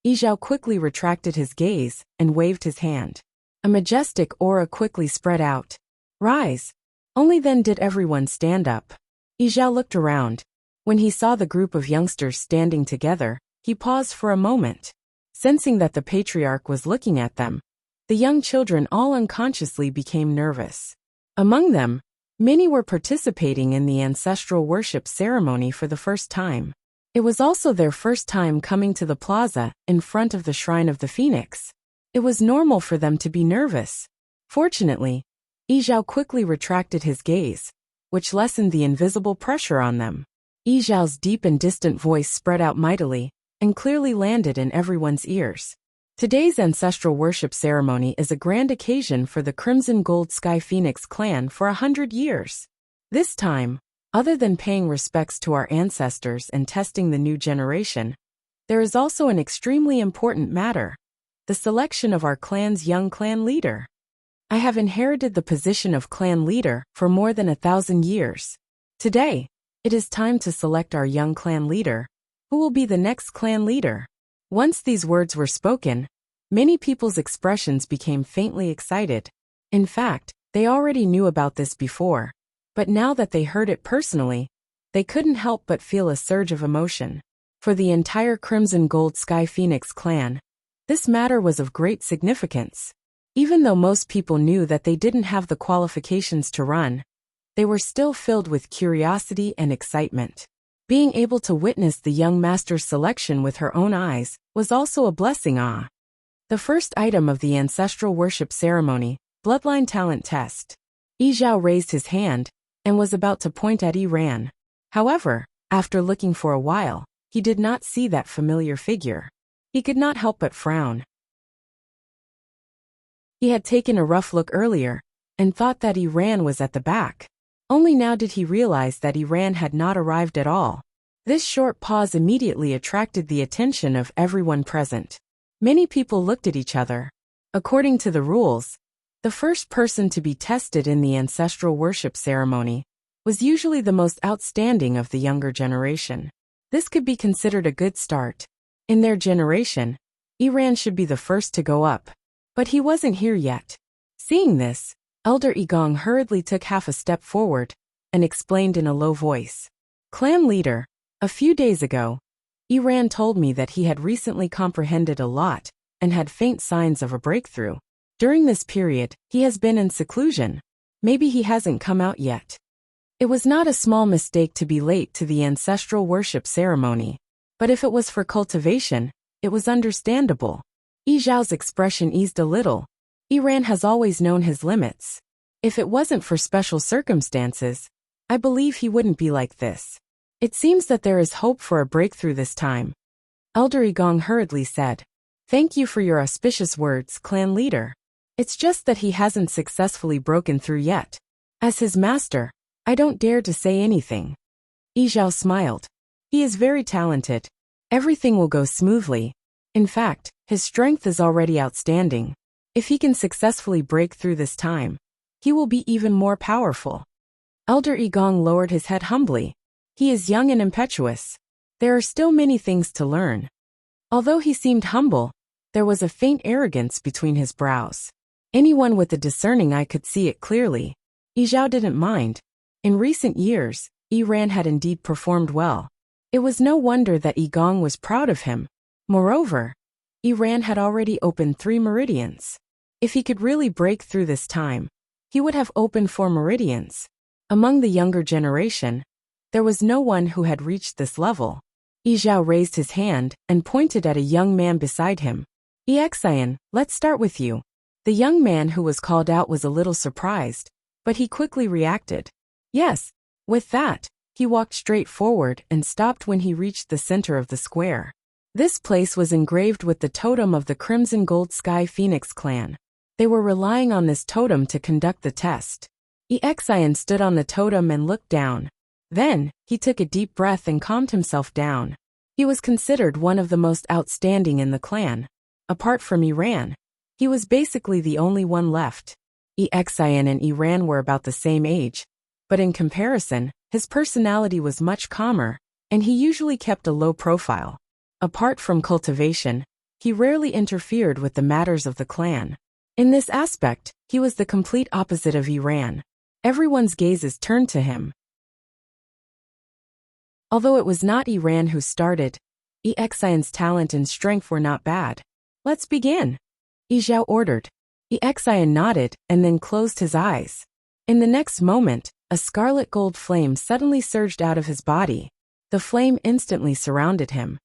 Yi Zhao quickly retracted his gaze and waved his hand. A majestic aura quickly spread out. Rise! Only then did everyone stand up. Yizhao looked around. When he saw the group of youngsters standing together, he paused for a moment. Sensing that the patriarch was looking at them, the young children all unconsciously became nervous. Among them, many were participating in the ancestral worship ceremony for the first time. It was also their first time coming to the plaza in front of the Shrine of the Phoenix. It was normal for them to be nervous. Fortunately, Yizhao quickly retracted his gaze, which lessened the invisible pressure on them. Yizhao's deep and distant voice spread out mightily and clearly landed in everyone's ears. Today's ancestral worship ceremony is a grand occasion for the Crimson Gold Sky Phoenix clan for 100 years. This time, other than paying respects to our ancestors and testing the new generation, there is also an extremely important matter: the selection of our clan's young clan leader. I have inherited the position of clan leader for more than 1,000 years. Today, it is time to select our young clan leader, who will be the next clan leader. Once these words were spoken, many people's expressions became faintly excited. In fact, they already knew about this before, but now that they heard it personally, they couldn't help but feel a surge of emotion. For the entire Crimson Gold Sky Phoenix clan, this matter was of great significance. Even though most people knew that they didn't have the qualifications to run, they were still filled with curiosity and excitement. Being able to witness the young master's selection with her own eyes was also a blessing. The first item of the ancestral worship ceremony, bloodline talent test. Yizhao raised his hand and was about to point at Iran. However, after looking for a while, he did not see that familiar figure. He could not help but frown. He had taken a rough look earlier and thought that Iran was at the back. Only now did he realize that Iran had not arrived at all. This short pause immediately attracted the attention of everyone present. Many people looked at each other. According to the rules, the first person to be tested in the ancestral worship ceremony was usually the most outstanding of the younger generation. This could be considered a good start. In their generation, Iran should be the first to go up. But he wasn't here yet. Seeing this, Elder Igong hurriedly took half a step forward and explained in a low voice. Clan leader, a few days ago, Iran told me that he had recently comprehended a lot and had faint signs of a breakthrough. During this period, he has been in seclusion. Maybe he hasn't come out yet. It was not a small mistake to be late to the ancestral worship ceremony, but if it was for cultivation, it was understandable. Yizhao's expression eased a little. Iran has always known his limits. If it wasn't for special circumstances, I believe he wouldn't be like this. It seems that there is hope for a breakthrough this time. Elder Igong hurriedly said. Thank you for your auspicious words, clan leader. It's just that he hasn't successfully broken through yet. As his master, I don't dare to say anything. Yizhao smiled. He is very talented. Everything will go smoothly. In fact, his strength is already outstanding. If he can successfully break through this time, he will be even more powerful. Elder Igong lowered his head humbly. He is young and impetuous. There are still many things to learn. Although he seemed humble, there was a faint arrogance between his brows. Anyone with a discerning eye could see it clearly. Yizhao didn't mind. In recent years, Iran had indeed performed well. It was no wonder that Igong was proud of him. Moreover, Iran had already opened 3 meridians. If he could really break through this time, he would have opened 4 meridians. Among the younger generation, there was no one who had reached this level. Yizhao raised his hand and pointed at a young man beside him. Exian, let's start with you. The young man who was called out was a little surprised, but he quickly reacted. Yes. With that, he walked straight forward and stopped when he reached the center of the square. This place was engraved with the totem of the Crimson Gold Sky Phoenix clan. They were relying on this totem to conduct the test. Exian stood on the totem and looked down. Then, he took a deep breath and calmed himself down. He was considered one of the most outstanding in the clan. Apart from Iran, he was basically the only one left. Exian and Iran were about the same age, but in comparison, his personality was much calmer, and he usually kept a low profile. Apart from cultivation, he rarely interfered with the matters of the clan. In this aspect, he was the complete opposite of Iran. Everyone's gazes turned to him. Although it was not Iran who started, Exian's talent and strength were not bad. Let's begin, Izhao ordered. Exian nodded and then closed his eyes. In the next moment, a scarlet gold flame suddenly surged out of his body. The flame instantly surrounded him,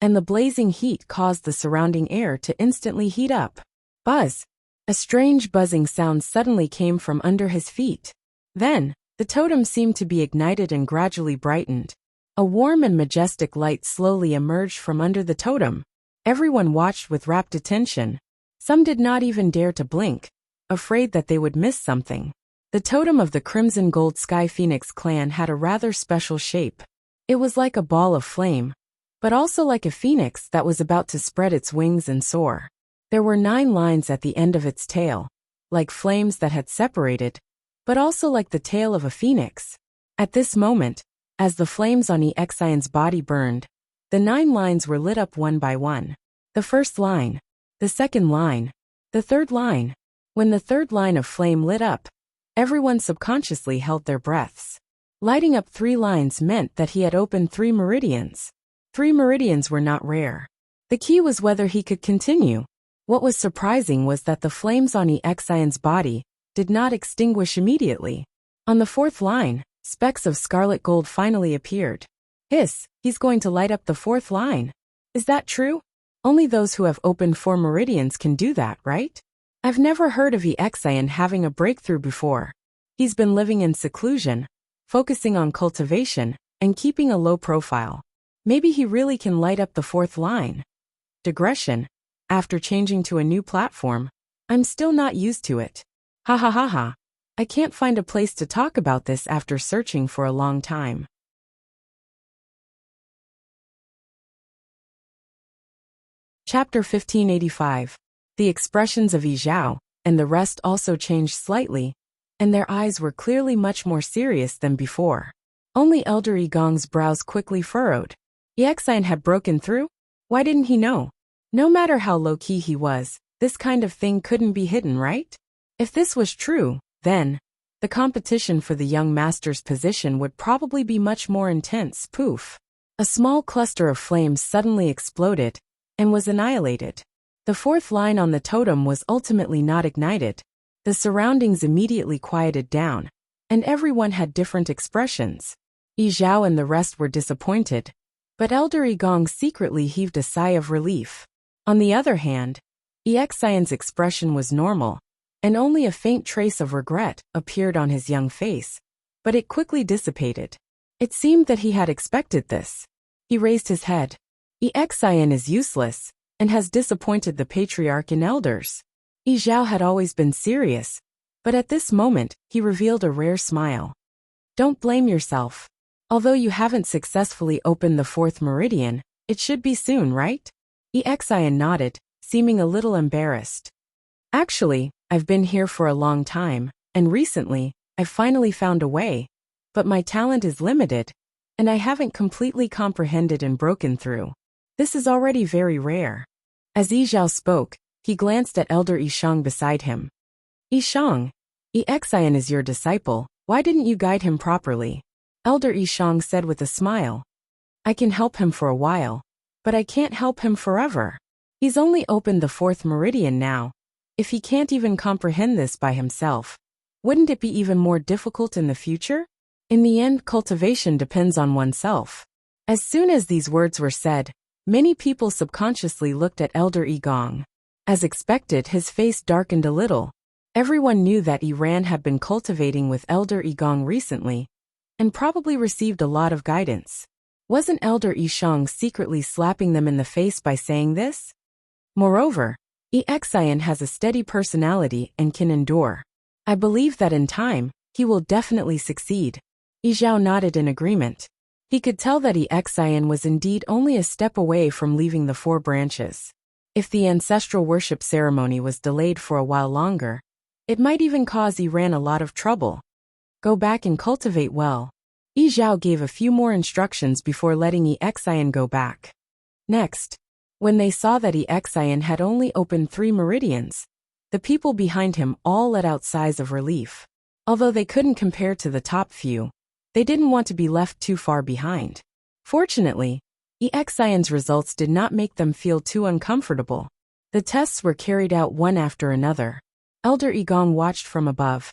and the blazing heat caused the surrounding air to instantly heat up. Buzz! A strange buzzing sound suddenly came from under his feet. Then, the totem seemed to be ignited and gradually brightened. A warm and majestic light slowly emerged from under the totem. Everyone watched with rapt attention. Some did not even dare to blink, afraid that they would miss something. The totem of the Crimson Gold Sky Phoenix clan had a rather special shape. It was like a ball of flame, but also like a phoenix that was about to spread its wings and soar. There were 9 lines at the end of its tail, like flames that had separated, but also like the tail of a phoenix. At this moment, as the flames on Exian's body burned, the 9 lines were lit up one by one. The first line, the second line, the third line. When the third line of flame lit up, everyone subconsciously held their breaths. Lighting up 3 lines meant that he had opened 3 meridians. 3 meridians were not rare. The key was whether he could continue. What was surprising was that the flames on Exian's body did not extinguish immediately. On the 4th line, specks of scarlet gold finally appeared. Hiss, he's going to light up the 4th line. Is that true? Only those who have opened 4 meridians can do that, right? I've never heard of Exian having a breakthrough before. He's been living in seclusion, focusing on cultivation, and keeping a low profile. Maybe he really can light up the 4th line. Digression. After changing to a new platform, I'm still not used to it. Ha ha ha ha. I can't find a place to talk about this after searching for a long time. Chapter 1585. The expressions of Izhao and the rest also changed slightly, and their eyes were clearly much more serious than before. Only Elder Igong's brows quickly furrowed. Exian had broken through? Why didn't he know? No matter how low-key he was, this kind of thing couldn't be hidden, right? If this was true, then the competition for the young master's position would probably be much more intense. Poof! A small cluster of flames suddenly exploded and was annihilated. The 4th line on the totem was ultimately not ignited. The surroundings immediately quieted down, and everyone had different expressions. Izhao and the rest were disappointed, but Elder Igong secretly heaved a sigh of relief. On the other hand, Exian's expression was normal, and only a faint trace of regret appeared on his young face, but it quickly dissipated. It seemed that he had expected this. He raised his head. Exian is useless, and has disappointed the patriarch and elders. Izhao had always been serious, but at this moment, he revealed a rare smile. Don't blame yourself. Although you haven't successfully opened the 4th meridian, it should be soon, right? Exian nodded, seeming a little embarrassed. Actually, I've been here for a long time, and recently, I've finally found a way, but my talent is limited, and I haven't completely comprehended and broken through. This is already very rare. As Izhao spoke, he glanced at Elder Yishang beside him. Yishang, Exian is your disciple, why didn't you guide him properly? Elder Yishang said with a smile. I can help him for a while, but I can't help him forever. He's only opened the 4th meridian now. If he can't even comprehend this by himself, wouldn't it be even more difficult in the future? In the end, cultivation depends on oneself. As soon as these words were said, many people subconsciously looked at Elder Igong. As expected, his face darkened a little. Everyone knew that Iran had been cultivating with Elder Igong recently, and probably received a lot of guidance. Wasn't Elder Yishang secretly slapping them in the face by saying this? Moreover, Exian has a steady personality and can endure. I believe that in time, he will definitely succeed. Izhao nodded in agreement. He could tell that Exian was indeed only a step away from leaving the 4 branches. If the ancestral worship ceremony was delayed for a while longer, it might even cause Iran a lot of trouble. Go back and cultivate well. Izhao gave a few more instructions before letting Exian go back. Next, when they saw that Exian had only opened 3 meridians, the people behind him all let out sighs of relief. Although they couldn't compare to the top few, they didn't want to be left too far behind. Fortunately, EXIN's results did not make them feel too uncomfortable. The tests were carried out one after another. Elder Igong watched from above.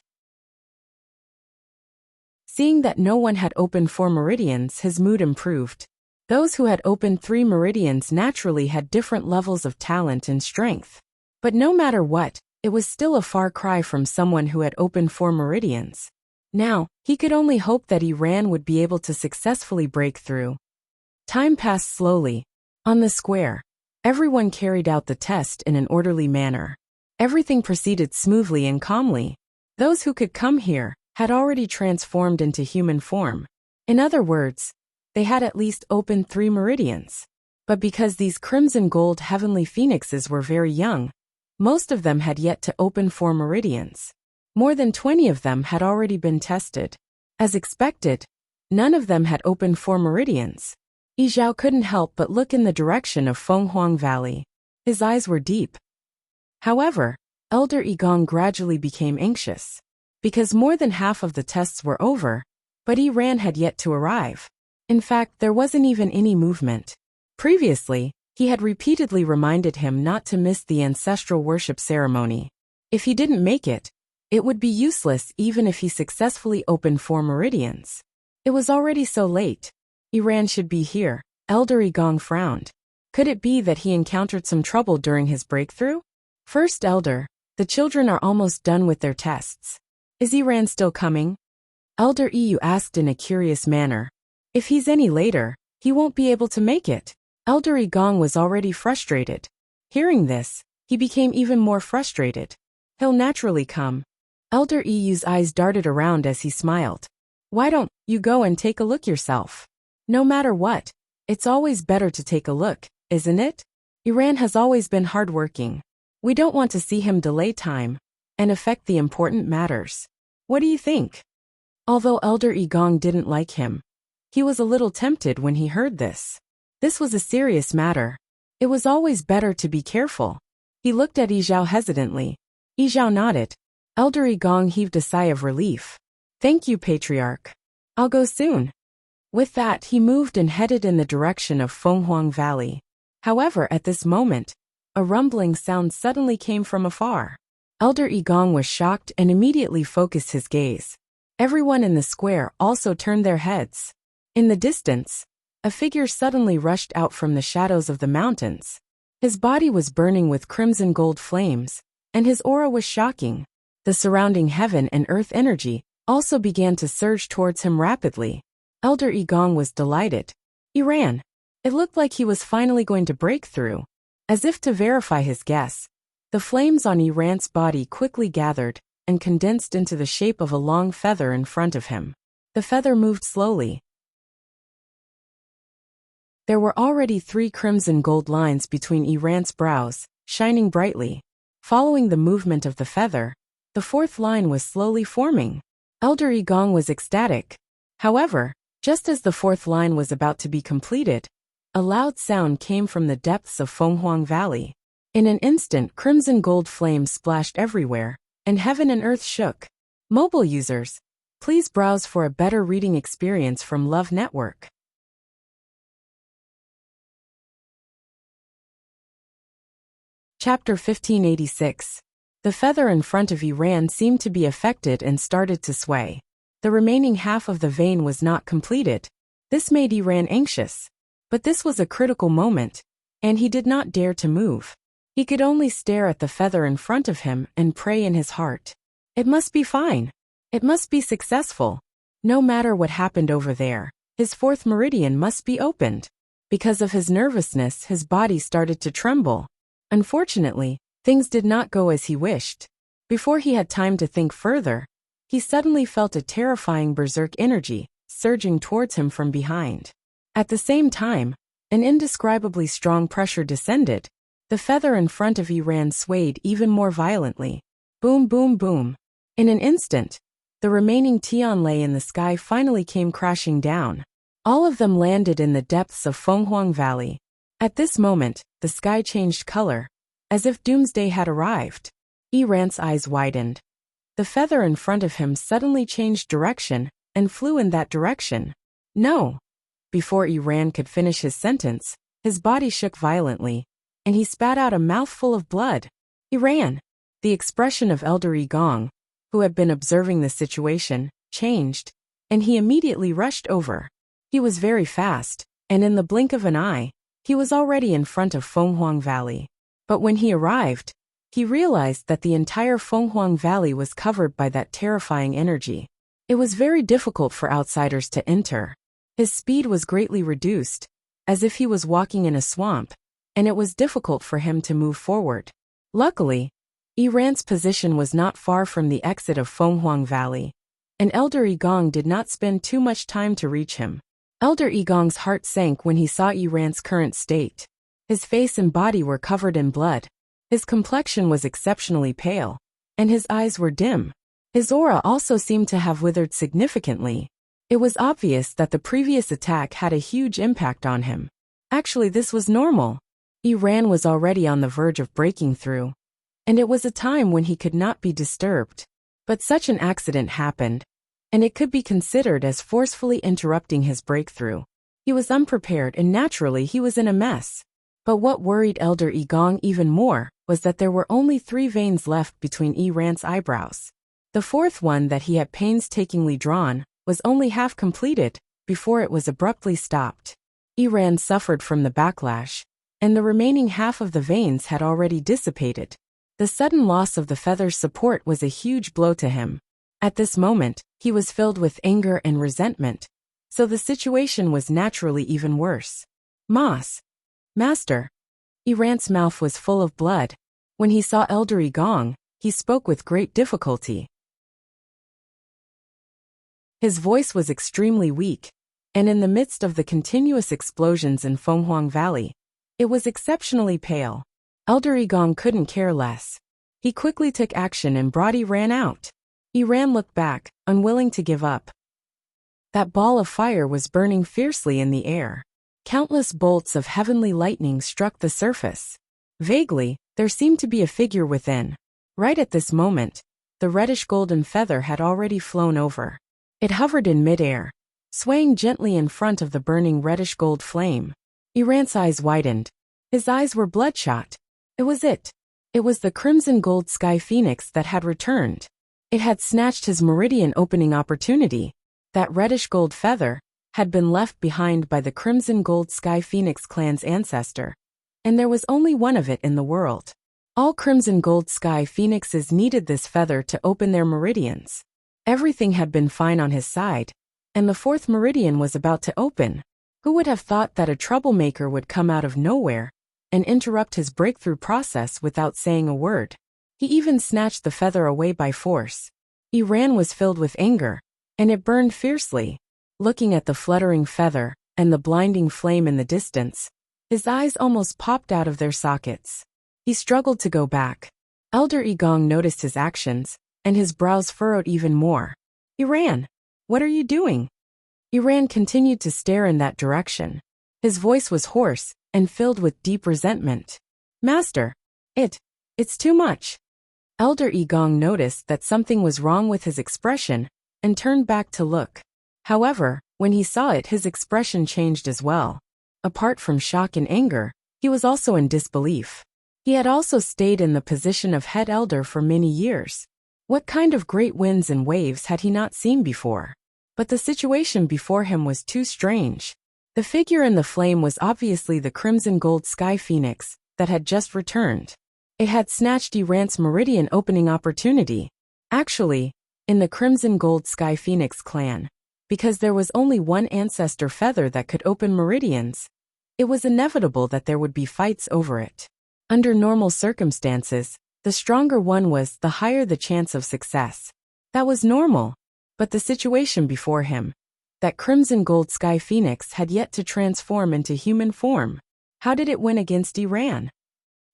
Seeing that no one had opened 4 meridians, his mood improved. Those who had opened 3 meridians naturally had different levels of talent and strength. But no matter what, it was still a far cry from someone who had opened 4 meridians. Now, he could only hope that Iran would be able to successfully break through. Time passed slowly. On the square, everyone carried out the test in an orderly manner. Everything proceeded smoothly and calmly. Those who could come here had already transformed into human form. In other words, they had at least opened 3 meridians. But because these crimson gold heavenly phoenixes were very young, most of them had yet to open 4 meridians. More than 20 of them had already been tested. As expected, none of them had opened 4 meridians. Yizhao couldn't help but look in the direction of Fenghuang Valley. His eyes were deep. However, Elder Igong gradually became anxious. Because more than half of the tests were over, but Iran had yet to arrive. In fact, there wasn't even any movement. Previously, he had repeatedly reminded him not to miss the ancestral worship ceremony. If he didn't make it, it would be useless even if he successfully opened 4 meridians. It was already so late. Iran should be here. Elder Igong frowned. Could it be that he encountered some trouble during his breakthrough? First Elder, the children are almost done with their tests. Is Iran still coming? Elder Yu asked in a curious manner. If he's any later, he won't be able to make it. Elder Igong was already frustrated. Hearing this, he became even more frustrated. He'll naturally come. Elder Yu's eyes darted around as he smiled. Why don't you go and take a look yourself? No matter what, it's always better to take a look, isn't it? Iran has always been hardworking. We don't want to see him delay time and affect the important matters. What do you think? Although Elder Igong didn't like him, he was a little tempted when he heard this. This was a serious matter. It was always better to be careful. He looked at Yizhao hesitantly. Yizhao nodded. Elder Igong heaved a sigh of relief. Thank you, Patriarch. I'll go soon. With that, he moved and headed in the direction of Fenghuang Valley. However, at this moment, a rumbling sound suddenly came from afar. Elder Igong was shocked and immediately focused his gaze. Everyone in the square also turned their heads. In the distance, a figure suddenly rushed out from the shadows of the mountains. His body was burning with crimson gold flames, and his aura was shocking. The surrounding heaven and earth energy also began to surge towards him rapidly. Elder Igong was delighted. Iran. It looked like he was finally going to break through. As if to verify his guess, the flames on Iran's body quickly gathered and condensed into the shape of a long feather in front of him. The feather moved slowly. There were already 3 crimson gold lines between Iran's brows, shining brightly. Following the movement of the feather, the 4th line was slowly forming. Elder Igong was ecstatic. However, just as the 4th line was about to be completed, a loud sound came from the depths of Fenghuang Valley. In an instant, crimson gold flames splashed everywhere, and heaven and earth shook. Mobile users, please browse for a better reading experience from Love Network. Chapter 1586. The feather in front of Iran seemed to be affected and started to sway. The remaining half of the vein was not completed. This made Iran anxious. But this was a critical moment, and he did not dare to move. He could only stare at the feather in front of him and pray in his heart. It must be fine. It must be successful. No matter what happened over there, his 4th meridian must be opened. Because of his nervousness, his body started to tremble. Unfortunately, things did not go as he wished. Before he had time to think further, he suddenly felt a terrifying berserk energy surging towards him from behind. At the same time, an indescribably strong pressure descended. The feather in front of Iran swayed even more violently. Boom, boom, boom. In an instant, the remaining Tianlei in the sky finally came crashing down. All of them landed in the depths of Fenghuang Valley. At this moment, the sky changed color, as if doomsday had arrived. Iran's eyes widened. The feather in front of him suddenly changed direction and flew in that direction. No! Before Iran could finish his sentence, his body shook violently, and he spat out a mouthful of blood. Iran! The expression of Elder Gong, who had been observing the situation, changed, and he immediately rushed over. He was very fast, and in the blink of an eye, he was already in front of Fenghuang Valley. But when he arrived, he realized that the entire Fenghuang Valley was covered by that terrifying energy. It was very difficult for outsiders to enter. His speed was greatly reduced, as if he was walking in a swamp, and it was difficult for him to move forward. Luckily, Iran's position was not far from the exit of Fenghuang Valley, and Elder Gong did not spend too much time to reach him. Elder Gong's heart sank when he saw Iran's current state. His face and body were covered in blood. His complexion was exceptionally pale, and his eyes were dim. His aura also seemed to have withered significantly. It was obvious that the previous attack had a huge impact on him. Actually, this was normal. Iran was already on the verge of breaking through, and it was a time when he could not be disturbed. But such an accident happened, and it could be considered as forcefully interrupting his breakthrough. He was unprepared and naturally he was in a mess. But what worried Elder Gong even more was that there were only 3 veins left between Iran's eyebrows. The fourth one that he had painstakingly drawn was only half completed before it was abruptly stopped. Iran suffered from the backlash, and the remaining half of the veins had already dissipated. The sudden loss of the feather's support was a huge blow to him. At this moment, he was filled with anger and resentment, so the situation was naturally even worse. Master. Iran's mouth was full of blood. When he saw Elder Gong, he spoke with great difficulty. His voice was extremely weak, and in the midst of the continuous explosions in Fenghuang Valley, it was exceptionally pale. Elder Gong couldn't care less. He quickly took action and brought Iran out. Iran looked back, unwilling to give up. That ball of fire was burning fiercely in the air. Countless bolts of heavenly lightning struck the surface. Vaguely, there seemed to be a figure within. Right at this moment, the reddish-golden feather had already flown over. It hovered in midair, swaying gently in front of the burning reddish-gold flame. Iran's eyes widened. His eyes were bloodshot. It was it. It was the crimson gold sky phoenix that had returned. It had snatched his meridian opening opportunity. That reddish-gold feather had been left behind by the crimson gold sky phoenix clan's ancestor, and there was only one of it in the world. All crimson gold sky phoenixes needed this feather to open their meridians. Everything had been fine on his side, and the 4th meridian was about to open. Who would have thought that a troublemaker would come out of nowhere and interrupt his breakthrough process without saying a word? He even snatched the feather away by force. Iran was filled with anger, and it burned fiercely. Looking at the fluttering feather and the blinding flame in the distance, his eyes almost popped out of their sockets. He struggled to go back. Elder Gong noticed his actions, and his brows furrowed even more. Iran, what are you doing? Iran continued to stare in that direction. His voice was hoarse and filled with deep resentment. Master, it's too much. Elder Gong noticed that something was wrong with his expression and turned back to look. However, when he saw it, his expression changed as well. Apart from shock and anger, he was also in disbelief. He had also stayed in the position of head elder for many years. What kind of great winds and waves had he not seen before? But the situation before him was too strange. The figure in the flame was obviously the crimson gold sky phoenix that had just returned. It had snatched Iran's meridian opening opportunity. Actually, in the crimson gold sky phoenix clan, because there was only one ancestor feather that could open meridians, it was inevitable that there would be fights over it. Under normal circumstances, the stronger one was, the higher the chance of success. That was normal. But the situation before him, that crimson gold sky phoenix had yet to transform into human form. How did it win against Iran?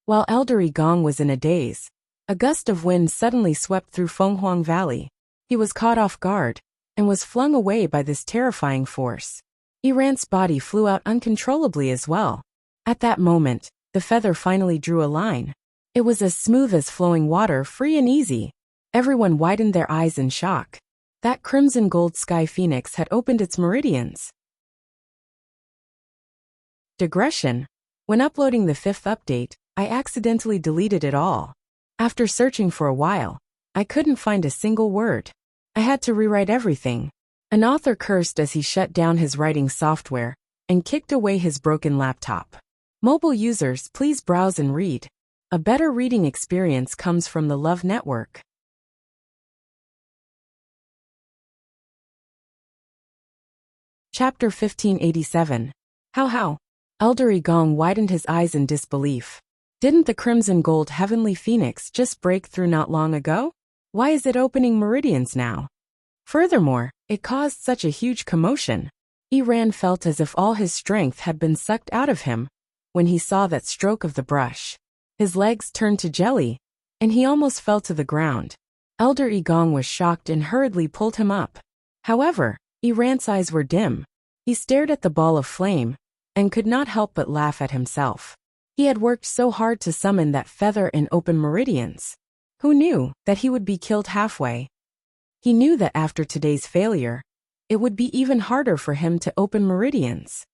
While Elder Gong was in a daze, a gust of wind suddenly swept through Fenghuang Valley. He was caught off guard and was flung away by this terrifying force. Iran's body flew out uncontrollably as well. At that moment, the feather finally drew a line. It was as smooth as flowing water, free and easy. Everyone widened their eyes in shock. That crimson gold sky phoenix had opened its meridians. Digression. When uploading the 5th update, I accidentally deleted it all. After searching for a while, I couldn't find a single word. I had to rewrite everything. An author cursed as he shut down his writing software and kicked away his broken laptop. Mobile users, please browse and read. A better reading experience comes from the Love Network. Chapter 1587. How? Elder Gong widened his eyes in disbelief. Didn't the crimson gold heavenly phoenix just break through not long ago? Why is it opening meridians now? Furthermore, it caused such a huge commotion. Iran felt as if all his strength had been sucked out of him when he saw that stroke of the brush. His legs turned to jelly, and he almost fell to the ground. Elder Gong was shocked and hurriedly pulled him up. However, Iran's eyes were dim. He stared at the ball of flame and could not help but laugh at himself. He had worked so hard to summon that feather and open meridians. Who knew that he would be killed halfway? He knew that after today's failure, it would be even harder for him to open meridians.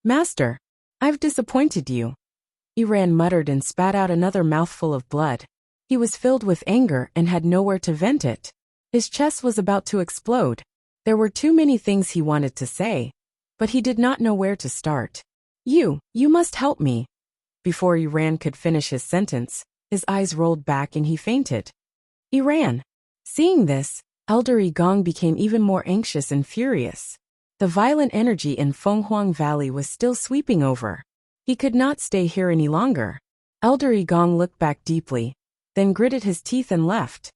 Master, I've disappointed you. Iran muttered and spat out another mouthful of blood. He was filled with anger and had nowhere to vent it. His chest was about to explode. There were too many things he wanted to say, but he did not know where to start. You must help me. Before Iran could finish his sentence, his eyes rolled back and he fainted. Iran. Seeing this, Elder Gong became even more anxious and furious. The violent energy in Fenghuang Valley was still sweeping over. He could not stay here any longer. Elder Gong looked back deeply, then gritted his teeth and left.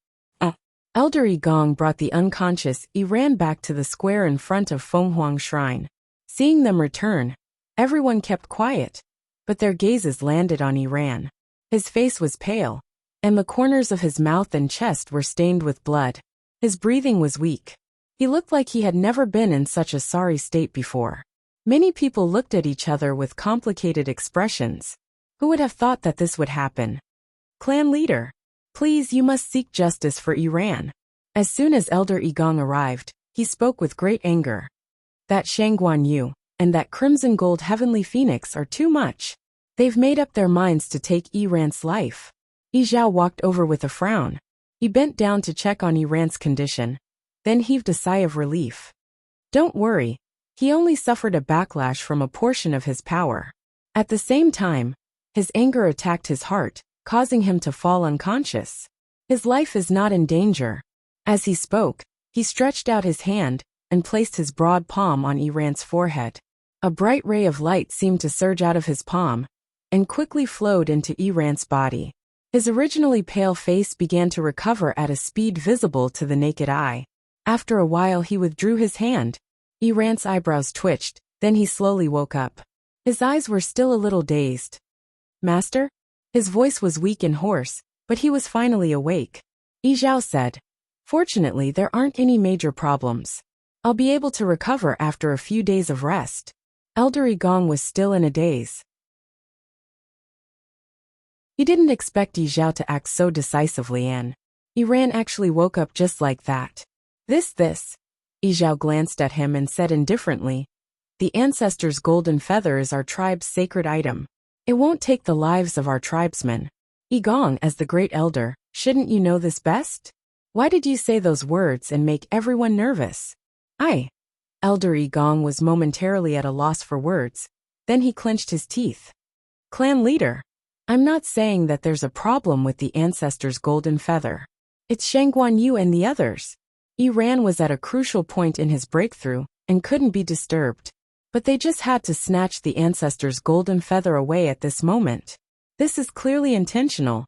Elder Gong brought the unconscious Iran back to the square in front of Fenghuang Shrine. Seeing them return, everyone kept quiet, but their gazes landed on Iran. His face was pale, and the corners of his mouth and chest were stained with blood. His breathing was weak. He looked like he had never been in such a sorry state before. Many people looked at each other with complicated expressions. Who would have thought that this would happen? Clan leader, please, you must seek justice for Iran. As soon as Elder Gong arrived, he spoke with great anger. That Shangguan Yu and that crimson gold heavenly phoenix are too much. They've made up their minds to take Iran's life. Zhao walked over with a frown. He bent down to check on Iran's condition, then heaved a sigh of relief. Don't worry, he only suffered a backlash from a portion of his power. At the same time, his anger attacked his heart, causing him to fall unconscious. His life is not in danger. As he spoke, he stretched out his hand and placed his broad palm on Iran's forehead. A bright ray of light seemed to surge out of his palm and quickly flowed into Iran's body. His originally pale face began to recover at a speed visible to the naked eye. After a while he withdrew his hand. Iran's eyebrows twitched, then he slowly woke up. His eyes were still a little dazed. Master? His voice was weak and hoarse, but he was finally awake. Zhao said, Fortunately, there aren't any major problems. I'll be able to recover after a few days of rest. Elder Gong was still in a daze. He didn't expect Zhao to act so decisively and Iran actually woke up just like that. This. Zhao glanced at him and said indifferently, The ancestors' golden feather is our tribe's sacred item. It won't take the lives of our tribesmen. Gong, as the great elder, shouldn't you know this best? Why did you say those words and make everyone nervous? Elder Gong was momentarily at a loss for words, then he clenched his teeth. Clan leader, I'm not saying that there's a problem with the ancestors' golden feather. It's Shangguan Yu and the others. Iran was at a crucial point in his breakthrough and couldn't be disturbed. But they just had to snatch the ancestors' golden feather away at this moment. This is clearly intentional.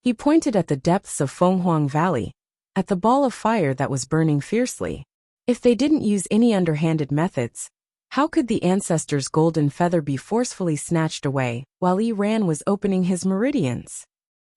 He pointed at the depths of Fenghuang Valley, at the ball of fire that was burning fiercely. If they didn't use any underhanded methods, how could the ancestors' golden feather be forcefully snatched away while Iran was opening his meridians?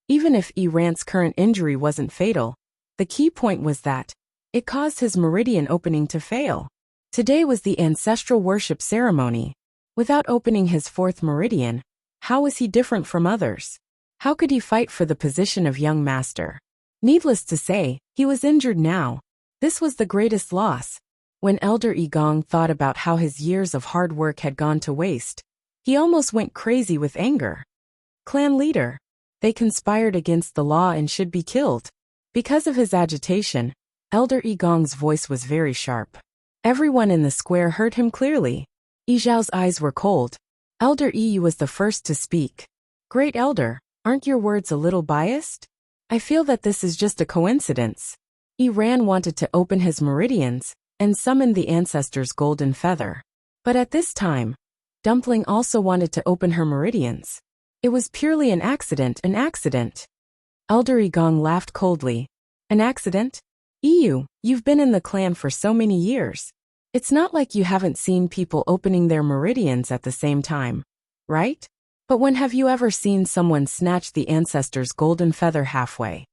Even if Iran's current injury wasn't fatal, the key point was that it caused his meridian opening to fail. Today was the ancestral worship ceremony. Without opening his fourth meridian, how was he different from others? How could he fight for the position of young master? Needless to say, he was injured now. This was the greatest loss. When Elder Gong thought about how his years of hard work had gone to waste, He almost went crazy with anger. Clan leader. They conspired against the law and should be killed. Because of his agitation, Elder Igong's voice was very sharp. Everyone in the square heard him clearly. Yi Zhao's eyes were cold. Elder Yi was the first to speak. Great Elder, aren't your words a little biased? I feel that this is just a coincidence. Yi Ran wanted to open his meridians and summon the ancestor's golden feather. But at this time, Dumpling also wanted to open her meridians. It was purely an accident. Elder Igong laughed coldly. An accident? You've been in the clan for so many years. It's not like you haven't seen people opening their meridians at the same time, right? But when have you ever seen someone snatch the ancestor's golden feather halfway?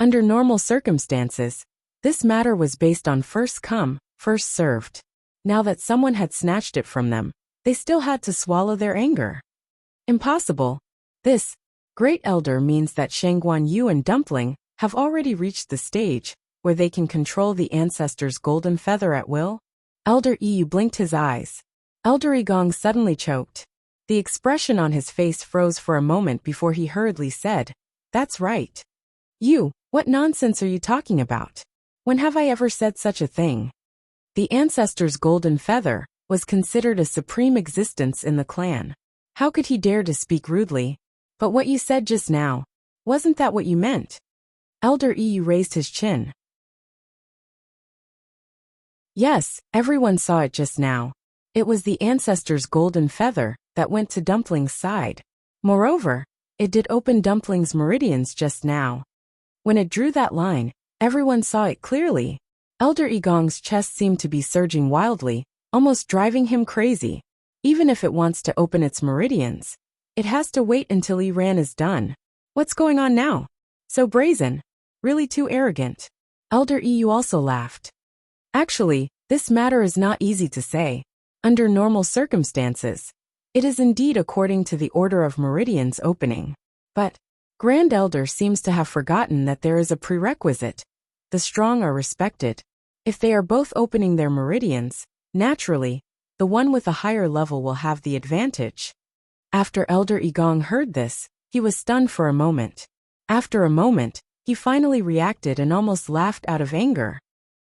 Under normal circumstances, this matter was based on first come, first served. Now that someone had snatched it from them, they still had to swallow their anger. Impossible. This, Great Elder, means that Shangguan Yu and Dumpling have already reached the stage where they can control the ancestor's golden feather at will. Elder Yu blinked his eyes. Elder Igong suddenly choked. The expression on his face froze for a moment before he hurriedly said, "That's right. You, what nonsense are you talking about? When have I ever said such a thing?" The ancestor's golden feather was considered a supreme existence in the clan. How could he dare to speak rudely? But what you said just now, wasn't that what you meant? Elder Yu raised his chin. Yes, everyone saw it just now. It was the ancestor's golden feather that went to Dumpling's side. Moreover, it did open Dumpling's meridians just now. When it drew that line, everyone saw it clearly. Elder Igong's chest seemed to be surging wildly, almost driving him crazy. Even if it wants to open its meridians, it has to wait until Yi Ran is done. What's going on now? So brazen. Really too arrogant. Elder Yu also laughed. Actually, this matter is not easy to say. Under normal circumstances, it is indeed according to the order of meridians opening. But Grand Elder seems to have forgotten that there is a prerequisite. The strong are respected. If they are both opening their meridians, naturally, the one with a higher level will have the advantage. After Elder Igong heard this, he was stunned for a moment. After a moment, he finally reacted and almost laughed out of anger.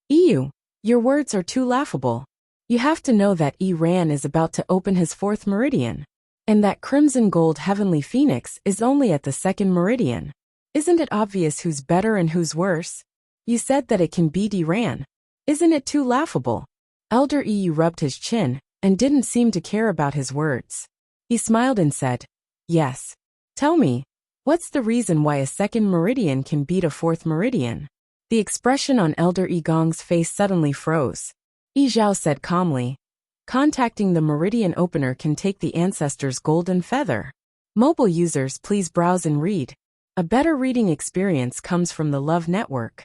Yu, your words are too laughable. You have to know that Yi Ran is about to open his fourth meridian, and that Crimson Gold Heavenly Phoenix is only at the second meridian. Isn't it obvious who's better and who's worse? You said that it can beat Yi Ran. Isn't it too laughable? Elder Yu rubbed his chin and didn't seem to care about his words. He smiled and said, "Yes. Tell me, what's the reason why a second meridian can beat a fourth meridian?" The expression on Elder Igong's face suddenly froze. Yi Zhao said calmly, "Contacting the meridian opener can take the ancestor's golden feather." Mobile users, please browse and read. A better reading experience comes from the Love Network.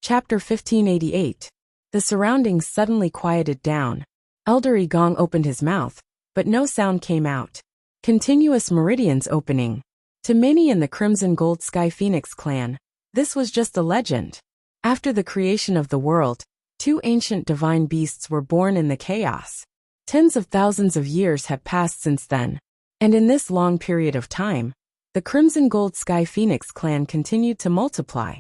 Chapter 1588. The surroundings suddenly quieted down. Elder Igong opened his mouth, but no sound came out. Continuous meridians opening. To many in the Crimson Gold Sky Phoenix clan, this was just a legend. After the creation of the world, two ancient divine beasts were born in the chaos. Tens of thousands of years had passed since then, and in this long period of time, the Crimson Gold Sky Phoenix clan continued to multiply,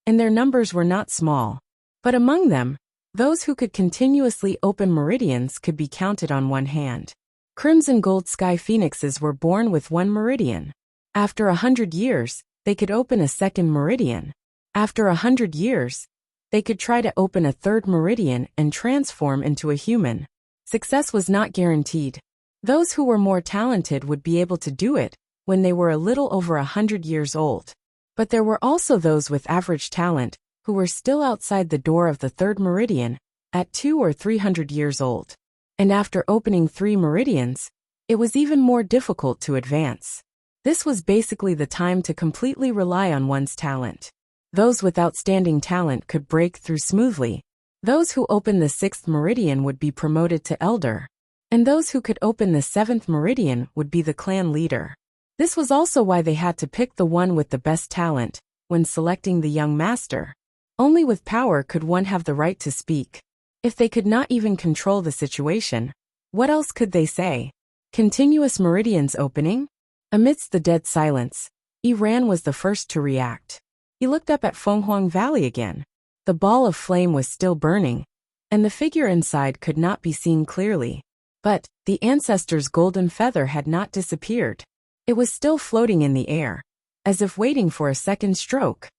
and their numbers were not small. But among them, those who could continuously open meridians could be counted on one hand. Crimson Gold Sky Phoenixes were born with one meridian. After 100 years, they could open a second meridian. After 100 years, they could try to open a third meridian and transform into a human. Success was not guaranteed. Those who were more talented would be able to do it when they were a little over 100 years old. But there were also those with average talent who were still outside the door of the third meridian at 200 or 300 years old. And after opening 3 meridians, it was even more difficult to advance. This was basically the time to completely rely on one's talent. Those with outstanding talent could break through smoothly. Those who opened the 6th meridian would be promoted to elder. And those who could open the 7th meridian would be the clan leader. This was also why they had to pick the one with the best talent when selecting the young master. Only with power could one have the right to speak. If they could not even control the situation, what else could they say? Continuous meridians opening? Amidst the dead silence, Iran was the first to react. He looked up at Fenghuang Valley again. The ball of flame was still burning, and the figure inside could not be seen clearly. But the ancestor's golden feather had not disappeared. It was still floating in the air, as if waiting for a second stroke.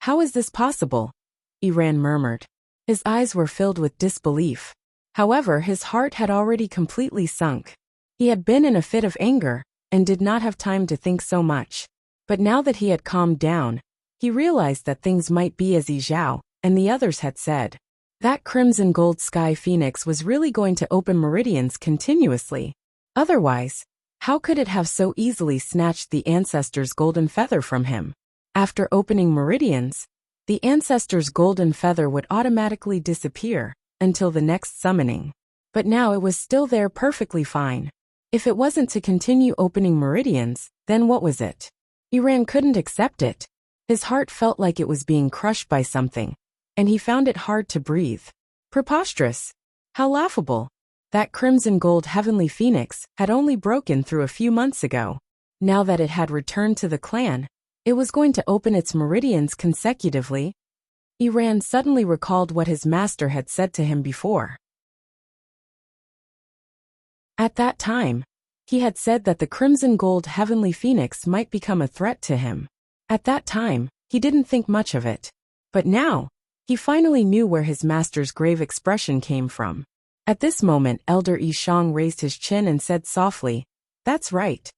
How is this possible? Iran murmured. His eyes were filled with disbelief. However, his heart had already completely sunk. He had been in a fit of anger, and did not have time to think so much. But now that he had calmed down, he realized that things might be as Yi Zhao and the others had said. That crimson gold sky phoenix was really going to open meridians continuously. Otherwise, how could it have so easily snatched the ancestor's golden feather from him? After opening meridians, the ancestor's golden feather would automatically disappear until the next summoning. But now it was still there perfectly fine. If it wasn't to continue opening meridians, then what was it? Iran couldn't accept it. His heart felt like it was being crushed by something, and he found it hard to breathe. Preposterous. How laughable. That crimson gold heavenly phoenix had only broken through a few months ago. Now that it had returned to the clan, it was going to open its meridians consecutively. Iran suddenly recalled what his master had said to him before. At that time, he had said that the crimson gold heavenly phoenix might become a threat to him. At that time, he didn't think much of it. But now, he finally knew where his master's grave expression came from. At this moment, Elder Yi Shang raised his chin and said softly, "That's right.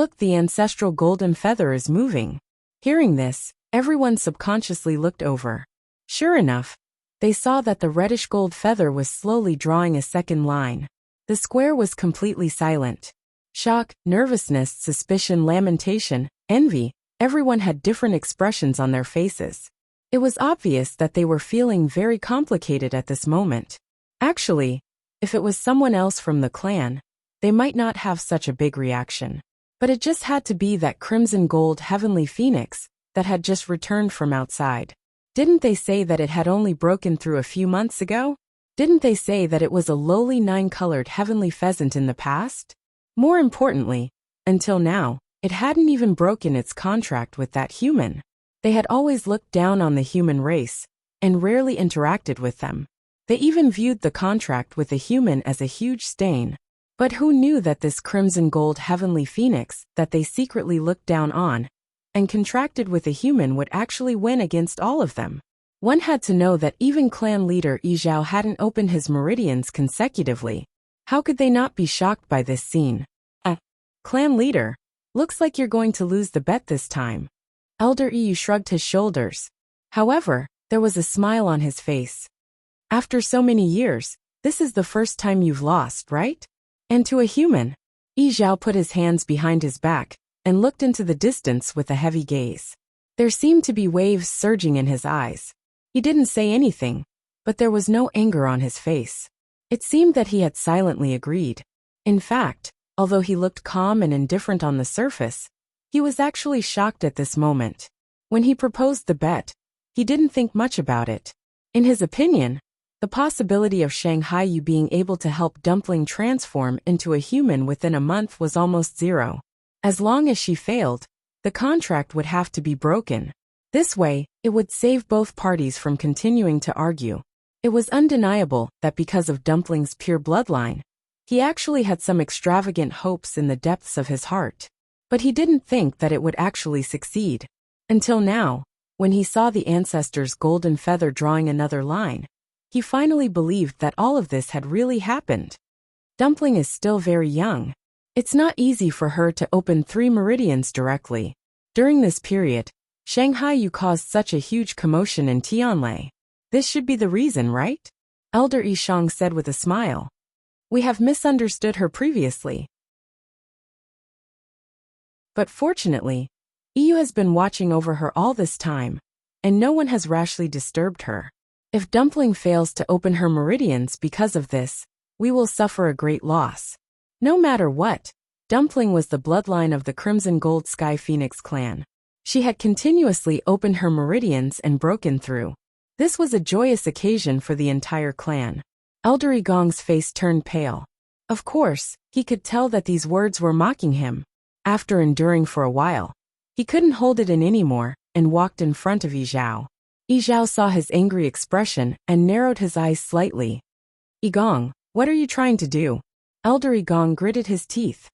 Look, the ancestral golden feather is moving." Hearing this, everyone subconsciously looked over. Sure enough, they saw that the reddish gold feather was slowly drawing a second line. The square was completely silent. Shock, nervousness, suspicion, lamentation, envy, everyone had different expressions on their faces. It was obvious that they were feeling very complicated at this moment. Actually, if it was someone else from the clan, they might not have such a big reaction. But it just had to be that crimson gold heavenly phoenix that had just returned from outside. Didn't they say that it had only broken through a few months ago? Didn't they say that it was a lowly 9-colored heavenly pheasant in the past? More importantly, until now, it hadn't even broken its contract with that human. They had always looked down on the human race, and rarely interacted with them. They even viewed the contract with a human as a huge stain. But who knew that this crimson gold heavenly phoenix that they secretly looked down on and contracted with a human would actually win against all of them? One had to know that even clan leader Yi Zhao hadn't opened his meridians consecutively. How could they not be shocked by this scene? Clan leader, looks like you're going to lose the bet this time. Elder Yi shrugged his shoulders. However, there was a smile on his face. After so many years, this is the first time you've lost, right? And to a human. Yi Zhao put his hands behind his back and looked into the distance with a heavy gaze. There seemed to be waves surging in his eyes. He didn't say anything, but there was no anger on his face. It seemed that he had silently agreed. In fact, although he looked calm and indifferent on the surface, he was actually shocked at this moment. When he proposed the bet, he didn't think much about it. In his opinion, the possibility of Shanghai Yu being able to help Dumpling transform into a human within a month was almost zero. As long as she failed, the contract would have to be broken. This way, it would save both parties from continuing to argue. It was undeniable that because of Dumpling's pure bloodline, he actually had some extravagant hopes in the depths of his heart. But he didn't think that it would actually succeed. Until now, when he saw the ancestor's golden feather drawing another line, he finally believed that all of this had really happened. Dumpling is still very young. It's not easy for her to open 3 meridians directly. During this period, Shanghai Yu caused such a huge commotion in Tianlei. This should be the reason, right? Elder Yi Shang said with a smile. We have misunderstood her previously. But fortunately, Yu has been watching over her all this time, and no one has rashly disturbed her. If Dumpling fails to open her meridians because of this, we will suffer a great loss. No matter what, Dumpling was the bloodline of the Crimson Gold Sky Phoenix clan. She had continuously opened her meridians and broken through. This was a joyous occasion for the entire clan. Elder Igong's face turned pale. Of course, he could tell that these words were mocking him. After enduring for a while, he couldn't hold it in anymore and walked in front of Yizhao. Yizhao saw his angry expression and narrowed his eyes slightly. Igong, what are you trying to do? Elder Igong gritted his teeth.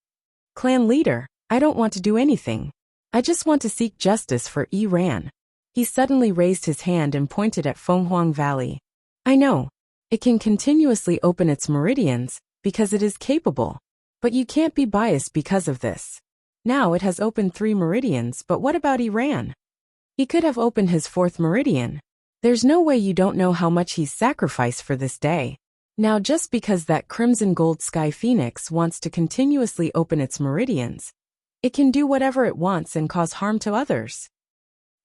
Clan leader, I don't want to do anything. I just want to seek justice for Yi-Ran. He suddenly raised his hand and pointed at Fenghuang Valley. I know. It can continuously open its meridians, because it is capable. But you can't be biased because of this. Now it has opened 3 meridians, but what about Yi-Ran? He could have opened his 4th meridian. There's no way you don't know how much he's sacrificed for this day. Now just because that crimson gold sky phoenix wants to continuously open its meridians, it can do whatever it wants and cause harm to others.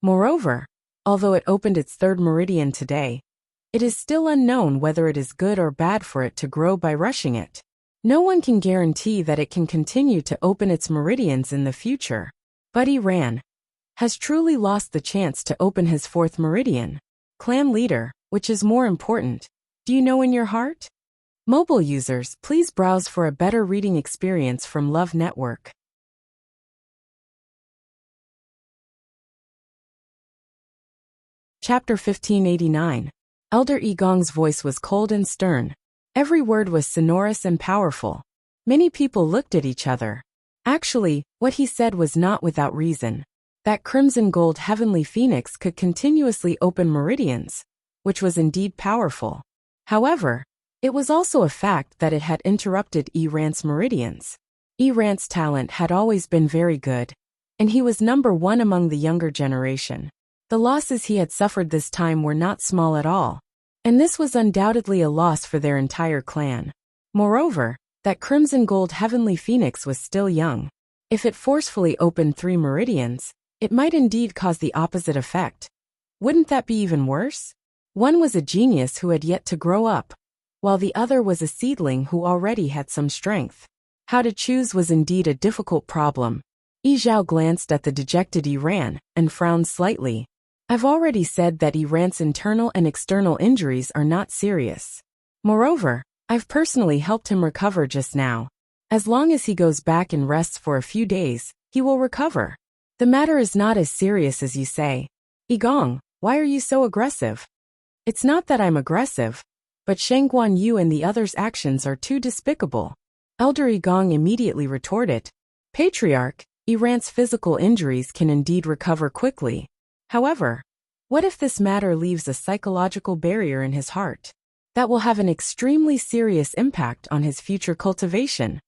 Moreover, although it opened its 3rd meridian today, it is still unknown whether it is good or bad for it to grow by rushing it. No one can guarantee that it can continue to open its meridians in the future. But Yi-Ran has truly lost the chance to open his 4th meridian. Clan leader, which is more important? Do you know in your heart? Mobile users, please browse for a better reading experience from Love Network. Chapter 1589. Elder Igong's voice was cold and stern. Every word was sonorous and powerful. Many people looked at each other. Actually, what he said was not without reason. That crimson gold heavenly phoenix could continuously open meridians, which was indeed powerful. However, it was also a fact that it had interrupted Yi-Ran's meridians. Yi-Ran's talent had always been very good, and he was number 1 among the younger generation. The losses he had suffered this time were not small at all, and this was undoubtedly a loss for their entire clan. Moreover, that crimson gold heavenly phoenix was still young. If it forcefully opened 3 meridians, it might indeed cause the opposite effect. Wouldn't that be even worse? One was a genius who had yet to grow up, while the other was a seedling who already had some strength. How to choose was indeed a difficult problem. Yizhao glanced at the dejected Yi-Ran and frowned slightly. I've already said that Yi-Ran's internal and external injuries are not serious. Moreover, I've personally helped him recover just now. As long as he goes back and rests for a few days, he will recover. The matter is not as serious as you say. Igong, why are you so aggressive? It's not that I'm aggressive, but Shangguan Yu and the others' actions are too despicable. Elder Igong immediately retorted. Patriarch, Yi-Ran's physical injuries can indeed recover quickly. However, what if this matter leaves a psychological barrier in his heart? That will have an extremely serious impact on his future cultivation.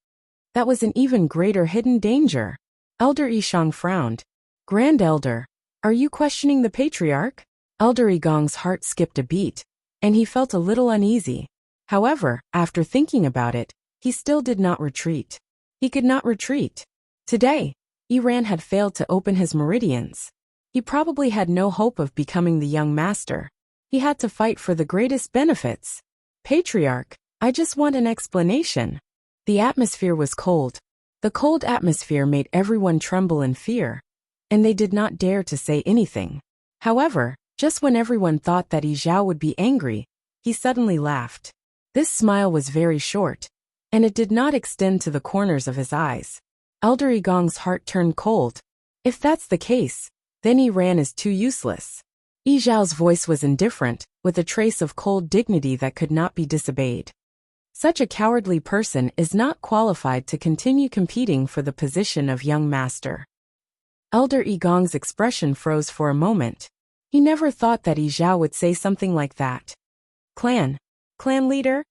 That was an even greater hidden danger. Elder Yishang frowned. Grand Elder, are you questioning the Patriarch? Elder Igong's heart skipped a beat, and he felt a little uneasy. However, after thinking about it, he still did not retreat. He could not retreat. Today, Yi-Ran had failed to open his meridians. He probably had no hope of becoming the young master. He had to fight for the greatest benefits. Patriarch, I just want an explanation. The atmosphere was cold. The cold atmosphere made everyone tremble in fear, and they did not dare to say anything. However, just when everyone thought that Yizhao would be angry, he suddenly laughed. This smile was very short, and it did not extend to the corners of his eyes. Elder Igong's heart turned cold. If that's the case, then Yi-Ran is too useless. Yizhao's voice was indifferent, with a trace of cold dignity that could not be disobeyed. Such a cowardly person is not qualified to continue competing for the position of young master. Elder Igong's expression froze for a moment. He never thought that Yizhao would say something like that. Clan leader?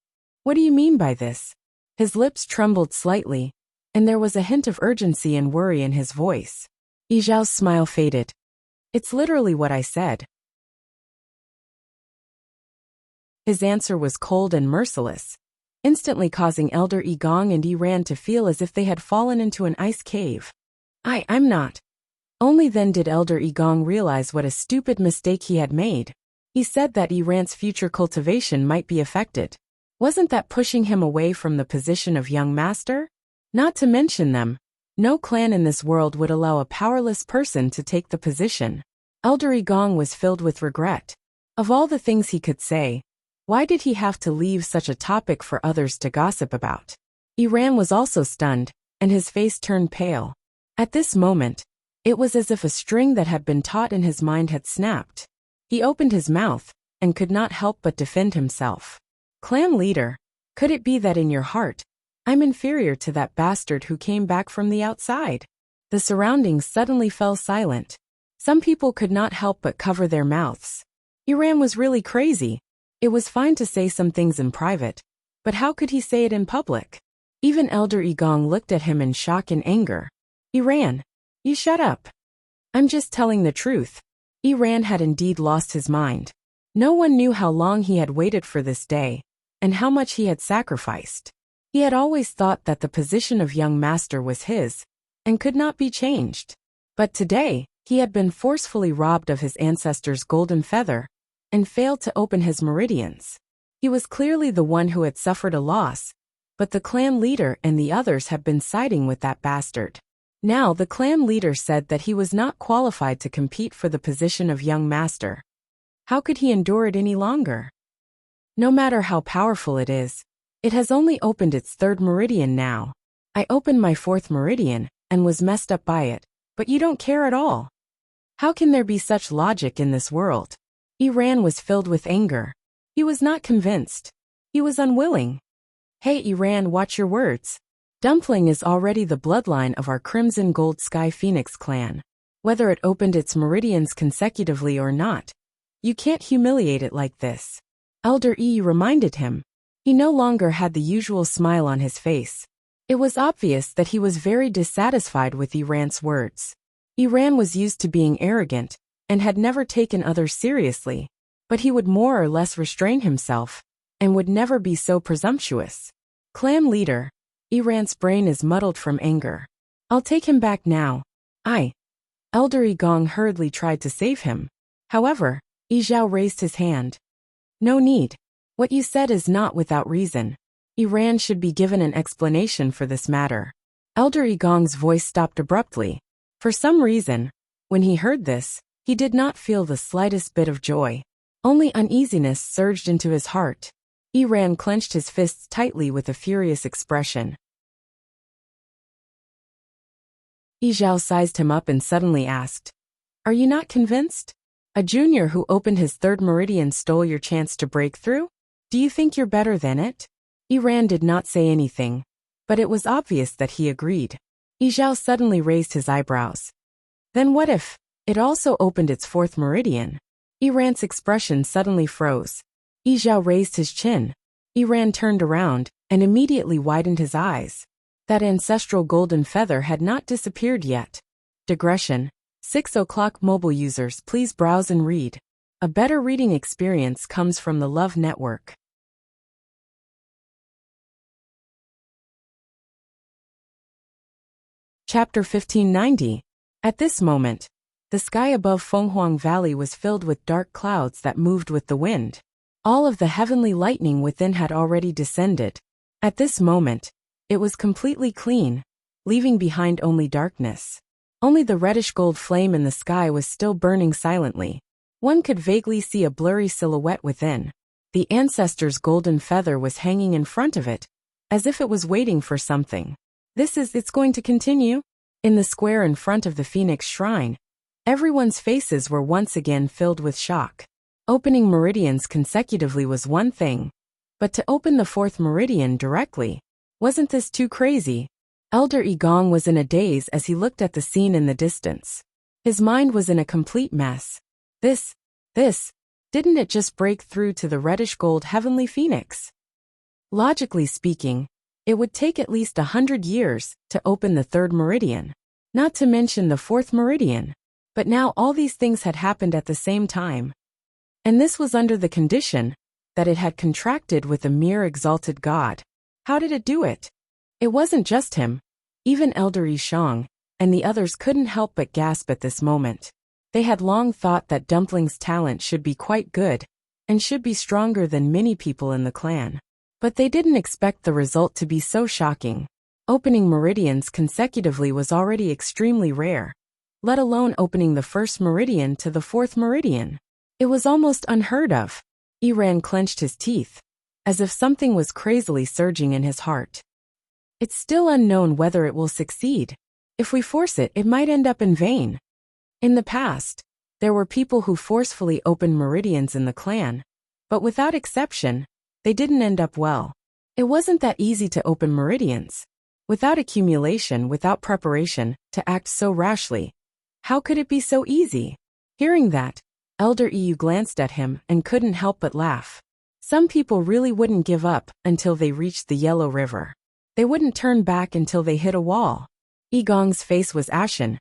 What do you mean by this? His lips trembled slightly, and there was a hint of urgency and worry in his voice. Yizhao's smile faded. It's literally what I said. His answer was cold and merciless, instantly causing Elder Igong and Yi-Ran to feel as if they had fallen into an ice cave. I'm not. Only then did Elder Igong realize what a stupid mistake he had made. He said that Yi-Ran's future cultivation might be affected. Wasn't that pushing him away from the position of young master? Not to mention them, No clan in this world would allow a powerless person to take the position. Elder Gong was filled with regret. Of all the things he could say, why did he have to leave such a topic for others to gossip about? Iran was also stunned, and his face turned pale. At this moment, it was as if a string that had been taut in his mind had snapped. He opened his mouth, and could not help but defend himself. Clan leader, could it be that in your heart, I'm inferior to that bastard who came back from the outside? The surroundings suddenly fell silent. Some people could not help but cover their mouths. Iran was really crazy. It was fine to say some things in private, but how could he say it in public? Even Elder Igong looked at him in shock and anger. Iran, you shut up. I'm just telling the truth. Iran had indeed lost his mind. No one knew how long he had waited for this day, and how much he had sacrificed. He had always thought that the position of young master was his, and could not be changed. But today, he had been forcefully robbed of his ancestor's golden feather, and failed to open his meridians. He was clearly the one who had suffered a loss, but the clan leader and the others had been siding with that bastard. Now the clan leader said that he was not qualified to compete for the position of young master. How could he endure it any longer? No matter how powerful it is, it has only opened its third meridian now. I opened my fourth meridian, and was messed up by it, but you don't care at all. How can there be such logic in this world? Iran was filled with anger. He was not convinced. He was unwilling. Hey Iran, watch your words. Dumpling is already the bloodline of our Crimson Gold Sky Phoenix clan. Whether it opened its meridians consecutively or not, you can't humiliate it like this. Elder E reminded him. He no longer had the usual smile on his face. It was obvious that he was very dissatisfied with Iran's words. Iran was used to being arrogant, and had never taken others seriously, but he would more or less restrain himself, and would never be so presumptuous. Clan leader, Iran's brain is muddled from anger. I'll take him back now. Elder Igong hurriedly tried to save him. However, Izhao raised his hand. No need. What you said is not without reason. Iran should be given an explanation for this matter. Elder Igong's voice stopped abruptly. For some reason, when he heard this, he did not feel the slightest bit of joy. Only uneasiness surged into his heart. Iran clenched his fists tightly with a furious expression. Izhao sized him up and suddenly asked, "Are you not convinced? A junior who opened his third meridian stole your chance to break through? Do you think you're better than it?" Iran did not say anything, but it was obvious that he agreed. Izhao suddenly raised his eyebrows. Then what if it also opened its fourth meridian? Iran's expression suddenly froze. Izhao raised his chin. Iran turned around, and immediately widened his eyes. That ancestral golden feather had not disappeared yet. Digression. 6 o'clock mobile users, please browse and read. A better reading experience comes from the Love Network. Chapter 1590. At this moment, the sky above Fenghuang Valley was filled with dark clouds that moved with the wind. All of the heavenly lightning within had already descended. At this moment, it was completely clean, leaving behind only darkness. Only the reddish-gold flame in the sky was still burning silently. One could vaguely see a blurry silhouette within. The ancestor's golden feather was hanging in front of it, as if it was waiting for something. It's going to continue? In the square in front of the Phoenix Shrine, everyone's faces were once again filled with shock. Opening meridians consecutively was one thing, but to open the fourth meridian directly, wasn't this too crazy? Elder Igong was in a daze as he looked at the scene in the distance. His mind was in a complete mess. This, didn't it just break through to the reddish-gold heavenly phoenix? Logically speaking, it would take at least 100 years to open the third meridian, not to mention the fourth meridian. But now all these things had happened at the same time. And this was under the condition that it had contracted with a mere exalted god. How did it do it? It wasn't just him. Even Elder Yishang and the others couldn't help but gasp at this moment. They had long thought that Dumpling's talent should be quite good, and should be stronger than many people in the clan. But they didn't expect the result to be so shocking. Opening meridians consecutively was already extremely rare, let alone opening the first meridian to the fourth meridian. It was almost unheard of. Iran clenched his teeth, as if something was crazily surging in his heart. It's still unknown whether it will succeed. If we force it, it might end up in vain. In the past, there were people who forcefully opened meridians in the clan, but without exception, they didn't end up well. It wasn't that easy to open meridians. Without accumulation, without preparation, to act so rashly. How could it be so easy? Hearing that, Elder EU glanced at him and couldn't help but laugh. Some people really wouldn't give up until they reached the Yellow River. They wouldn't turn back until they hit a wall. Gong's face was ashen,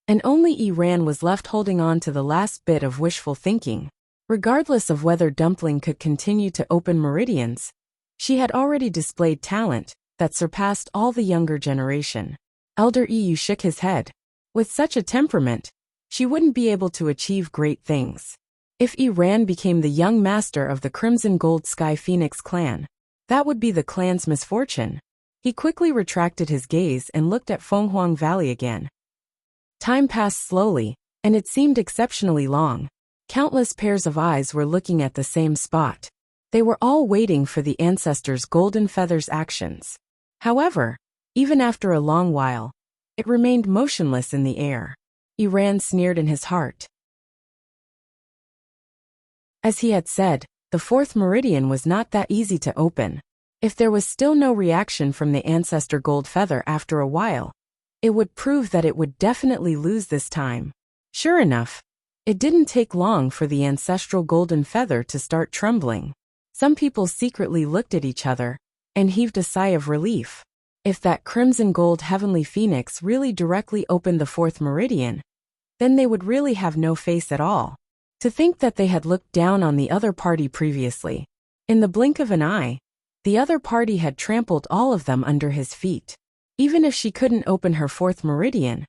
and only Iran was left holding on to the last bit of wishful thinking. Regardless of whether Dumpling could continue to open meridians, she had already displayed talent that surpassed all the younger generation. Elder EU shook his head. With such a temperament, she wouldn't be able to achieve great things. If Iran became the young master of the Crimson Gold Sky Phoenix clan, that would be the clan's misfortune. He quickly retracted his gaze and looked at Fenghuang Valley again. Time passed slowly, and it seemed exceptionally long. Countless pairs of eyes were looking at the same spot. They were all waiting for the ancestors' golden feathers' actions. However, even after a long while, it remained motionless in the air. Iran sneered in his heart. As he had said, the fourth meridian was not that easy to open. If there was still no reaction from the ancestor gold feather after a while, it would prove that it would definitely lose this time. Sure enough, it didn't take long for the ancestral golden feather to start trembling. Some people secretly looked at each other and heaved a sigh of relief. If that crimson gold heavenly phoenix really directly opened the fourth meridian, then they would really have no face at all. To think that they had looked down on the other party previously. In the blink of an eye, the other party had trampled all of them under his feet. Even if she couldn't open her fourth meridian,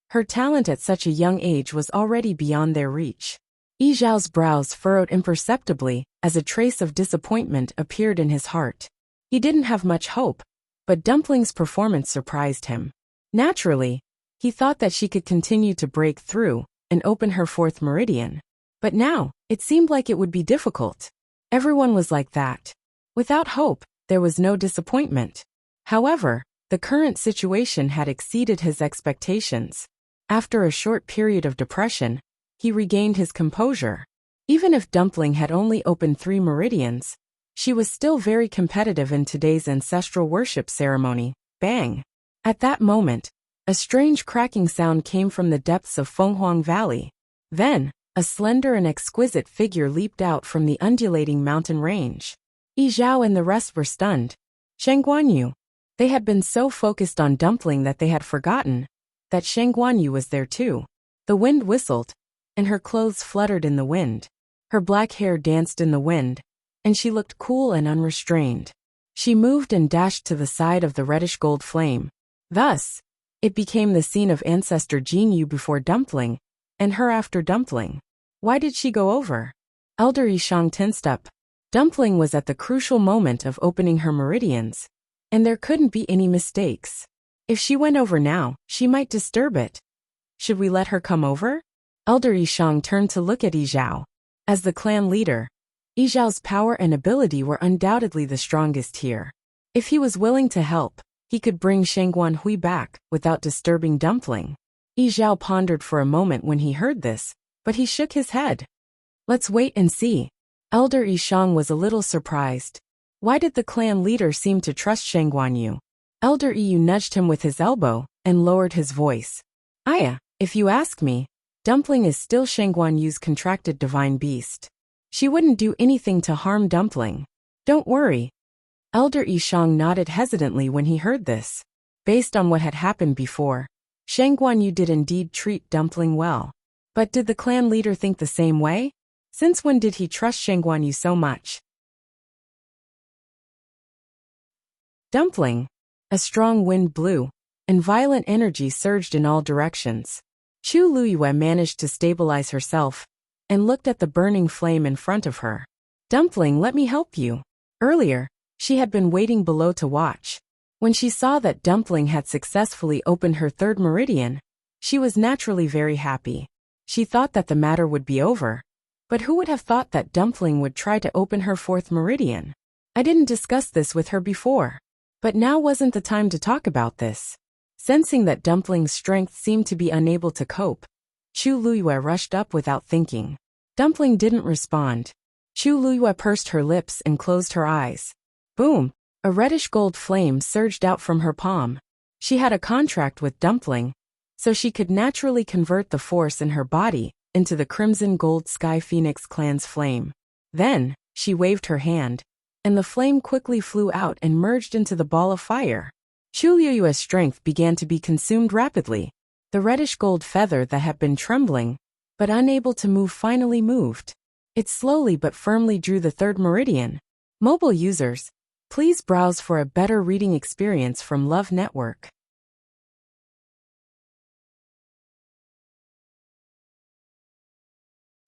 her talent at such a young age was already beyond their reach. Yi Zhao's brows furrowed imperceptibly as a trace of disappointment appeared in his heart. He didn't have much hope, but Dumpling's performance surprised him. Naturally, he thought that she could continue to break through and open her fourth meridian. But now, it seemed like it would be difficult. Everyone was like that. Without hope, there was no disappointment. However, the current situation had exceeded his expectations. After a short period of depression, he regained his composure. Even if Dumpling had only opened 3 meridians, she was still very competitive in today's ancestral worship ceremony. Bang! At that moment, a strange cracking sound came from the depths of Fenghuang Valley. Then, a slender and exquisite figure leaped out from the undulating mountain range. Yi Zhao and the rest were stunned. Sheng Guanyu. They had been so focused on Dumpling that they had forgotten that Sheng Guanyu was there too. The wind whistled, and her clothes fluttered in the wind. Her black hair danced in the wind, and she looked cool and unrestrained. She moved and dashed to the side of the reddish-gold flame. Thus, it became the scene of ancestor Jinyu before Dumpling, and her after Dumpling. Why did she go over? Elder Yishang tensed up. Dumpling was at the crucial moment of opening her meridians, and there couldn't be any mistakes. If she went over now, she might disturb it. Should we let her come over? Elder Yishang turned to look at Yi Zhao. As the clan leader, Yi Zhao's power and ability were undoubtedly the strongest here. If he was willing to help, he could bring Sheng Guanhui back without disturbing Dumpling. Yi Zhao pondered for a moment when he heard this, but he shook his head. Let's wait and see. Elder Yishang was a little surprised. Why did the clan leader seem to trust Sheng Guanyu? Elder Yu nudged him with his elbow and lowered his voice. Aya, if you ask me, Dumpling is still Sheng Guanyu's contracted divine beast. She wouldn't do anything to harm Dumpling. Don't worry. Elder Yishang nodded hesitantly when he heard this. Based on what had happened before, Sheng Guanyu did indeed treat Dumpling well. But did the clan leader think the same way? Since when did he trust Sheng Guanyu so much? Dumpling. A strong wind blew, and violent energy surged in all directions. Chu Luyue managed to stabilize herself, and looked at the burning flame in front of her. Dumpling, let me help you. Earlier, she had been waiting below to watch. When she saw that Dumpling had successfully opened her third meridian, she was naturally very happy. She thought that the matter would be over. But who would have thought that Dumpling would try to open her fourth meridian? I didn't discuss this with her before. But now wasn't the time to talk about this. Sensing that Dumpling's strength seemed to be unable to cope, Chu Luyue rushed up without thinking. Dumpling didn't respond. Chu Luyue pursed her lips and closed her eyes. Boom! A reddish gold flame surged out from her palm. She had a contract with Dumpling, so she could naturally convert the force in her body into the crimson gold Sky Phoenix clan's flame. Then, she waved her hand, and the flame quickly flew out and merged into the ball of fire. Chu Luyue's strength began to be consumed rapidly. The reddish gold feather that had been trembling, but unable to move finally moved. It slowly but firmly drew the third meridian. Mobile users, please browse for a better reading experience from Love Network.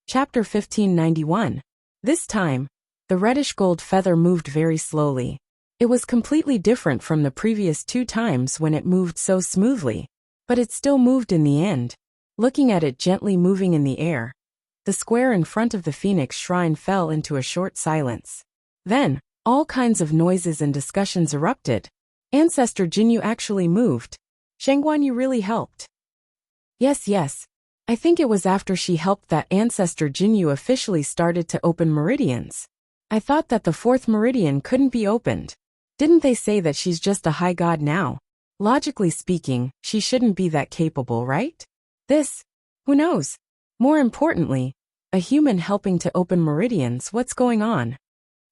Chapter 1591. This time, the reddish gold feather moved very slowly. It was completely different from the previous 2 times when it moved so smoothly, but it still moved in the end. Looking at it gently moving in the air, the square in front of the Phoenix Shrine fell into a short silence. Then, all kinds of noises and discussions erupted. Ancestor Jinyu actually moved. Shengguan Yu really helped. Yes. I think it was after she helped that Ancestor Jinyu officially started to open meridians. I thought that the 4th meridian couldn't be opened. Didn't they say that she's just a high god now? Logically speaking, she shouldn't be that capable, right? Who knows? More importantly, a human helping to open meridians, what's going on?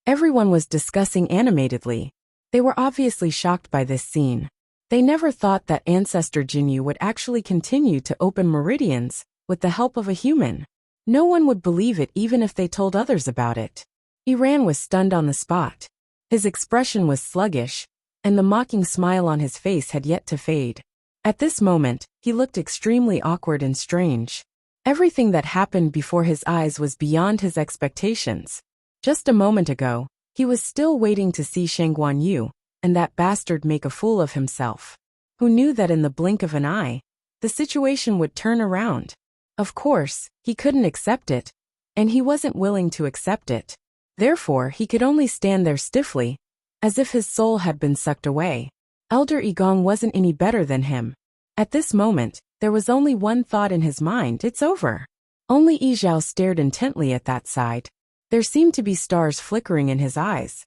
Everyone was discussing animatedly. They were obviously shocked by this scene. They never thought that Ancestor Jinyu would actually continue to open meridians with the help of a human. No one would believe it even if they told others about it. Iran was stunned on the spot. His expression was sluggish, and the mocking smile on his face had yet to fade. At this moment, he looked extremely awkward and strange. Everything that happened before his eyes was beyond his expectations. Just a moment ago, he was still waiting to see Shengguan Yu and that bastard make a fool of himself. Who knew that in the blink of an eye, the situation would turn around? Of course, he couldn't accept it, and he wasn't willing to accept it. Therefore, he could only stand there stiffly, as if his soul had been sucked away. Elder Igong wasn't any better than him. At this moment, there was only one thought in his mind: it's over. Only Yizhao stared intently at that side. There seemed to be stars flickering in his eyes.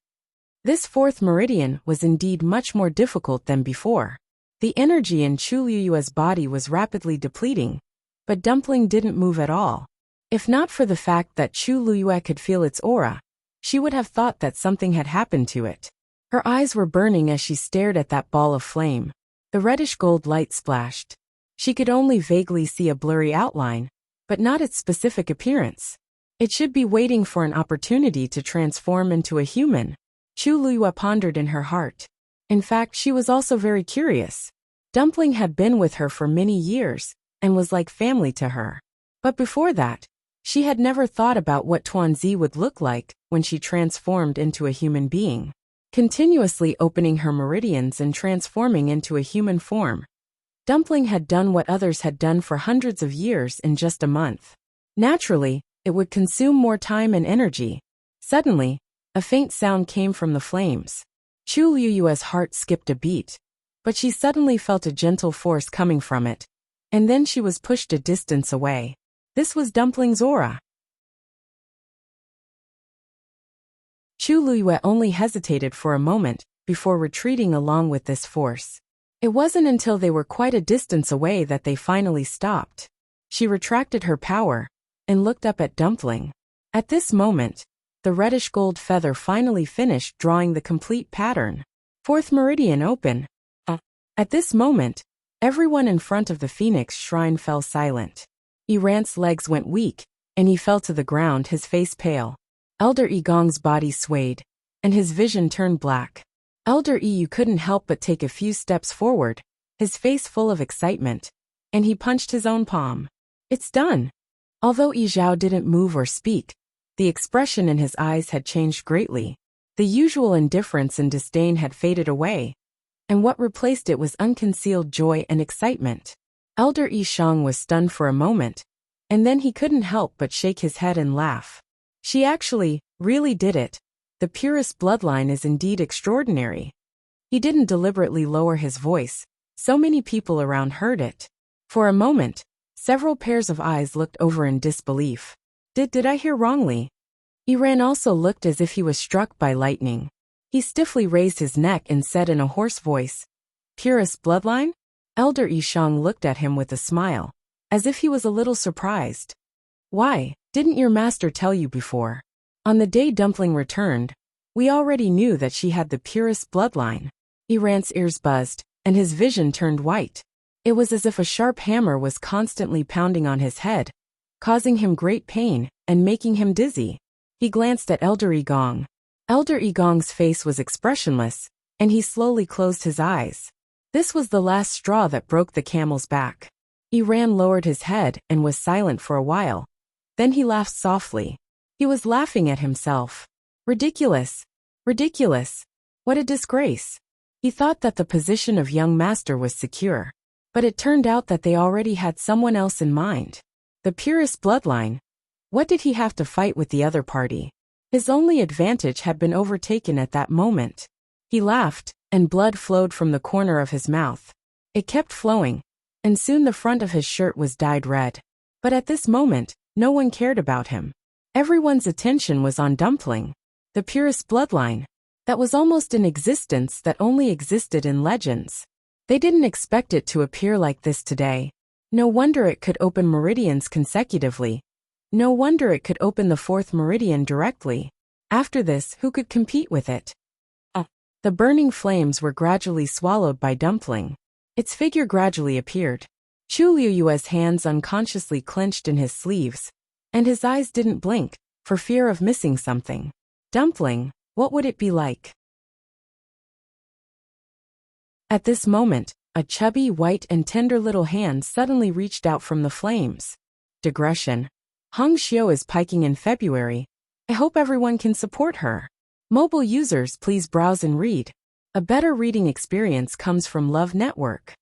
This 4th meridian was indeed much more difficult than before. The energy in Chu Luyue's body was rapidly depleting, but Dumpling didn't move at all. If not for the fact that Chu Luyue could feel its aura, she would have thought that something had happened to it. Her eyes were burning as she stared at that ball of flame. The reddish gold light splashed. She could only vaguely see a blurry outline, but not its specific appearance. It should be waiting for an opportunity to transform into a human. Chu Luyue pondered in her heart. In fact, she was also very curious. Dumpling had been with her for many years, and was like family to her. But before that, she had never thought about what Tuanzi would look like when she transformed into a human being. Continuously opening her meridians and transforming into a human form. Dumpling had done what others had done for hundreds of years in just a month. Naturally, it would consume more time and energy. Suddenly, a faint sound came from the flames. Chu Luyue's heart skipped a beat, but she suddenly felt a gentle force coming from it, and then she was pushed a distance away. This was Dumpling's aura. Chu Luyue only hesitated for a moment before retreating along with this force. It wasn't until they were quite a distance away that they finally stopped. She retracted her power and looked up at Dumpling. At this moment, the reddish gold feather finally finished drawing the complete pattern. 4th meridian open. At this moment, everyone in front of the Phoenix Shrine fell silent. Iran's legs went weak, and he fell to the ground, his face pale. Elder Igong's body swayed, and his vision turned black. Elder Yu couldn't help but take a few steps forward, his face full of excitement, and he punched his own palm. It's done. Although Yizhao didn't move or speak, the expression in his eyes had changed greatly. The usual indifference and disdain had faded away. and what replaced it was unconcealed joy and excitement. Elder Yishang was stunned for a moment, and then he couldn't help but shake his head and laugh. She actually, really did it. The purest bloodline is indeed extraordinary. He didn't deliberately lower his voice. So many people around heard it. For a moment, several pairs of eyes looked over in disbelief. Did I hear wrongly? Iran also looked as if he was struck by lightning. He stiffly raised his neck and said in a hoarse voice, "Purest bloodline?" Elder Yishang looked at him with a smile, as if he was a little surprised. "Why, didn't your master tell you before? On the day Dumpling returned, we already knew that she had the purest bloodline." Iran's ears buzzed, and his vision turned white. It was as if a sharp hammer was constantly pounding on his head, causing him great pain and making him dizzy. He glanced at Elder Yigong. Elder Yigong's face was expressionless, and he slowly closed his eyes. This was the last straw that broke the camel's back. Iran lowered his head and was silent for a while. Then he laughed softly. He was laughing at himself. Ridiculous. Ridiculous. What a disgrace. He thought that the position of young master was secure. But it turned out that they already had someone else in mind. The purest bloodline. What did he have to fight with the other party? His only advantage had been overtaken at that moment. He laughed, and blood flowed from the corner of his mouth. It kept flowing, and soon the front of his shirt was dyed red. But at this moment, no one cared about him. Everyone's attention was on Dumpling, the purest bloodline. That was almost an existence that only existed in legends. They didn't expect it to appear like this today. No wonder it could open meridians consecutively. No wonder it could open the fourth meridian directly. After this, who could compete with it? The burning flames were gradually swallowed by Dumpling. Its figure gradually appeared. Chu Liuyue's hands unconsciously clenched in his sleeves, and his eyes didn't blink, for fear of missing something. Dumpling, what would it be like? At this moment, a chubby, white and tender little hand suddenly reached out from the flames. Digression. Hong Xiu is piking in February. I hope everyone can support her. Mobile users, please browse and read. A better reading experience comes from Love Network.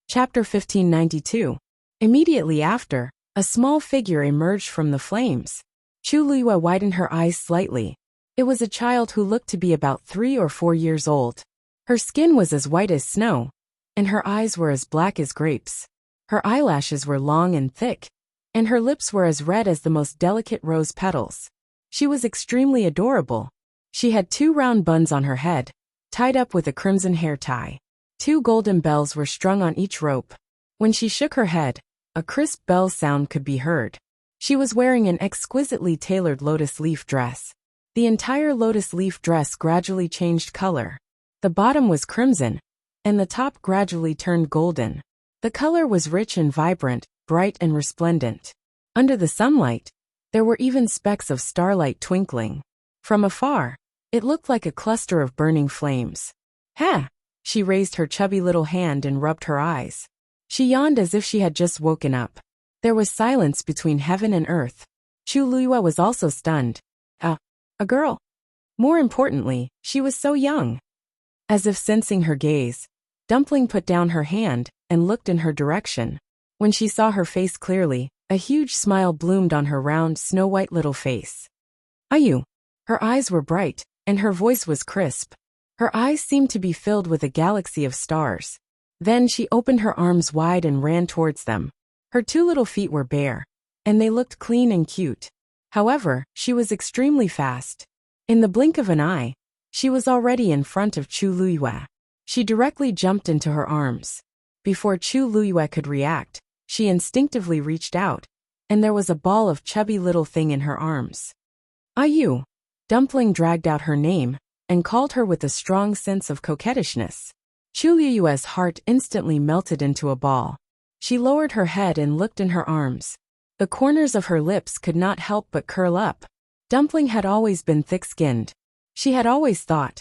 Chapter 1592. Immediately after, a small figure emerged from the flames. Chu Liyue widened her eyes slightly. It was a child who looked to be about 3 or 4 years old. Her skin was as white as snow, and her eyes were as black as grapes. Her eyelashes were long and thick, and her lips were as red as the most delicate rose petals. She was extremely adorable. She had 2 round buns on her head, tied up with a crimson hair tie. 2 golden bells were strung on each rope. When she shook her head, a crisp bell sound could be heard. She was wearing an exquisitely tailored lotus leaf dress. The entire lotus leaf dress gradually changed color. The bottom was crimson, and the top gradually turned golden. The color was rich and vibrant, bright and resplendent. Under the sunlight, there were even specks of starlight twinkling. From afar, it looked like a cluster of burning flames. "Ha!" She raised her chubby little hand and rubbed her eyes. She yawned as if she had just woken up. There was silence between heaven and earth. Chu Liyue was also stunned. A girl. More importantly, she was so young. As if sensing her gaze, Dumpling put down her hand and looked in her direction. When she saw her face clearly, a huge smile bloomed on her round, snow-white little face. "Are you?" Her eyes were bright, and her voice was crisp. Her eyes seemed to be filled with a galaxy of stars. Then she opened her arms wide and ran towards them. Her 2 little feet were bare, and they looked clean and cute. However, she was extremely fast. In the blink of an eye, she was already in front of Chu Liyue. She directly jumped into her arms. Before Chu Liyue could react, she instinctively reached out, and there was a ball of chubby little thing in her arms. "Are you?" Dumpling dragged out her name, and called her with a strong sense of coquettishness. Chu Liyue's heart instantly melted into a ball. She lowered her head and looked in her arms. The corners of her lips could not help but curl up. Dumpling had always been thick-skinned. She had always thought.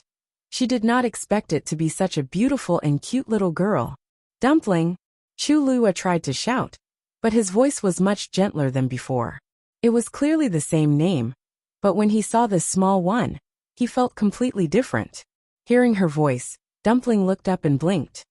She did not expect it to be such a beautiful and cute little girl. "Dumpling!" Chu Liyue tried to shout, but his voice was much gentler than before. It was clearly the same name, But when he saw this small one, he felt completely different. Hearing her voice, Dumpling looked up and blinked.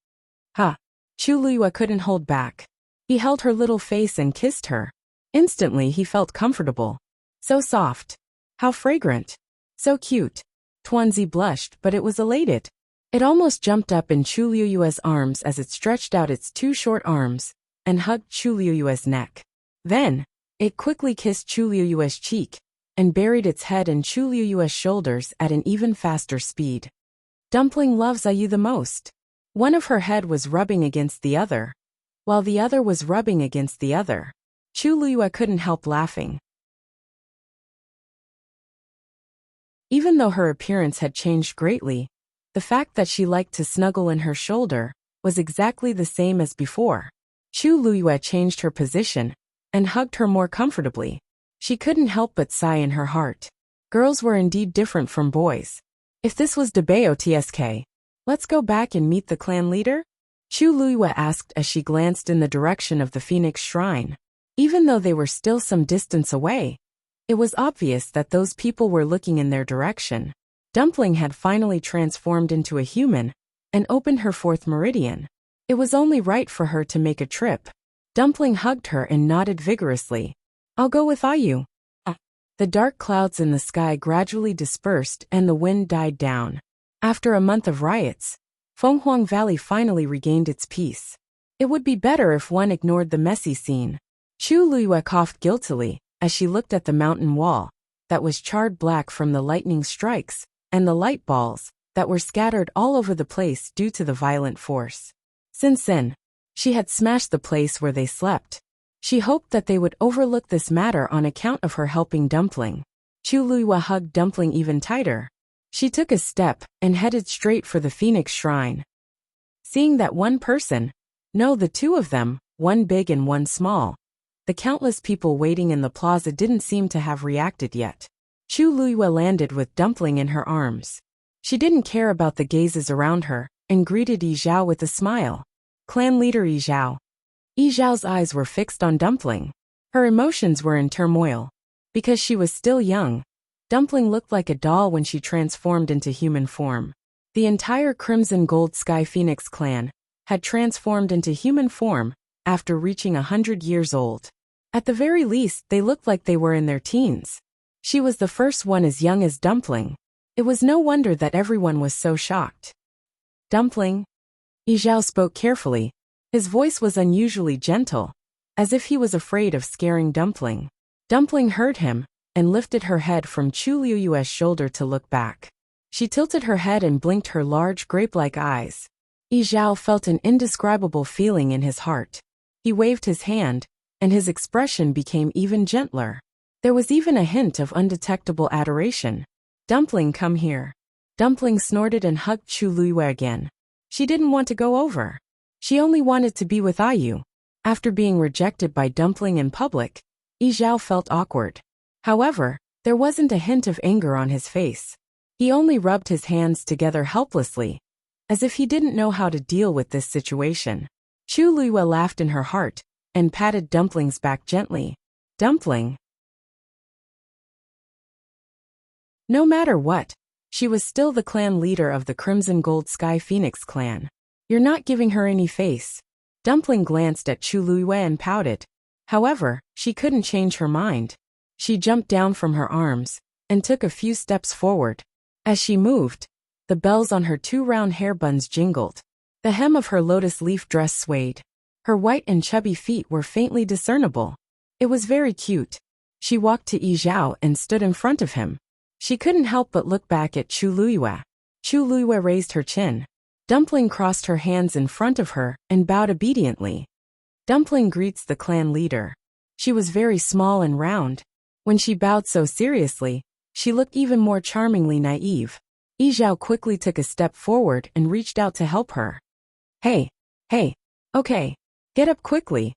Ha! Chu Liyue couldn't hold back. He held her little face and kissed her. Instantly he felt comfortable. So soft. How fragrant. So cute. Tuanzi blushed, but it was elated. It almost jumped up in Chu Liyue's arms as it stretched out its two short arms and hugged Chu Liyue's neck. Then, it quickly kissed Chu Liyue's cheek and buried its head in Chu Liyue's shoulders at an even faster speed. Dumpling loves Ayu the most. One of her head was rubbing against the other, while the other was rubbing against the other. Chu Liyue couldn't help laughing. Even though her appearance had changed greatly, the fact that she liked to snuggle in her shoulder was exactly the same as before. Chu Liyue changed her position and hugged her more comfortably. She couldn't help but sigh in her heart. Girls were indeed different from boys. If this was Debao Tsk, let's go back and meet the clan leader? Chu Liyue asked as she glanced in the direction of the Phoenix Shrine. Even though they were still some distance away, it was obvious that those people were looking in their direction. Dumpling had finally transformed into a human and opened her fourth meridian. It was only right for her to make a trip. Dumpling hugged her and nodded vigorously. I'll go with Ayu. The dark clouds in the sky gradually dispersed and the wind died down. After a month of riots, Fenghuang Valley finally regained its peace. It would be better if one ignored the messy scene. Chu Liyue coughed guiltily as she looked at the mountain wall that was charred black from the lightning strikes and the light balls that were scattered all over the place due to the violent force. Since then, she had smashed the place where they slept. She hoped that they would overlook this matter on account of her helping Dumpling. Chu Liyue hugged Dumpling even tighter. She took a step and headed straight for the Phoenix Shrine. Seeing that one person, no, the two of them, one big and one small, the countless people waiting in the plaza didn't seem to have reacted yet. Chu Liyue landed with Dumpling in her arms. She didn't care about the gazes around her and greeted Yi Zhao with a smile. Clan leader Yi Zhao. Yi Zhao's eyes were fixed on Dumpling. Her emotions were in turmoil. Because she was still young, Dumpling looked like a doll when she transformed into human form. The entire Crimson Gold Sky Phoenix clan had transformed into human form after reaching 100 years old. At the very least, they looked like they were in their teens. She was the first one as young as Dumpling. It was no wonder that everyone was so shocked. Dumpling? Yi Zhao spoke carefully. His voice was unusually gentle, as if he was afraid of scaring Dumpling. Dumpling heard him and lifted her head from Chu Liyue's shoulder to look back. She tilted her head and blinked her large grape-like eyes. Yi Zhao felt an indescribable feeling in his heart. He waved his hand, and his expression became even gentler. There was even a hint of undetectable adoration. Dumpling, come here. Dumpling snorted and hugged Chu Liyue again. She didn't want to go over. She only wanted to be with Ayu. After being rejected by Dumpling in public, Yi Zhao felt awkward. However, there wasn't a hint of anger on his face. He only rubbed his hands together helplessly, as if he didn't know how to deal with this situation. Chu Liyue laughed in her heart and patted Dumpling's back gently. Dumpling. No matter what, she was still the clan leader of the Crimson Gold Sky Phoenix clan. You're not giving her any face. Dumpling glanced at Chu Liyue and pouted. However, she couldn't change her mind. She jumped down from her arms and took a few steps forward. As she moved, the bells on her two round hair buns jingled. The hem of her lotus leaf dress swayed. Her white and chubby feet were faintly discernible. It was very cute. She walked to Yi Zhao and stood in front of him. She couldn't help but look back at Chu Liyue. Chu Liyue raised her chin. Dumpling crossed her hands in front of her and bowed obediently. Dumpling greets the clan leader. She was very small and round. When she bowed so seriously, she looked even more charmingly naive. Yi Zhao quickly took a step forward and reached out to help her. Hey, okay, get up quickly.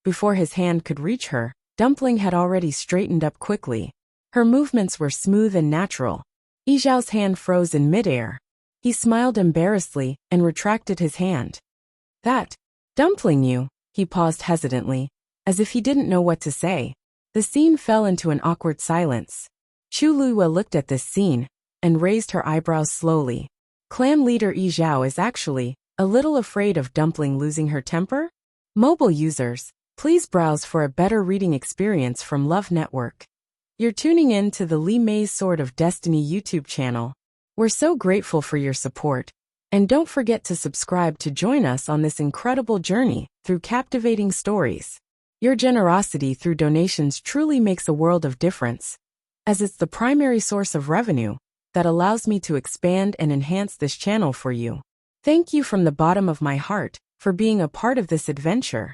Before his hand could reach her, Dumpling had already straightened up quickly. Her movements were smooth and natural. Yi Zhao's hand froze in midair. He smiled embarrassedly and retracted his hand. That, Dumpling you, he paused hesitantly, as if he didn't know what to say. The scene fell into an awkward silence. Chu Luiwa looked at this scene and raised her eyebrows slowly. Clan leader Yi Zhao is actually a little afraid of Dumpling losing her temper? Mobile users, please browse for a better reading experience from Love Network. You're tuning in to the Li Mei's Sword of Destiny YouTube channel. We're so grateful for your support. And don't forget to subscribe to join us on this incredible journey through captivating stories. Your generosity through donations truly makes a world of difference, as it's the primary source of revenue that allows me to expand and enhance this channel for you. Thank you from the bottom of my heart for being a part of this adventure.